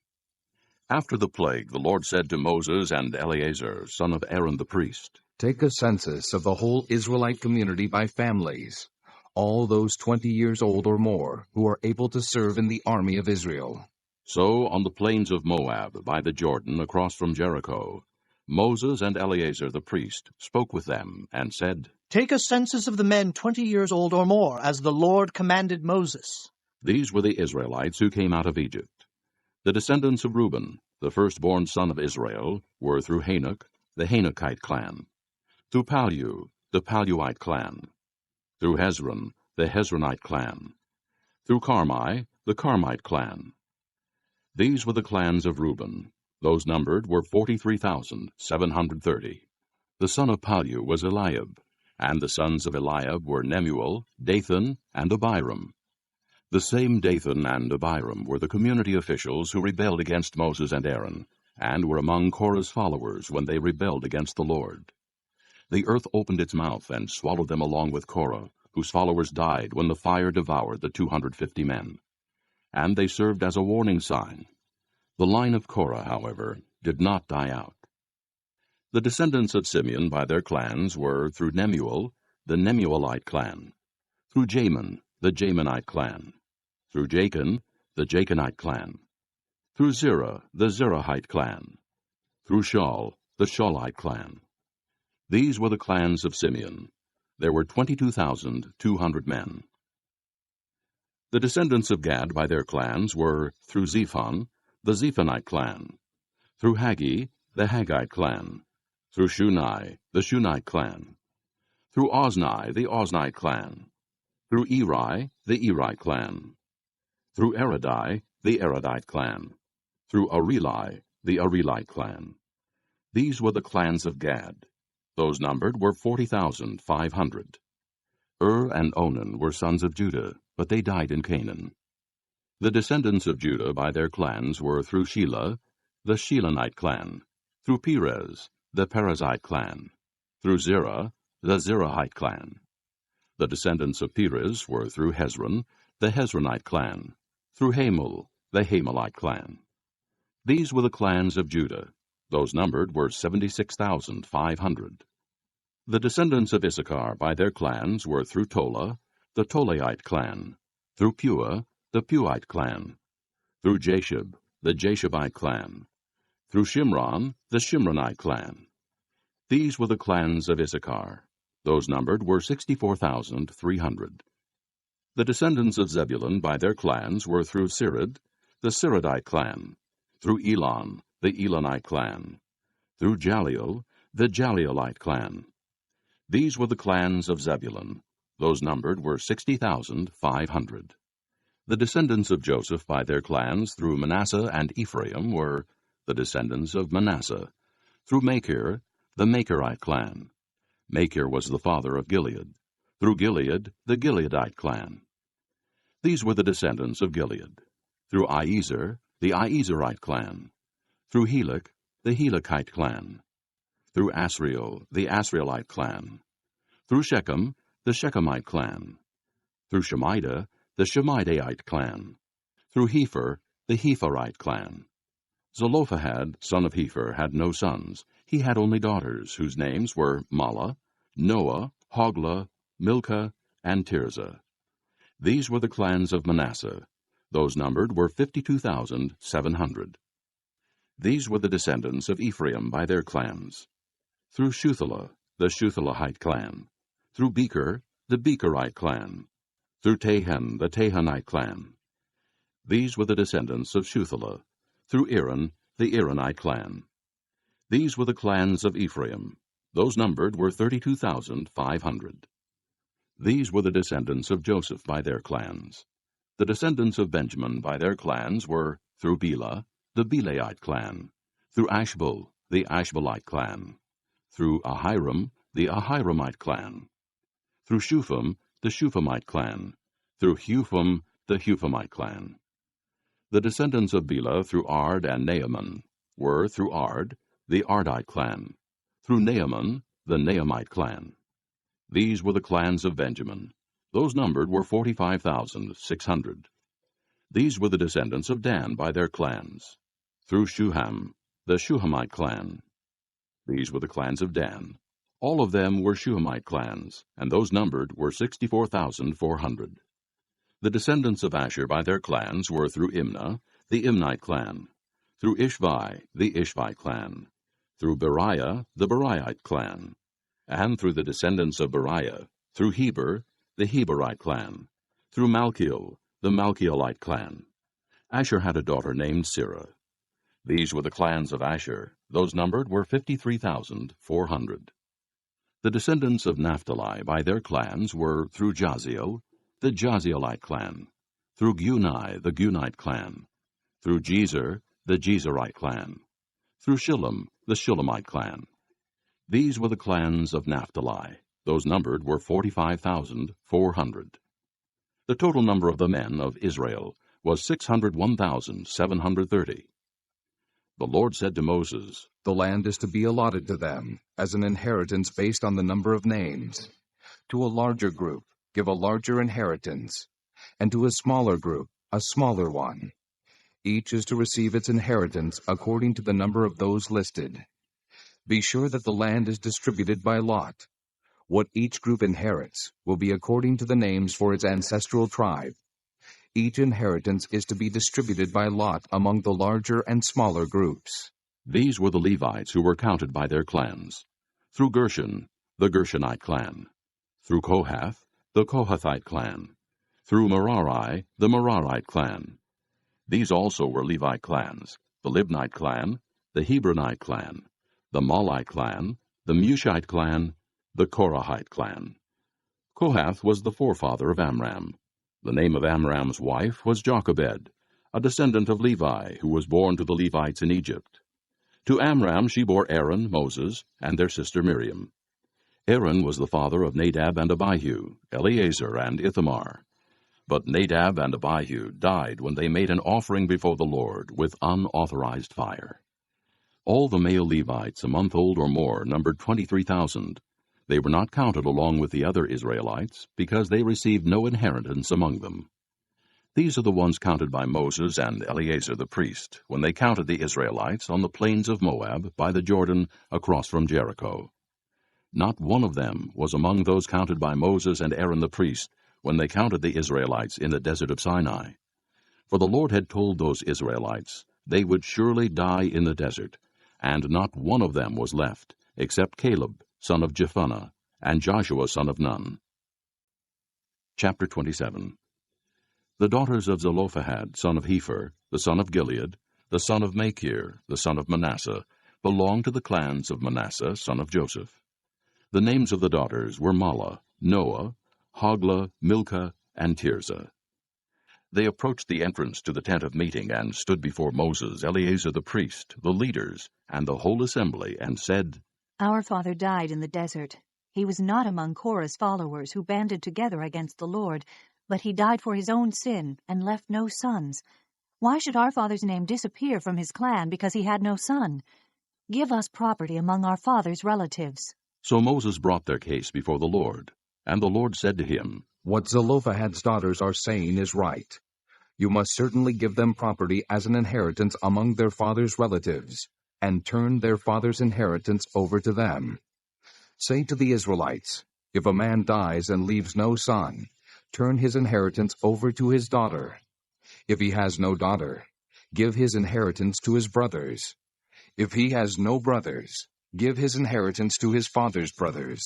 After the plague, the Lord said to Moses and Eleazar, son of Aaron the priest, "Take a census of the whole Israelite community by families, all those 20 years old or more who are able to serve in the army of Israel." So on the plains of Moab, by the Jordan, across from Jericho, Moses and Eleazar the priest spoke with them and said, "Take a census of the men 20 years old or more, as the Lord commanded Moses." These were the Israelites who came out of Egypt. The descendants of Reuben, the firstborn son of Israel, were through Hanok, the Hanokite clan; through Palu, the Paluite clan; through Hezron, the Hezronite clan; through Carmi, the Carmite clan. These were the clans of Reuben. Those numbered were 43,730. The son of Palu was Eliab, and the sons of Eliab were Nemuel, Dathan, and Abiram. The same Dathan and Abiram were the community officials who rebelled against Moses and Aaron, and were among Korah's followers when they rebelled against the Lord. The earth opened its mouth and swallowed them along with Korah, whose followers died when the fire devoured the 250 men. And they served as a warning sign. The line of Korah, however, did not die out. The descendants of Simeon by their clans were through Nemuel, the Nemuelite clan, through Jamin, the Jaminite clan, through Jachin, the Jachinite clan, through Zerah, the Zerahite clan, through Shaul, the Shaulite clan. These were the clans of Simeon. There were 22,200 men. The descendants of Gad by their clans were through Zephon, the Zephonite clan, through Haggi, the Haggite clan, through Shunai, the Shunite clan, through Ozni, the Oznite clan, through Eri, the Erite clan, through Eridai, the Eridite clan, through Areli, the Arelite clan. These were the clans of Gad. Those numbered were 40,500. And Onan were sons of Judah, but they died in Canaan. The descendants of Judah by their clans were through Shelah, the Shilonite clan, through Perez, the Perizzite clan, through Zerah, the Zerahite clan. The descendants of Perez were through Hezron, the Hezronite clan, through Hamul, the Hamelite clan. These were the clans of Judah. Those numbered were 76,500. The descendants of Issachar by their clans were through Tola, the Tolaite clan, through Pua, the Puite clan, through Jashub, the Jashabite clan, through Shimron, the Shimronite clan. These were the clans of Issachar. Those numbered were 64,300. The descendants of Zebulun by their clans were through Sirid, the Siridite clan, through Elon, the Elonite clan, through Jaleel, the Jaleelite clan. These were the clans of Zebulun. Those numbered were 60,500. The descendants of Joseph by their clans through Manasseh and Ephraim were the descendants of Manasseh, through Machir, the Machirite clan. Machir was the father of Gilead, through Gilead, the Gileadite clan. These were the descendants of Gilead, through Iezer, the Iezerite clan, through Helek, the Helekite clan, through Asriel, the Asrielite clan, through Shechem, the Shechemite clan, through Shemida, the Shemidaite clan, through Hepher, the Hepherite clan. Zelophehad, son of Hepher, had no sons. He had only daughters, whose names were Mahlah, Noah, Hoglah, Milcah, and Tirzah. These were the clans of Manasseh. Those numbered were 52,700. These were the descendants of Ephraim by their clans. Through Shuthelah, the Shuthelahite clan, through Becher, the Becherite clan, through Tahan, the Tahanite clan. These were the descendants of Shuthelah, through Aaron, the Aaronite clan. These were the clans of Ephraim. Those numbered were 32,500. These were the descendants of Joseph by their clans. The descendants of Benjamin by their clans were through Bela, the Belaite clan, through Ashbel, the Ashbelite clan, through Ahiram, the Ahiramite clan, through Shupham, the Shuphamite clan, through Hupham, the Huphamite clan. The descendants of Bela through Ard and Naaman were through Ard, the Ardite clan, through Naaman, the Naamite clan. These were the clans of Benjamin. Those numbered were 45,600. These were the descendants of Dan by their clans, through Shuham, the Shuhamite clan. These were the clans of Dan. All of them were Shuhamite clans, and those numbered were 64,400. The descendants of Asher by their clans were through Imnah, the Imnite clan, through Ishvi, the Ishvi clan, through Beriah, the Beriahite clan, and through the descendants of Beriah, through Heber, the Heberite clan, through Malchiel, the Malchielite clan. Asher had a daughter named Sirah. These were the clans of Asher. Those numbered were 53,400. The descendants of Naphtali by their clans were through Jaziel, the Jazielite clan, through Guni, the Gunite clan, through Jezer, the Jezerite clan, through Shillem, the Shillemite clan. These were the clans of Naphtali. Those numbered were 45,400. The total number of the men of Israel was 601,730. The Lord said to Moses, The land is to be allotted to them as an inheritance based on the number of names. To a larger group, give a larger inheritance, and to a smaller group, a smaller one. Each is to receive its inheritance according to the number of those listed. Be sure that the land is distributed by lot. What each group inherits will be according to the names for its ancestral tribe. Each inheritance is to be distributed by lot among the larger and smaller groups. These were the Levites who were counted by their clans. Through Gershon, the Gershonite clan. Through Kohath, the Kohathite clan. Through Merari, the Merarite clan. These also were Levite clans: the Libnite clan, the Hebronite clan, the Malite clan, the Mushite clan, the Korahite clan. Kohath was the forefather of Amram. The name of Amram's wife was Jochebed, a descendant of Levi, who was born to the Levites in Egypt. To Amram she bore Aaron, Moses, and their sister Miriam. Aaron was the father of Nadab and Abihu, Eleazar and Ithamar. But Nadab and Abihu died when they made an offering before the Lord with unauthorized fire. All the male Levites a month old or more numbered 23,000. They were not counted along with the other Israelites, because they received no inheritance among them. These are the ones counted by Moses and Eleazar the priest, when they counted the Israelites on the plains of Moab by the Jordan across from Jericho. Not one of them was among those counted by Moses and Aaron the priest, when they counted the Israelites in the desert of Sinai. For the Lord had told those Israelites they would surely die in the desert, and not one of them was left, except Caleb, son of Jephunneh, and Joshua, son of Nun. Chapter 27. The daughters of Zelophehad, son of Hepher, the son of Gilead, the son of Machir, the son of Manasseh, belonged to the clans of Manasseh, son of Joseph. The names of the daughters were Mahlah, Noah, Hoglah, Milcah, and Tirzah. They approached the entrance to the tent of meeting and stood before Moses, Eleazar the priest, the leaders, and the whole assembly, and said, Our father died in the desert. He was not among Korah's followers who banded together against the Lord, but he died for his own sin and left no sons. Why should our father's name disappear from his clan because he had no son? Give us property among our father's relatives. So Moses brought their case before the Lord. And the Lord said to him, What Zelophehad's daughters are saying is right. You must certainly give them property as an inheritance among their father's relatives, and turn their father's inheritance over to them. Say to the Israelites, if a man dies and leaves no son, turn his inheritance over to his daughter. If he has no daughter, give his inheritance to his brothers. If he has no brothers, give his inheritance to his father's brothers.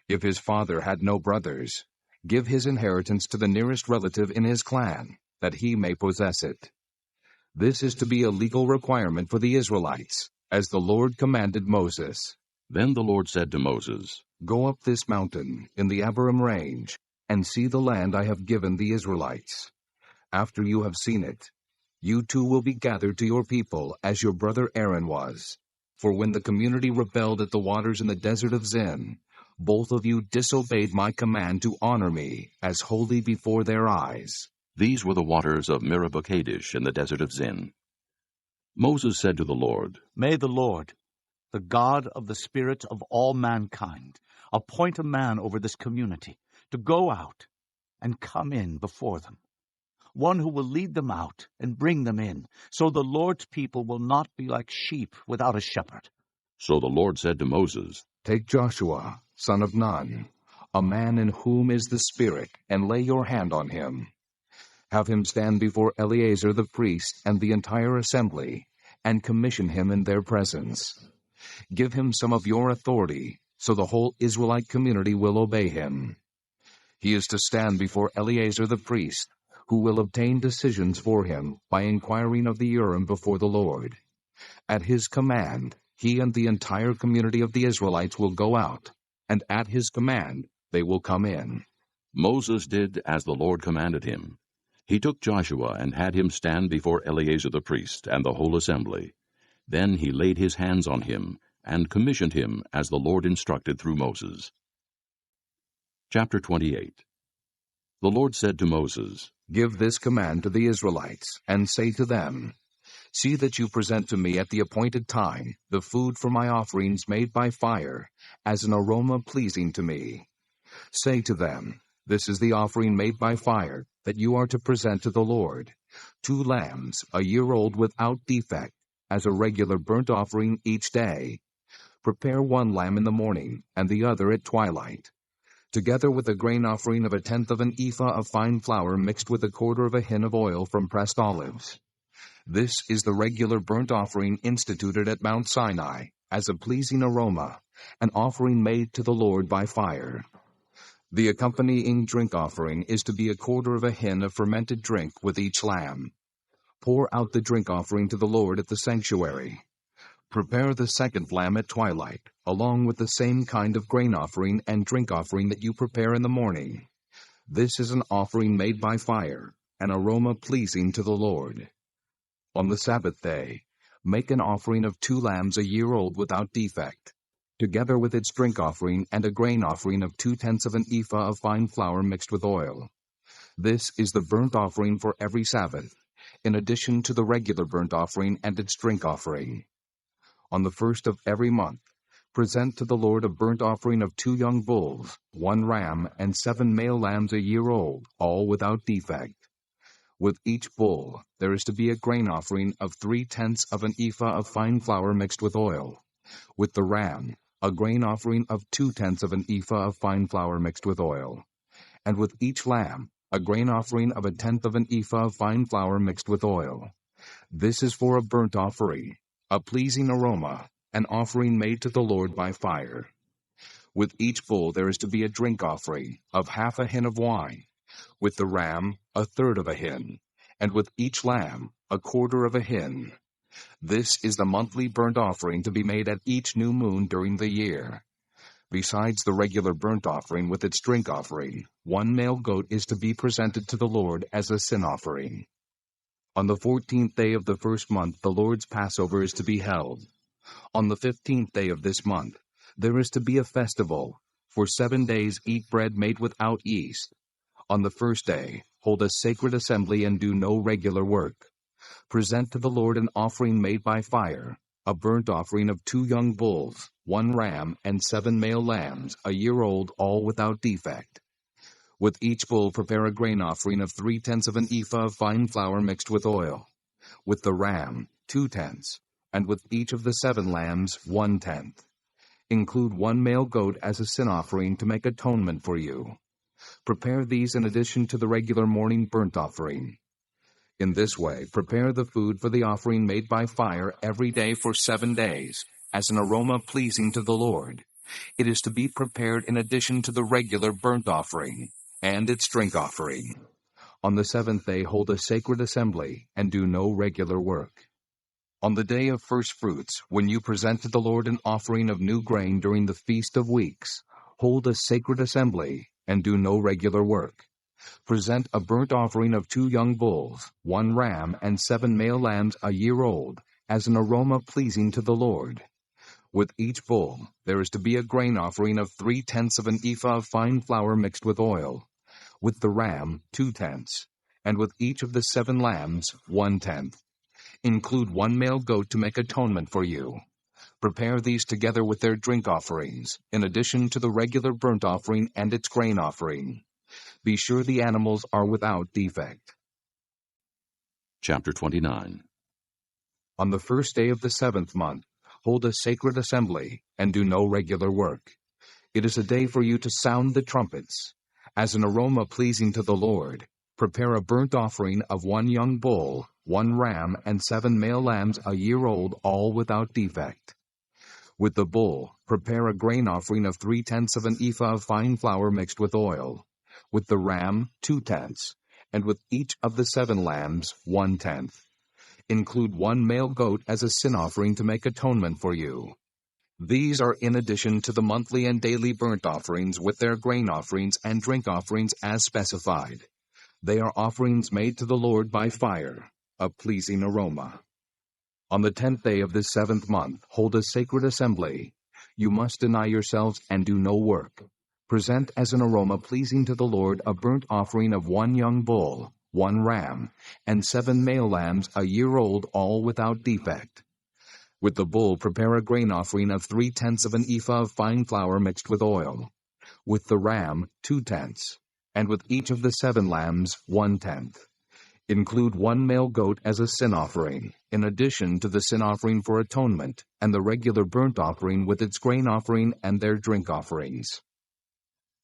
If his father had no brothers, give his inheritance to the nearest relative in his clan, that he may possess it. This is to be a legal requirement for the Israelites, as the Lord commanded Moses. Then the Lord said to Moses, Go up this mountain in the Abarim range, and see the land I have given the Israelites. After you have seen it, you too will be gathered to your people as your brother Aaron was. For when the community rebelled at the waters in the desert of Zin, both of you disobeyed my command to honor me as holy before their eyes. These were the waters of Meribah Kadesh in the desert of Zin. Moses said to the Lord, May the Lord, the God of the spirits of all mankind, appoint a man over this community to go out and come in before them, one who will lead them out and bring them in, so the Lord's people will not be like sheep without a shepherd. So the Lord said to Moses, Take Joshua, son of Nun, a man in whom is the Spirit, and lay your hand on him. Have him stand before Eleazar the priest and the entire assembly, and commission him in their presence. Give him some of your authority, so the whole Israelite community will obey him. He is to stand before Eleazar the priest, who will obtain decisions for him by inquiring of the Urim before the Lord. At his command, he and the entire community of the Israelites will go out, and at his command they will come in. Moses did as the Lord commanded him. He took Joshua and had him stand before Eleazar the priest and the whole assembly. Then he laid his hands on him and commissioned him as the Lord instructed through Moses. Chapter 28. The Lord said to Moses, Give this command to the Israelites, and say to them, See that you present to me at the appointed time the food for my offerings made by fire, as an aroma pleasing to me. Say to them, This is the offering made by fire, that you are to present to the Lord, 2 lambs, a year old without defect, as a regular burnt offering each day. Prepare 1 lamb in the morning, and the other at twilight, together with a grain offering of 1/10 of an ephah of fine flour mixed with 1/4 of a hin of oil from pressed olives. This is the regular burnt offering instituted at Mount Sinai, as a pleasing aroma, an offering made to the Lord by fire. The accompanying drink offering is to be 1/4 of a hin of fermented drink with each lamb. Pour out the drink offering to the Lord at the sanctuary. Prepare the 2nd lamb at twilight, along with the same kind of grain offering and drink offering that you prepare in the morning. This is an offering made by fire, an aroma pleasing to the Lord. On the Sabbath day, make an offering of 2 lambs a year old without defect, together with its drink offering and a grain offering of 2/10 of an ephah of fine flour mixed with oil. This is the burnt offering for every Sabbath, in addition to the regular burnt offering and its drink offering. On the 1st of every month, present to the Lord a burnt offering of 2 young bulls, 1 ram, and 7 male lambs a year old, all without defect. With each bull, there is to be a grain offering of 3/10 of an ephah of fine flour mixed with oil. With the ram, a grain offering of 2/10 of an ephah of fine flour mixed with oil. And with each lamb, a grain offering of 1/10 of an ephah of fine flour mixed with oil. This is for a burnt offering, a pleasing aroma, an offering made to the Lord by fire. With each bull there is to be a drink offering of 1/2 a hin of wine, with the ram 1/3 of a hin, and with each lamb 1/4 of a hin. This is the monthly burnt offering to be made at each new moon during the year. Besides the regular burnt offering with its drink offering, 1 male goat is to be presented to the Lord as a sin offering. On the 14th day of the 1st month the Lord's Passover is to be held. On the 15th day of this month there is to be a festival. For 7 days eat bread made without yeast. On the 1st day hold a sacred assembly and do no regular work. Present to the Lord an offering made by fire, a burnt offering of 2 young bulls, 1 ram, and 7 male lambs, a year old, all without defect. With each bull prepare a grain offering of 3/10 of an ephah of fine flour mixed with oil. With the ram, 2/10, and with each of the 7 lambs, 1/10. Include 1 male goat as a sin offering to make atonement for you. Prepare these in addition to the regular morning burnt offering. In this way, prepare the food for the offering made by fire every day for 7 days, as an aroma pleasing to the Lord. It is to be prepared in addition to the regular burnt offering and its drink offering. On the 7th day hold a sacred assembly, and do no regular work. On the day of first fruits, when you present to the Lord an offering of new grain during the Feast of Weeks, hold a sacred assembly, and do no regular work. Present a burnt offering of 2 young bulls, 1 ram, and 7 male lambs a year old, as an aroma pleasing to the Lord. With each bull, there is to be a grain offering of 3/10 of an ephah of fine flour mixed with oil. With the ram, 2/10, and with each of the 7 lambs, 1/10. Include 1 male goat to make atonement for you. Prepare these together with their drink offerings, in addition to the regular burnt offering and its grain offering. Be sure the animals are without defect. Chapter 29. On the 1st day of the 7th month, hold a sacred assembly, and do no regular work. It is a day for you to sound the trumpets. As an aroma pleasing to the Lord, prepare a burnt offering of 1 young bull, 1 ram, and 7 male lambs a year old, all without defect. With the bull, prepare a grain offering of 3/10 of an ephah of fine flour mixed with oil. With the ram, 2/10, and with each of the 7 lambs, 1/10. Include 1 male goat as a sin offering to make atonement for you. These are in addition to the monthly and daily burnt offerings with their grain offerings and drink offerings as specified. They are offerings made to the Lord by fire, a pleasing aroma. On the 10th day of this 7th month, hold a sacred assembly. You must deny yourselves and do no work. Present as an aroma pleasing to the Lord a burnt offering of 1 young bull, 1 ram, and 7 male lambs a year old, all without defect. With the bull, prepare a grain offering of 3/10 of an ephah of fine flour mixed with oil. With the ram, 2/10, And with each of the 7 lambs 1/10. Include 1 male goat as a sin offering, in addition to the sin offering for atonement, and the regular burnt offering with its grain offering and their drink offerings.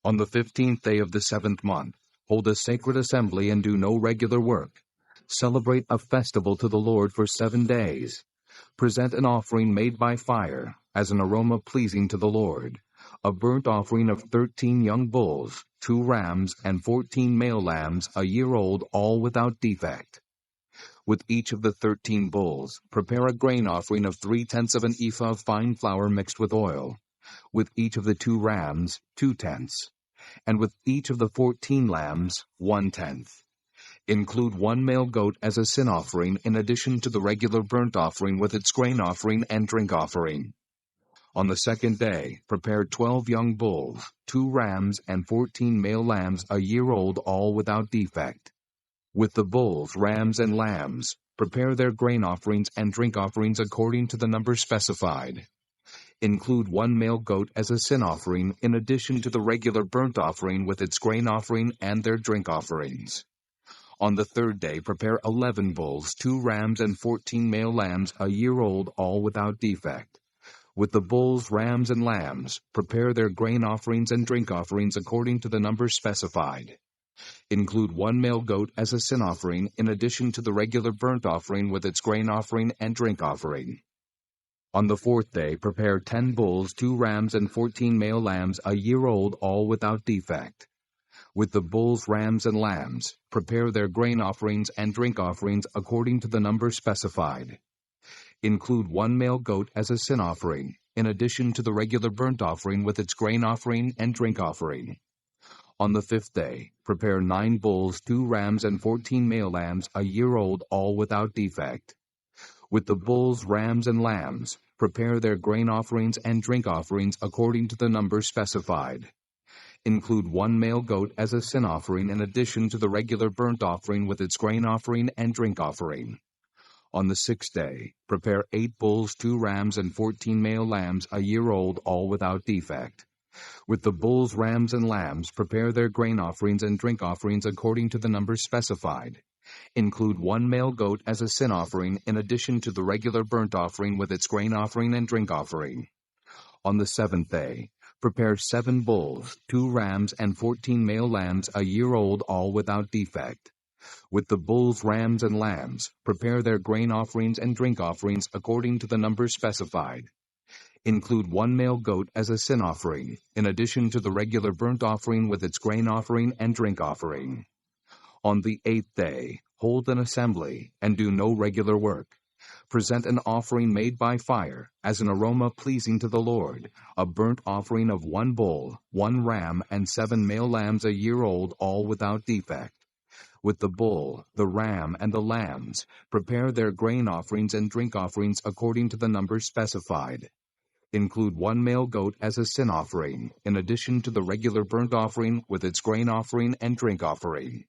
On the 15th day of the 7th month, hold a sacred assembly and do no regular work. Celebrate a festival to the Lord for 7 days. Present an offering made by fire, as an aroma pleasing to the Lord, a burnt offering of 13 young bulls, 2 rams, and 14 male lambs, a year old, all without defect. With each of the 13 bulls, prepare a grain offering of 3/10 of an ephah of fine flour mixed with oil. With each of the 2 rams, 2/10, and with each of the 14 lambs, 1/10. Include 1 male goat as a sin offering in addition to the regular burnt offering with its grain offering and drink offering. On the 2nd day, prepare 12 young bulls, 2 rams, and 14 male lambs a year old, all without defect. With the bulls, rams, and lambs, prepare their grain offerings and drink offerings according to the number specified. Include 1 male goat as a sin offering in addition to the regular burnt offering with its grain offering and their drink offerings. On the 3rd day, prepare 11 bulls, 2 rams, and 14 male lambs a year old, all without defect. With the bulls, rams, and lambs, prepare their grain offerings and drink offerings according to the number specified. Include 1 male goat as a sin offering in addition to the regular burnt offering with its grain offering and drink offering. On the 4th day, prepare 10 bulls, 2 rams, and 14 male lambs a year old, all without defect. With the bulls, rams, and lambs, prepare their grain offerings and drink offerings according to the number specified. Include 1 male goat as a sin offering, in addition to the regular burnt offering with its grain offering and drink offering. On the 5th day, prepare 9 bulls, 2 rams, and 14 male lambs a year old, all without defect. With the bulls, rams, and lambs, prepare their grain offerings and drink offerings according to the number specified. Include 1 male goat as a sin offering in addition to the regular burnt offering with its grain offering and drink offering. On the 6th day, prepare 8 bulls, 2 rams, and 14 male lambs a year old, all without defect. With the bulls, rams, and lambs, prepare their grain offerings and drink offerings according to the number specified. Include 1 male goat as a sin offering in addition to the regular burnt offering with its grain offering and drink offering. On the 7th day, prepare 7 bulls, 2 rams, and 14 male lambs a year old, all without defect. With the bulls, rams, and lambs, prepare their grain offerings and drink offerings according to the number specified. Include 1 male goat as a sin offering, in addition to the regular burnt offering with its grain offering and drink offering. On the 8th day, hold an assembly, and do no regular work. Present an offering made by fire, as an aroma pleasing to the Lord, a burnt offering of 1 bull, 1 ram, and 7 male lambs a year old, all without defect. With the bull, the ram, and the lambs, prepare their grain offerings and drink offerings according to the number specified. Include 1 male goat as a sin offering, in addition to the regular burnt offering with its grain offering and drink offering.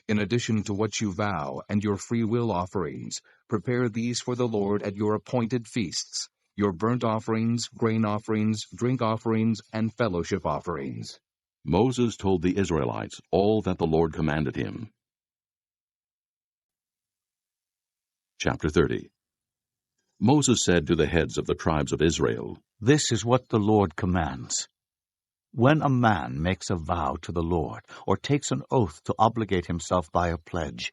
In addition to what you vow and your free will offerings, prepare these for the Lord at your appointed feasts, your burnt offerings, grain offerings, drink offerings, and fellowship offerings. Moses told the Israelites all that the Lord commanded him. Chapter 30. Moses said to the heads of the tribes of Israel, "This is what the Lord commands. When a man makes a vow to the Lord, or takes an oath to obligate himself by a pledge,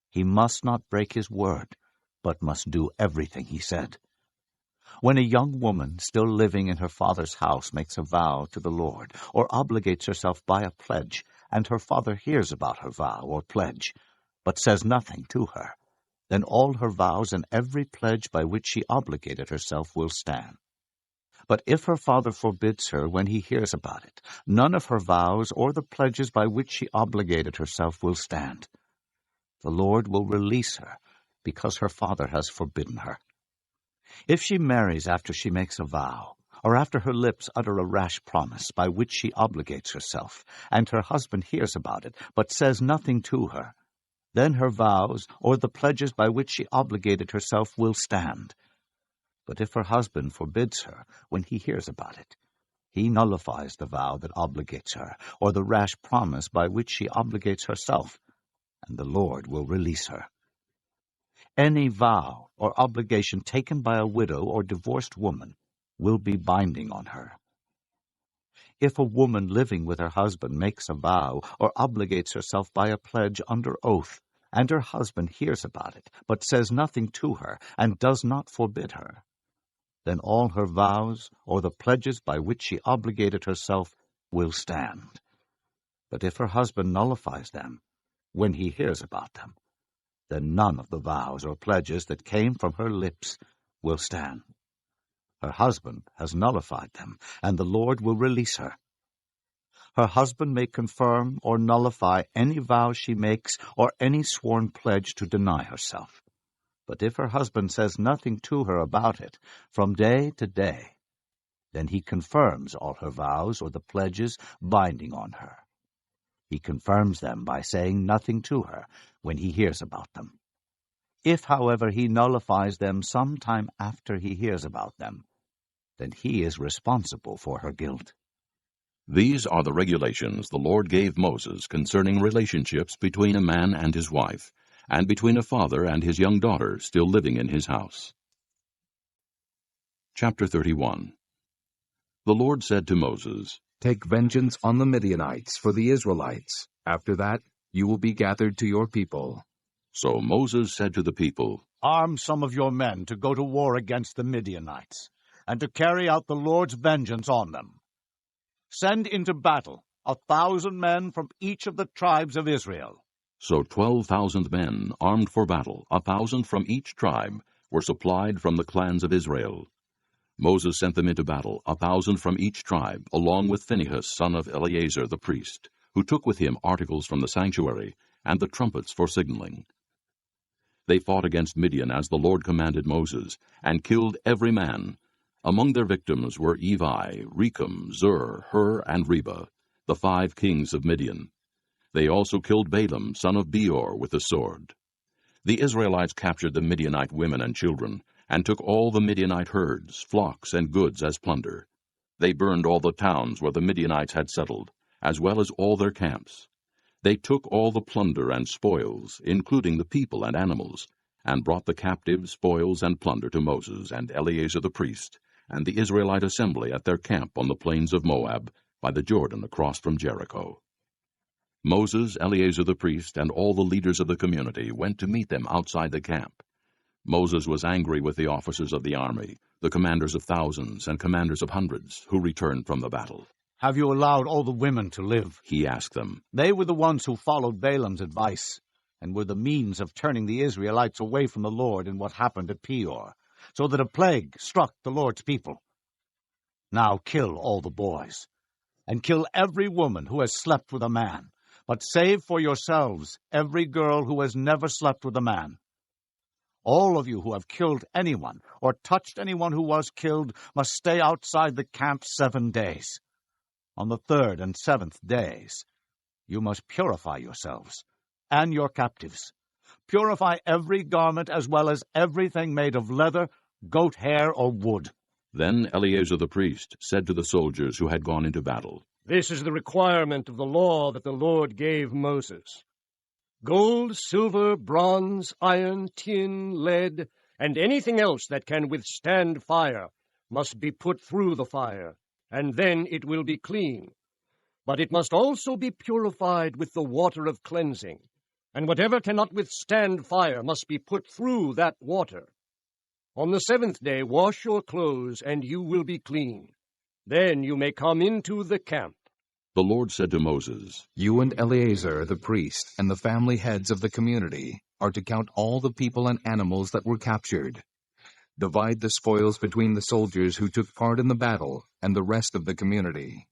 he must not break his word, but must do everything he said. When a young woman still living in her father's house makes a vow to the Lord, or obligates herself by a pledge, and her father hears about her vow or pledge, but says nothing to her, then all her vows and every pledge by which she obligated herself will stand. But if her father forbids her when he hears about it, none of her vows or the pledges by which she obligated herself will stand. The Lord will release her, because her father has forbidden her. If she marries after she makes a vow, or after her lips utter a rash promise by which she obligates herself, and her husband hears about it, but says nothing to her, then her vows or the pledges by which she obligated herself will stand. But if her husband forbids her when he hears about it, he nullifies the vow that obligates her, or the rash promise by which she obligates herself, and the Lord will release her. Any vow or obligation taken by a widow or divorced woman will be binding on her. If a woman living with her husband makes a vow or obligates herself by a pledge under oath, and her husband hears about it, but says nothing to her and does not forbid her, then all her vows or the pledges by which she obligated herself will stand. But if her husband nullifies them when he hears about them, then none of the vows or pledges that came from her lips will stand. Her husband has nullified them, and the Lord will release her. Her husband may confirm or nullify any vow she makes or any sworn pledge to deny herself. But if her husband says nothing to her about it from day to day, then he confirms all her vows or the pledges binding on her. He confirms them by saying nothing to her when he hears about them. If, however, he nullifies them some time after he hears about them, then he is responsible for her guilt. These are the regulations the Lord gave Moses concerning relationships between a man and his wife, and between a father and his young daughter still living in his house. Chapter 31. The Lord said to Moses, Take vengeance on the Midianites for the Israelites. After that, you will be gathered to your people. So Moses said to the people, Arm some of your men to go to war against the Midianites, and to carry out the Lord's vengeance on them. Send into battle 1,000 men from each of the tribes of Israel. So 12,000 men, armed for battle, 1,000 from each tribe, were supplied from the clans of Israel. Moses sent them into battle, 1,000 from each tribe, along with Phinehas, son of Eleazar the priest, who took with him articles from the sanctuary, and the trumpets for signaling. They fought against Midian as the Lord commanded Moses, and killed every man. Among their victims were Evi, Rechem, Zur, Hur, and Reba, the 5 kings of Midian. They also killed Balaam, son of Beor, with the sword. The Israelites captured the Midianite women and children, and took all the Midianite herds, flocks, and goods as plunder. They burned all the towns where the Midianites had settled, as well as all their camps. They took all the plunder and spoils, including the people and animals, and brought the captives, spoils, and plunder to Moses and Eleazar the priest, and the Israelite assembly at their camp on the plains of Moab, by the Jordan across from Jericho. Moses, Eleazar the priest, and all the leaders of the community went to meet them outside the camp. Moses was angry with the officers of the army, the commanders of thousands and commanders of hundreds, who returned from the battle. Have you allowed all the women to live? He asked them. They were the ones who followed Balaam's advice, and were the means of turning the Israelites away from the Lord in what happened at Peor, so that a plague struck the Lord's people. Now kill all the boys, and kill every woman who has slept with a man, but save for yourselves every girl who has never slept with a man. All of you who have killed anyone or touched anyone who was killed must stay outside the camp 7 days. On the 3rd and 7th days, you must purify yourselves and your captives. Purify every garment as well as everything made of leather, goat hair, or wood. Then Eleazar the priest said to the soldiers who had gone into battle, This is the requirement of the law that the Lord gave Moses. Gold, silver, bronze, iron, tin, lead, and anything else that can withstand fire must be put through the fire, and then it will be clean. But it must also be purified with the water of cleansing, and whatever cannot withstand fire must be put through that water. On the 7th day wash your clothes, and you will be clean. Then you may come into the camp. The Lord said to Moses, You and Eleazar the priest and the family heads of the community are to count all the people and animals that were captured. Divide the spoils between the soldiers who took part in the battle and the rest of the community.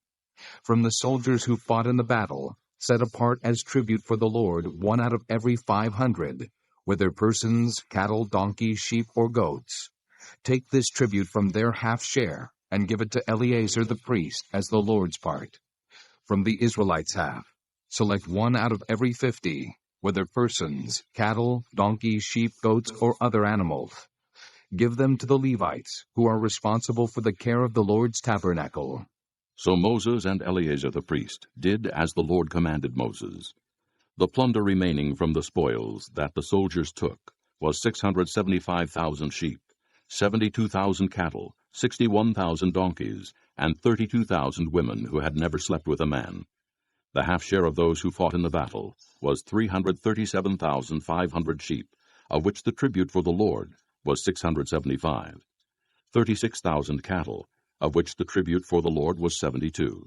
From the soldiers who fought in the battle, set apart as tribute for the Lord 1 out of every 500, whether persons, cattle, donkeys, sheep, or goats. Take this tribute from their half share and give it to Eleazar the priest as the Lord's part. From the Israelites' half, select 1 out of every 50, whether persons, cattle, donkeys, sheep, goats, or other animals. Give them to the Levites, who are responsible for the care of the Lord's tabernacle. So Moses and Eleazar the priest did as the Lord commanded Moses. The plunder remaining from the spoils that the soldiers took was 675,000 sheep, 72,000 cattle, 61,000 donkeys, and 32,000 women who had never slept with a man. The half share of those who fought in the battle was 337,500 sheep, of which the tribute for the Lord was 675, 36,000 cattle, of which the tribute for the Lord was 72,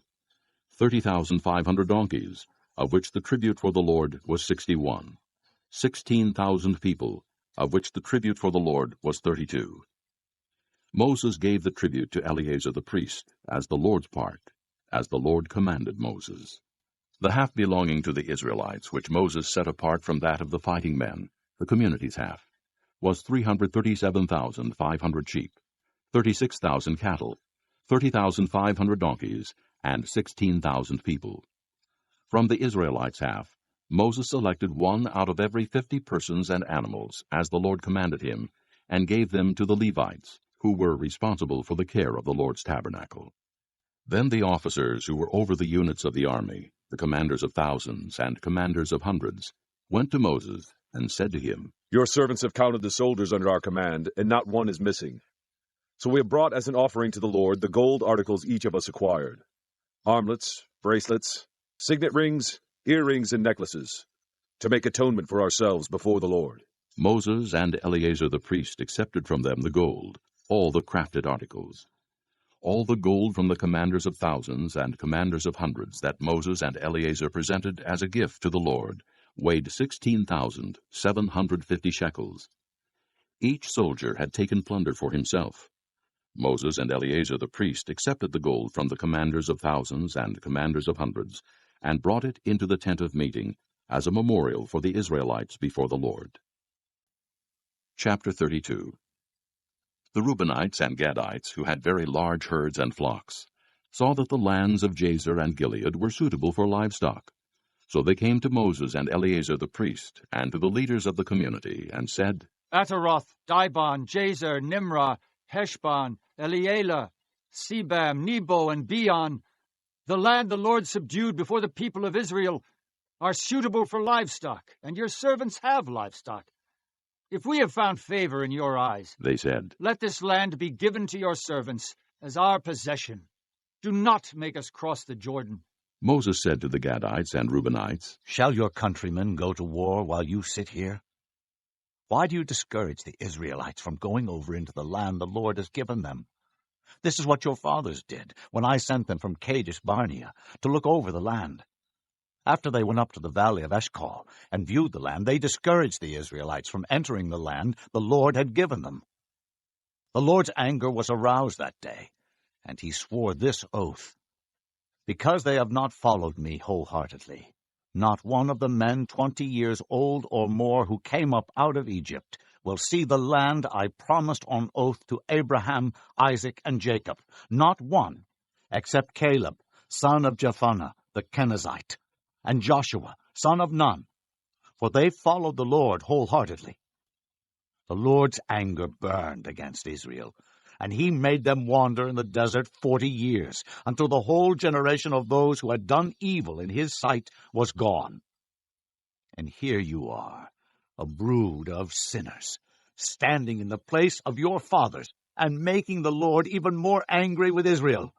30,500 donkeys, of which the tribute for the Lord was 61, 16,000 people, of which the tribute for the Lord was 32. Moses gave the tribute to Eleazar the priest as the Lord's part, as the Lord commanded Moses. The half belonging to the Israelites, which Moses set apart from that of the fighting men, the community's half, was 337,500 sheep, 36,000 cattle, 30,500 donkeys, and 16,000 people. From the Israelites' half, Moses selected one out of every 50 persons and animals, as the Lord commanded him, and gave them to the Levites, who were responsible for the care of the Lord's tabernacle. Then the officers who were over the units of the army, the commanders of thousands and commanders of hundreds, went to Moses and said to him, Your servants have counted the soldiers under our command, and not one is missing. So we have brought as an offering to the Lord the gold articles each of us acquired, armlets, bracelets, signet rings, earrings, and necklaces, to make atonement for ourselves before the Lord. Moses and Eleazar the priest accepted from them the gold, all the crafted articles. All the gold from the commanders of thousands and commanders of hundreds that Moses and Eleazar presented as a gift to the Lord weighed 16,750 shekels. Each soldier had taken plunder for himself. Moses and Eleazar the priest accepted the gold from the commanders of thousands and commanders of hundreds, and brought it into the tent of meeting as a memorial for the Israelites before the Lord. Chapter 32. The Reubenites and Gadites, who had very large herds and flocks, saw that the lands of Jazer and Gilead were suitable for livestock. So they came to Moses and Eleazar the priest, and to the leaders of the community, and said, Ataroth, Dibon, Jazer, Nimrah, Heshbon, Elealeh, Sebam, Nebo, and Beon, the land the Lord subdued before the people of Israel, are suitable for livestock, and your servants have livestock. If we have found favor in your eyes, they said, let this land be given to your servants as our possession. Do not make us cross the Jordan. Moses said to the Gadites and Reubenites, Shall your countrymen go to war while you sit here? Why do you discourage the Israelites from going over into the land the Lord has given them? This is what your fathers did when I sent them from Kadesh Barnea to look over the land. After they went up to the valley of Eshcol and viewed the land, they discouraged the Israelites from entering the land the Lord had given them. The Lord's anger was aroused that day, and he swore this oath: Because they have not followed me wholeheartedly, not one of the men 20 years old or more who came up out of Egypt will see the land I promised on oath to Abraham, Isaac, and Jacob, not one, except Caleb, son of Jephunneh the Kenizzite, and Joshua, son of Nun, for they followed the Lord wholeheartedly. The Lord's anger burned against Israel, and he made them wander in the desert 40 years, until the whole generation of those who had done evil in his sight was gone. And here you are, a brood of sinners, standing in the place of your fathers, and making the Lord even more angry with Israel.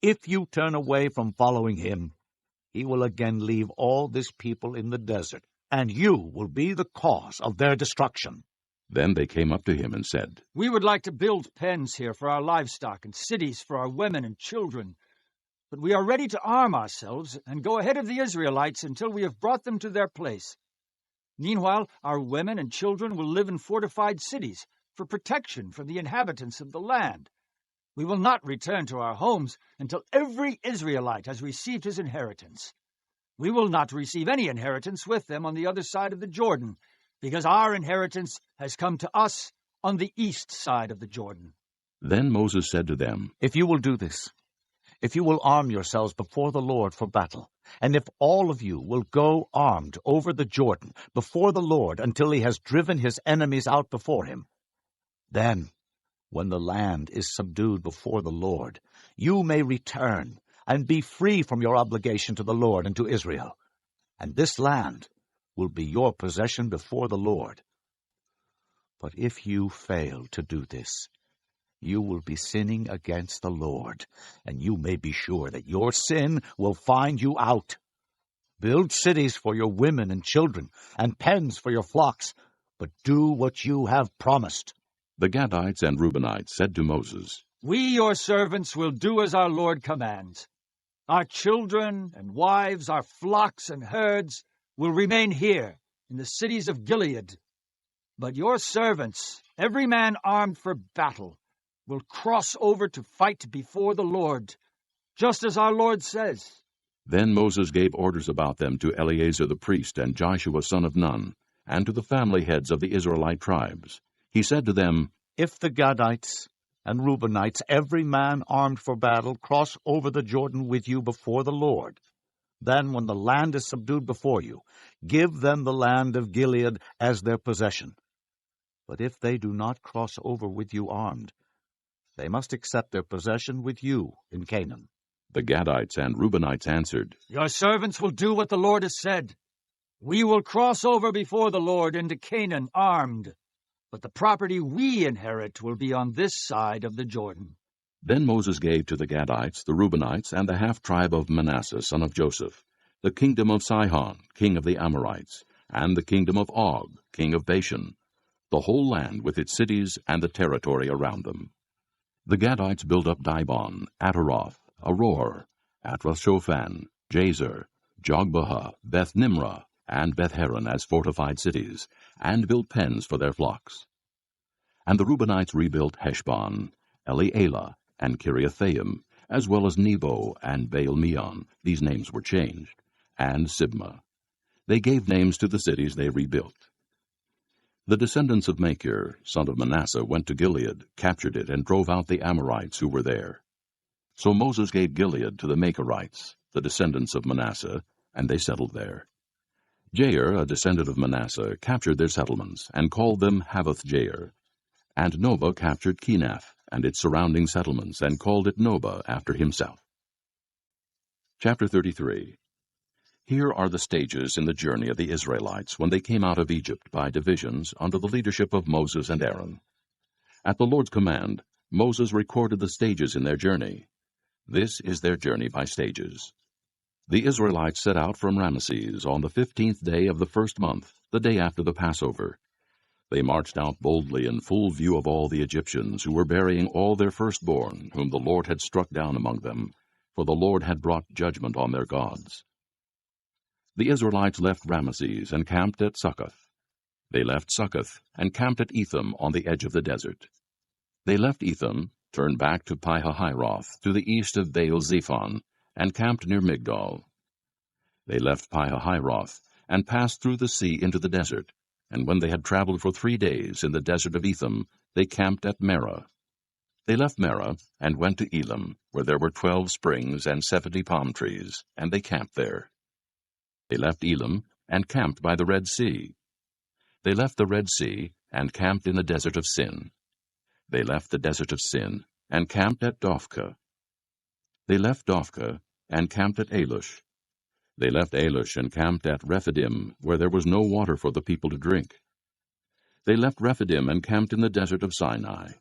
If you turn away from following him, he will again leave all this people in the desert, and you will be the cause of their destruction. Then they came up to him and said, We would like to build pens here for our livestock and cities for our women and children. But we are ready to arm ourselves and go ahead of the Israelites until we have brought them to their place. Meanwhile, our women and children will live in fortified cities for protection from the inhabitants of the land. We will not return to our homes until every Israelite has received his inheritance. We will not receive any inheritance with them on the other side of the Jordan, because our inheritance has come to us on the east side of the Jordan. Then Moses said to them, If you will do this, if you will arm yourselves before the Lord for battle, and if all of you will go armed over the Jordan before the Lord until he has driven his enemies out before him, then, when the land is subdued before the Lord, you may return and be free from your obligation to the Lord and to Israel. And this land will be your possession before the Lord. But if you fail to do this, you will be sinning against the Lord, and you may be sure that your sin will find you out. Build cities for your women and children, and pens for your flocks, but do what you have promised." The Gadites and Reubenites said to Moses, "We, your servants, will do as our Lord commands. Our children and wives, our flocks and herds will remain here in the cities of Gilead. But your servants, every man armed for battle, will cross over to fight before the Lord, just as our Lord says." Then Moses gave orders about them to Eleazar the priest and Joshua son of Nun, and to the family heads of the Israelite tribes. He said to them, "If the Gadites and Reubenites, every man armed for battle, cross over the Jordan with you before the Lord, then when the land is subdued before you, give them the land of Gilead as their possession. But if they do not cross over with you armed, they must accept their possession with you in Canaan." The Gadites and Reubenites answered, "Your servants will do what the Lord has said. We will cross over before the Lord into Canaan armed, but the property we inherit will be on this side of the Jordan." Then Moses gave to the Gadites, the Reubenites, and the half-tribe of Manasseh, son of Joseph, the kingdom of Sihon, king of the Amorites, and the kingdom of Og, king of Bashan, the whole land with its cities and the territory around them. The Gadites built up Dibon, Ataroth, Aror, Atrath-shophan, Jazer, Jogbehah, Beth-nimrah, and Beth-haran as fortified cities, and built pens for their flocks. And the Reubenites rebuilt Heshbon, Elealeh, and Kiriathaim, as well as Nebo and Baal-meon, these names were changed, and Sibmah. They gave names to the cities they rebuilt. The descendants of Machir, son of Manasseh, went to Gilead, captured it, and drove out the Amorites who were there. So Moses gave Gilead to the Machirites, the descendants of Manasseh, and they settled there. Jair, a descendant of Manasseh, captured their settlements, and called them Havoth-Jair. And Noba captured Kenath and its surrounding settlements, and called it Noba after himself. Chapter 33. Here are the stages in the journey of the Israelites when they came out of Egypt by divisions under the leadership of Moses and Aaron. At the Lord's command, Moses recorded the stages in their journey. This is their journey by stages. The Israelites set out from Ramesses on the 15th day of the first month, the day after the Passover. They marched out boldly in full view of all the Egyptians, who were burying all their firstborn, whom the Lord had struck down among them, for the Lord had brought judgment on their gods. The Israelites left Ramesses and camped at Succoth. They left Succoth and camped at Etham on the edge of the desert. They left Etham, turned back to Pihahiroth, to the east of Baal-zephon, and camped near Migdol. They left Pihahiroth and passed through the sea into the desert, and when they had traveled for 3 days in the desert of Etham, they camped at Merah. They left Merah and went to Elim, where there were 12 springs and 70 palm trees, and they camped there. They left Elim and camped by the Red Sea. They left the Red Sea and camped in the desert of Sin. They left the desert of Sin and camped at Dophkah. They left Dophkah and camped at Alush. They left Alush and camped at Rephidim, where there was no water for the people to drink. They left Rephidim and camped in the desert of Sinai.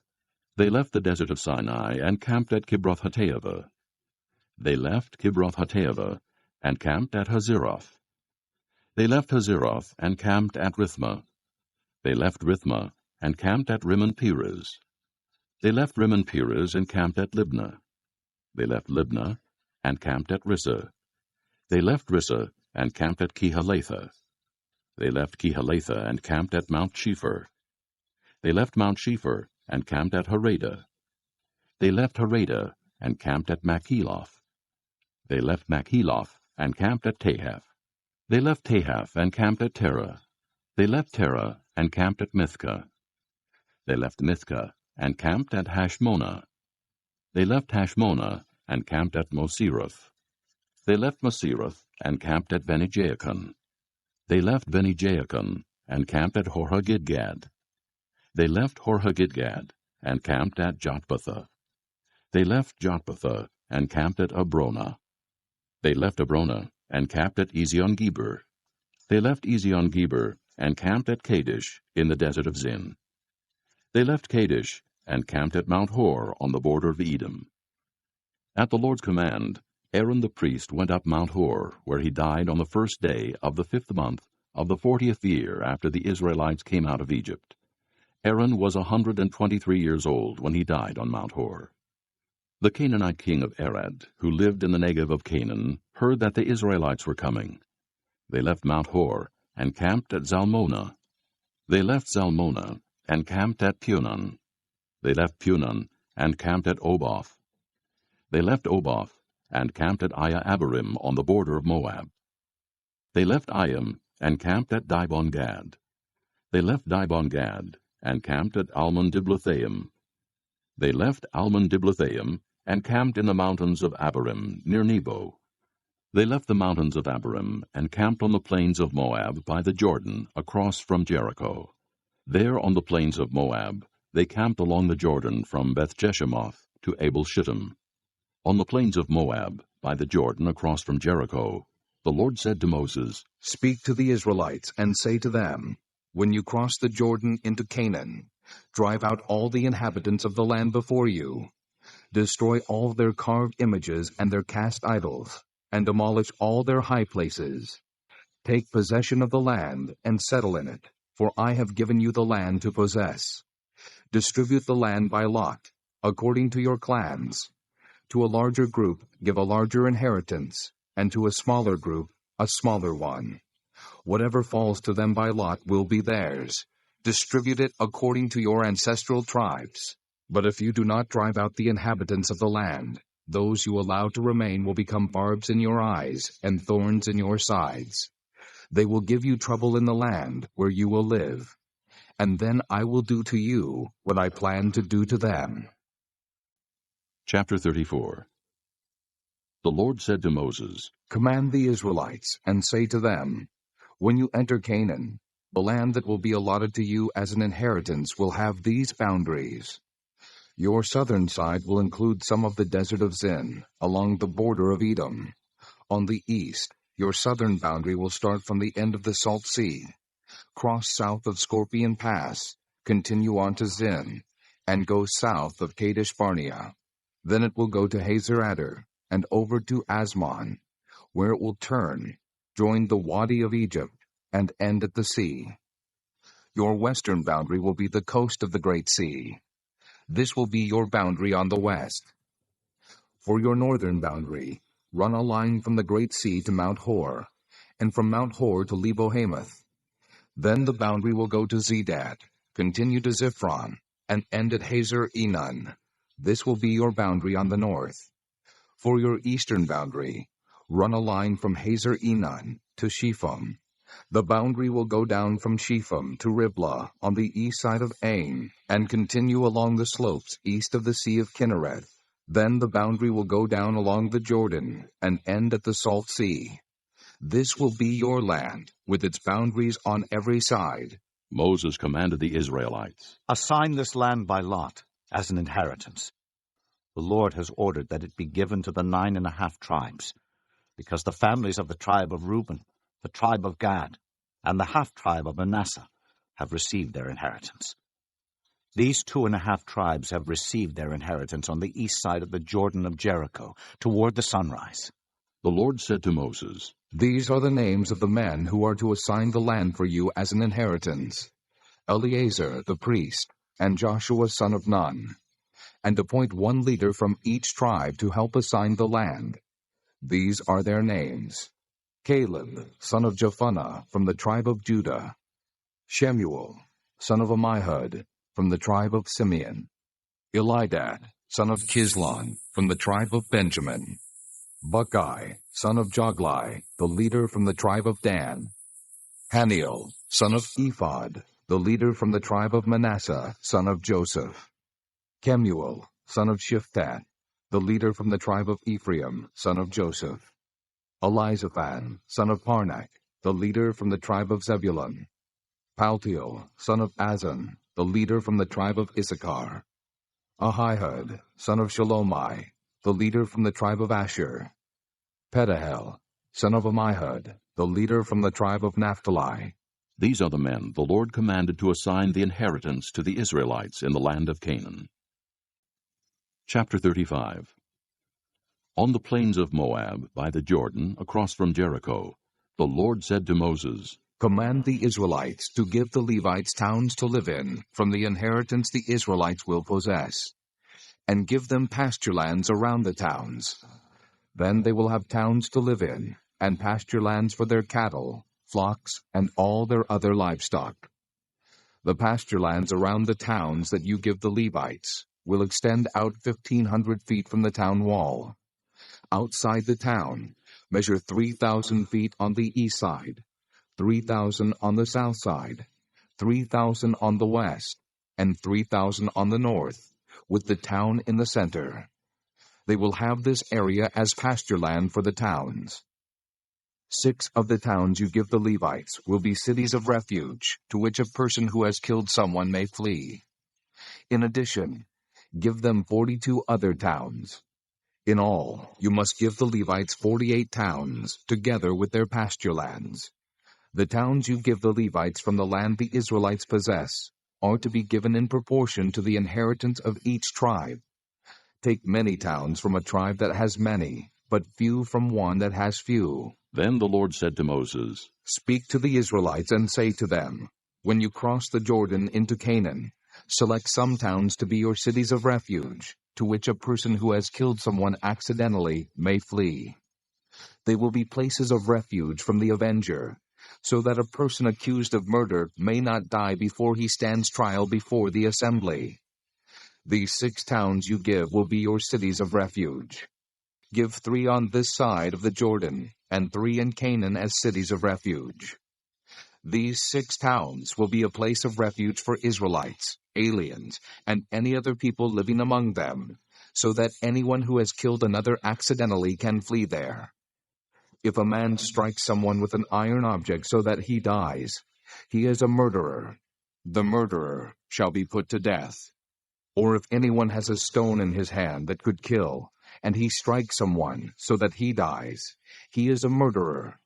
They left the desert of Sinai and camped at Kibroth-Hattaavah. They left Kibroth-Hattaavah and camped at Hazeroth. They left Hazeroth and camped at Rithmah. They left Rithmah and camped at Rimmon-Perez. They left Rimmon-Perez and camped at Libnah. They left Libnah and camped at Rissah. They left Rissah and camped at Kehelatha. They left Kehelatha and camped at Mount Shepher. They left Mount Shepher and camped at Harada. They left Harada and camped at Makheloth. They left Makheloth and camped at Tahath. They left Tahath and camped at Terah. They left Terah and camped at Mithkah. They left Mithkah and camped at Hashmonah. They left Hashmonah and camped at Moseroth. They left Moseroth and camped at Beni-Jaakon. They left Beni-Jaakon and camped at Horhagidgad. They left Horhagidgad and camped at Jotbathah. They left Jotbathah and camped at Abrona. They left Abrona, and camped at Ezion-Geber. They left Ezion-Geber, and camped at Kadesh, in the desert of Zin. They left Kadesh, and camped at Mount Hor, on the border of Edom. At the Lord's command, Aaron the priest went up Mount Hor, where he died on the 1st day of the 5th month of the 40th year after the Israelites came out of Egypt. Aaron was 123 years old when he died on Mount Hor. The Canaanite king of Arad, who lived in the Negev of Canaan, heard that the Israelites were coming. They left Mount Hor, and camped at Zalmonah. They left Zalmonah, and camped at Punon. They left Punon, and camped at Oboth. They left Oboth, and camped at Iah-Abarim on the border of Moab. They left Iam, and camped at Dibon-Gad. They left Dibon-Gad, and camped at Almon-Diblathaim. They left Almon-Diblathaim, and camped in the mountains of Abarim, near Nebo. They left the mountains of Abarim, and camped on the plains of Moab by the Jordan, across from Jericho. There on the plains of Moab, they camped along the Jordan from Beth-Jeshimoth to Abel-Shittim. On the plains of Moab, by the Jordan across from Jericho, the Lord said to Moses, "Speak to the Israelites, and say to them, when you cross the Jordan into Canaan, drive out all the inhabitants of the land before you. Destroy all their carved images and their cast idols, and demolish all their high places. Take possession of the land, and settle in it, for I have given you the land to possess. Distribute the land by lot, according to your clans. To a larger group give a larger inheritance, and to a smaller group a smaller one. Whatever falls to them by lot will be theirs. Distribute it according to your ancestral tribes. But if you do not drive out the inhabitants of the land, those you allow to remain will become barbs in your eyes and thorns in your sides. They will give you trouble in the land where you will live. And then I will do to you what I plan to do to them." Chapter 34. The Lord said to Moses, "Command the Israelites, and say to them, when you enter Canaan, the land that will be allotted to you as an inheritance will have these boundaries. Your southern side will include some of the desert of Zin, along the border of Edom. On the east, your southern boundary will start from the end of the Salt Sea, cross south of Scorpion Pass, continue on to Zin, and go south of Kadesh Barnea. Then it will go to Hazer Adar, and over to Asmon, where it will turn, join the Wadi of Egypt, and end at the sea. Your western boundary will be the coast of the Great Sea. This will be your boundary on the west. For your northern boundary, run a line from the Great Sea to Mount Hor, and from Mount Hor to Lebo-Hamath. Then the boundary will go to Zedad, continue to Ziphron, and end at Hazer Enon. This will be your boundary on the north. For your eastern boundary, run a line from Hazer Enon to Shepham. The boundary will go down from Shepham to Riblah on the east side of Ain, and continue along the slopes east of the Sea of Kinnereth. Then the boundary will go down along the Jordan, and end at the Salt Sea. This will be your land, with its boundaries on every side." Moses commanded the Israelites, "Assign this land by lot, as an inheritance. The Lord has ordered that it be given to the 9.5 tribes, because the families of the tribe of Reuben, the tribe of Gad, and the half-tribe of Manasseh have received their inheritance. These 2.5 tribes have received their inheritance on the east side of the Jordan of Jericho, toward the sunrise." The Lord said to Moses, "These are the names of the men who are to assign the land for you as an inheritance: Eleazar the priest, and Joshua son of Nun. And appoint one leader from each tribe to help assign the land. These are their names: Caleb, son of Jephunneh, from the tribe of Judah; Shemuel, son of Ammihud, from the tribe of Simeon; Elidad, son of Kislon, from the tribe of Benjamin; Buckai, son of Joglai, the leader from the tribe of Dan; Haniel, son of Ephod, the leader from the tribe of Manasseh, son of Joseph; Kemuel, son of Shiphthat, the leader from the tribe of Ephraim, son of Joseph; Elizaphan, son of Parnak, the leader from the tribe of Zebulun; Paltiel, son of Azan, the leader from the tribe of Issachar; Ahihud, son of Shalomai, the leader from the tribe of Asher. Pedahel, son of Ammihud, the leader from the tribe of Naphtali. These are the men the Lord commanded to assign the inheritance to the Israelites in the land of Canaan. Chapter 35. On the plains of Moab, by the Jordan, across from Jericho, the Lord said to Moses, Command the Israelites to give the Levites towns to live in from the inheritance the Israelites will possess, and give them pasture lands around the towns. Then they will have towns to live in, and pasture lands for their cattle, flocks, and all their other livestock. The pasture lands around the towns that you give the Levites will extend out 1,500 feet from the town wall. Outside the town, measure 3,000 feet on the east side, 3,000 on the south side, 3,000 on the west, and 3,000 on the north, with the town in the center. They will have this area as pasture land for the towns. 6 of the towns you give the Levites will be cities of refuge, to which a person who has killed someone may flee. In addition, give them 42 other towns. In all, you must give the Levites 48 towns, together with their pasture lands. The towns you give the Levites from the land the Israelites possess are to be given in proportion to the inheritance of each tribe. Take many towns from a tribe that has many, but few from one that has few. Then the Lord said to Moses, Speak to the Israelites and say to them, When you cross the Jordan into Canaan, select some towns to be your cities of refuge, to which a person who has killed someone accidentally may flee. They will be places of refuge from the avenger, so that a person accused of murder may not die before he stands trial before the assembly. These 6 towns you give will be your cities of refuge. Give 3 on this side of the Jordan, and 3 in Canaan as cities of refuge. These 6 towns will be a place of refuge for Israelites, aliens, and any other people living among them, so that anyone who has killed another accidentally can flee there. If a man strikes someone with an iron object so that he dies, he is a murderer. The murderer shall be put to death. Or if anyone has a stone in his hand that could kill, and he strikes someone so that he dies, he is a murderer.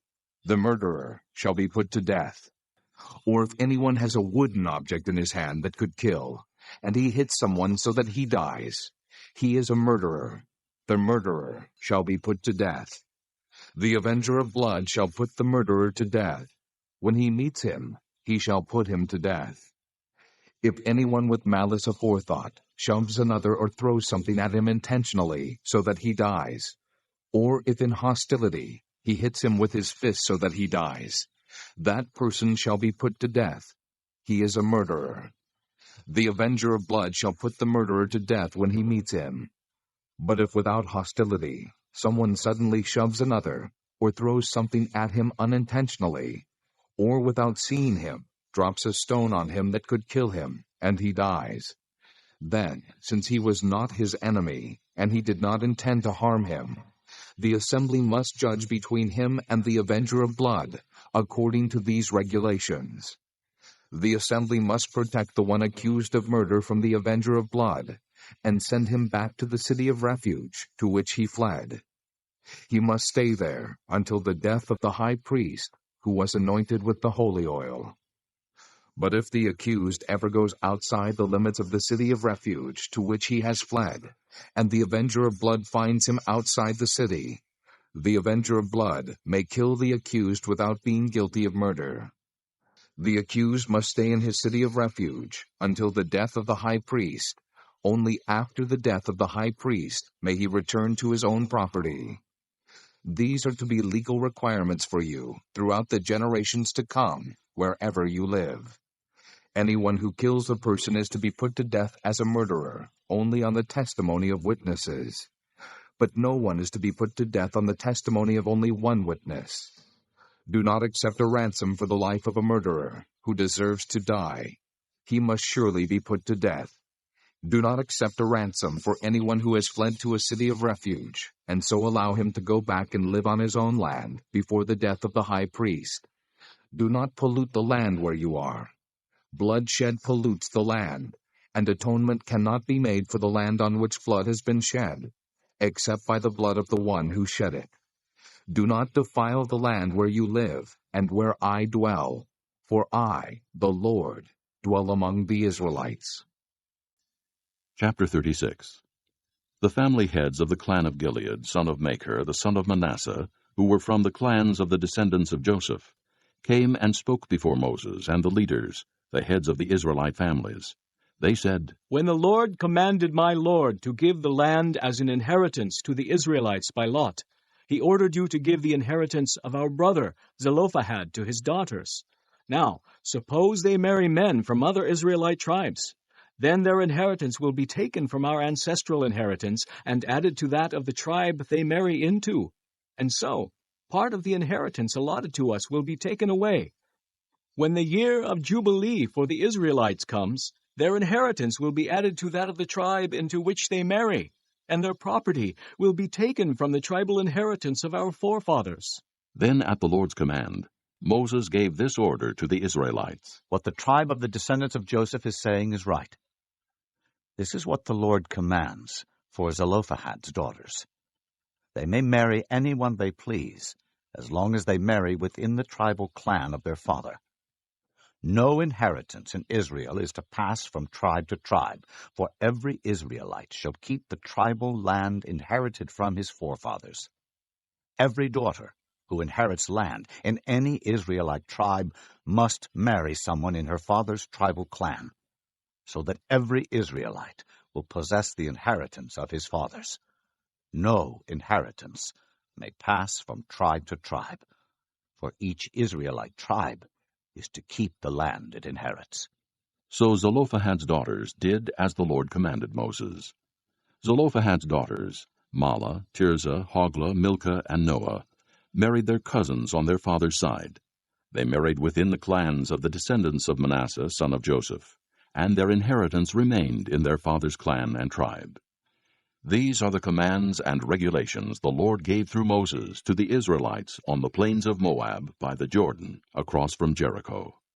The murderer shall be put to death. Or if anyone has a wooden object in his hand that could kill, and he hits someone so that he dies, he is a murderer. The murderer shall be put to death. The avenger of blood shall put the murderer to death. When he meets him, he shall put him to death. If anyone with malice aforethought shoves another or throws something at him intentionally so that he dies, or if in hostility he hits him with his fist so that he dies, that person shall be put to death. He is a murderer. The avenger of blood shall put the murderer to death when he meets him. But if without hostility someone suddenly shoves another, or throws something at him unintentionally, or without seeing him, drops a stone on him that could kill him, and he dies, then, since he was not his enemy, and he did not intend to harm him, the assembly must judge between him and the avenger of blood, according to these regulations. The assembly must protect the one accused of murder from the avenger of blood, and send him back to the city of refuge to which he fled. He must stay there until the death of the high priest, who was anointed with the holy oil. But if the accused ever goes outside the limits of the city of refuge to which he has fled, and the avenger of blood finds him outside the city, the avenger of blood may kill the accused without being guilty of murder. The accused must stay in his city of refuge until the death of the high priest. Only after the death of the high priest may he return to his own property. These are to be legal requirements for you throughout the generations to come, wherever you live. Anyone who kills a person is to be put to death as a murderer, only on the testimony of witnesses. But no one is to be put to death on the testimony of only one witness. Do not accept a ransom for the life of a murderer who deserves to die. He must surely be put to death. Do not accept a ransom for anyone who has fled to a city of refuge, and so allow him to go back and live on his own land before the death of the high priest. Do not pollute the land where you are. Bloodshed pollutes the land, and atonement cannot be made for the land on which blood has been shed. except by the blood of the one who shed it. Do not defile the land where you live, and where I dwell, for I, the Lord, dwell among the Israelites. Chapter 36. The family heads of the clan of Gilead, son of Machir, the son of Manasseh, who were from the clans of the descendants of Joseph, came and spoke before Moses and the leaders, the heads of the Israelite families. They said, When the Lord commanded my Lord to give the land as an inheritance to the Israelites by lot, he ordered you to give the inheritance of our brother Zelophehad to his daughters. Now, suppose they marry men from other Israelite tribes. Then their inheritance will be taken from our ancestral inheritance and added to that of the tribe they marry into. And so, part of the inheritance allotted to us will be taken away. When the year of Jubilee for the Israelites comes, their inheritance will be added to that of the tribe into which they marry, and their property will be taken from the tribal inheritance of our forefathers. Then at the Lord's command, Moses gave this order to the Israelites. What the tribe of the descendants of Joseph is saying is right. This is what the Lord commands for Zelophehad's daughters. They may marry anyone they please, as long as they marry within the tribal clan of their father. No inheritance in Israel is to pass from tribe to tribe, for every Israelite shall keep the tribal land inherited from his forefathers. Every daughter who inherits land in any Israelite tribe must marry someone in her father's tribal clan, so that every Israelite will possess the inheritance of his fathers. No inheritance may pass from tribe to tribe, for each Israelite tribe is to keep the land it inherits. So Zelophehad's daughters did as the Lord commanded Moses. Zelophehad's daughters, Mahlah, Tirzah, Hoglah, Milcah, and Noah, married their cousins on their father's side. They married within the clans of the descendants of Manasseh, son of Joseph, and their inheritance remained in their father's clan and tribe. These are the commands and regulations the Lord gave through Moses to the Israelites on the plains of Moab by the Jordan, across from Jericho.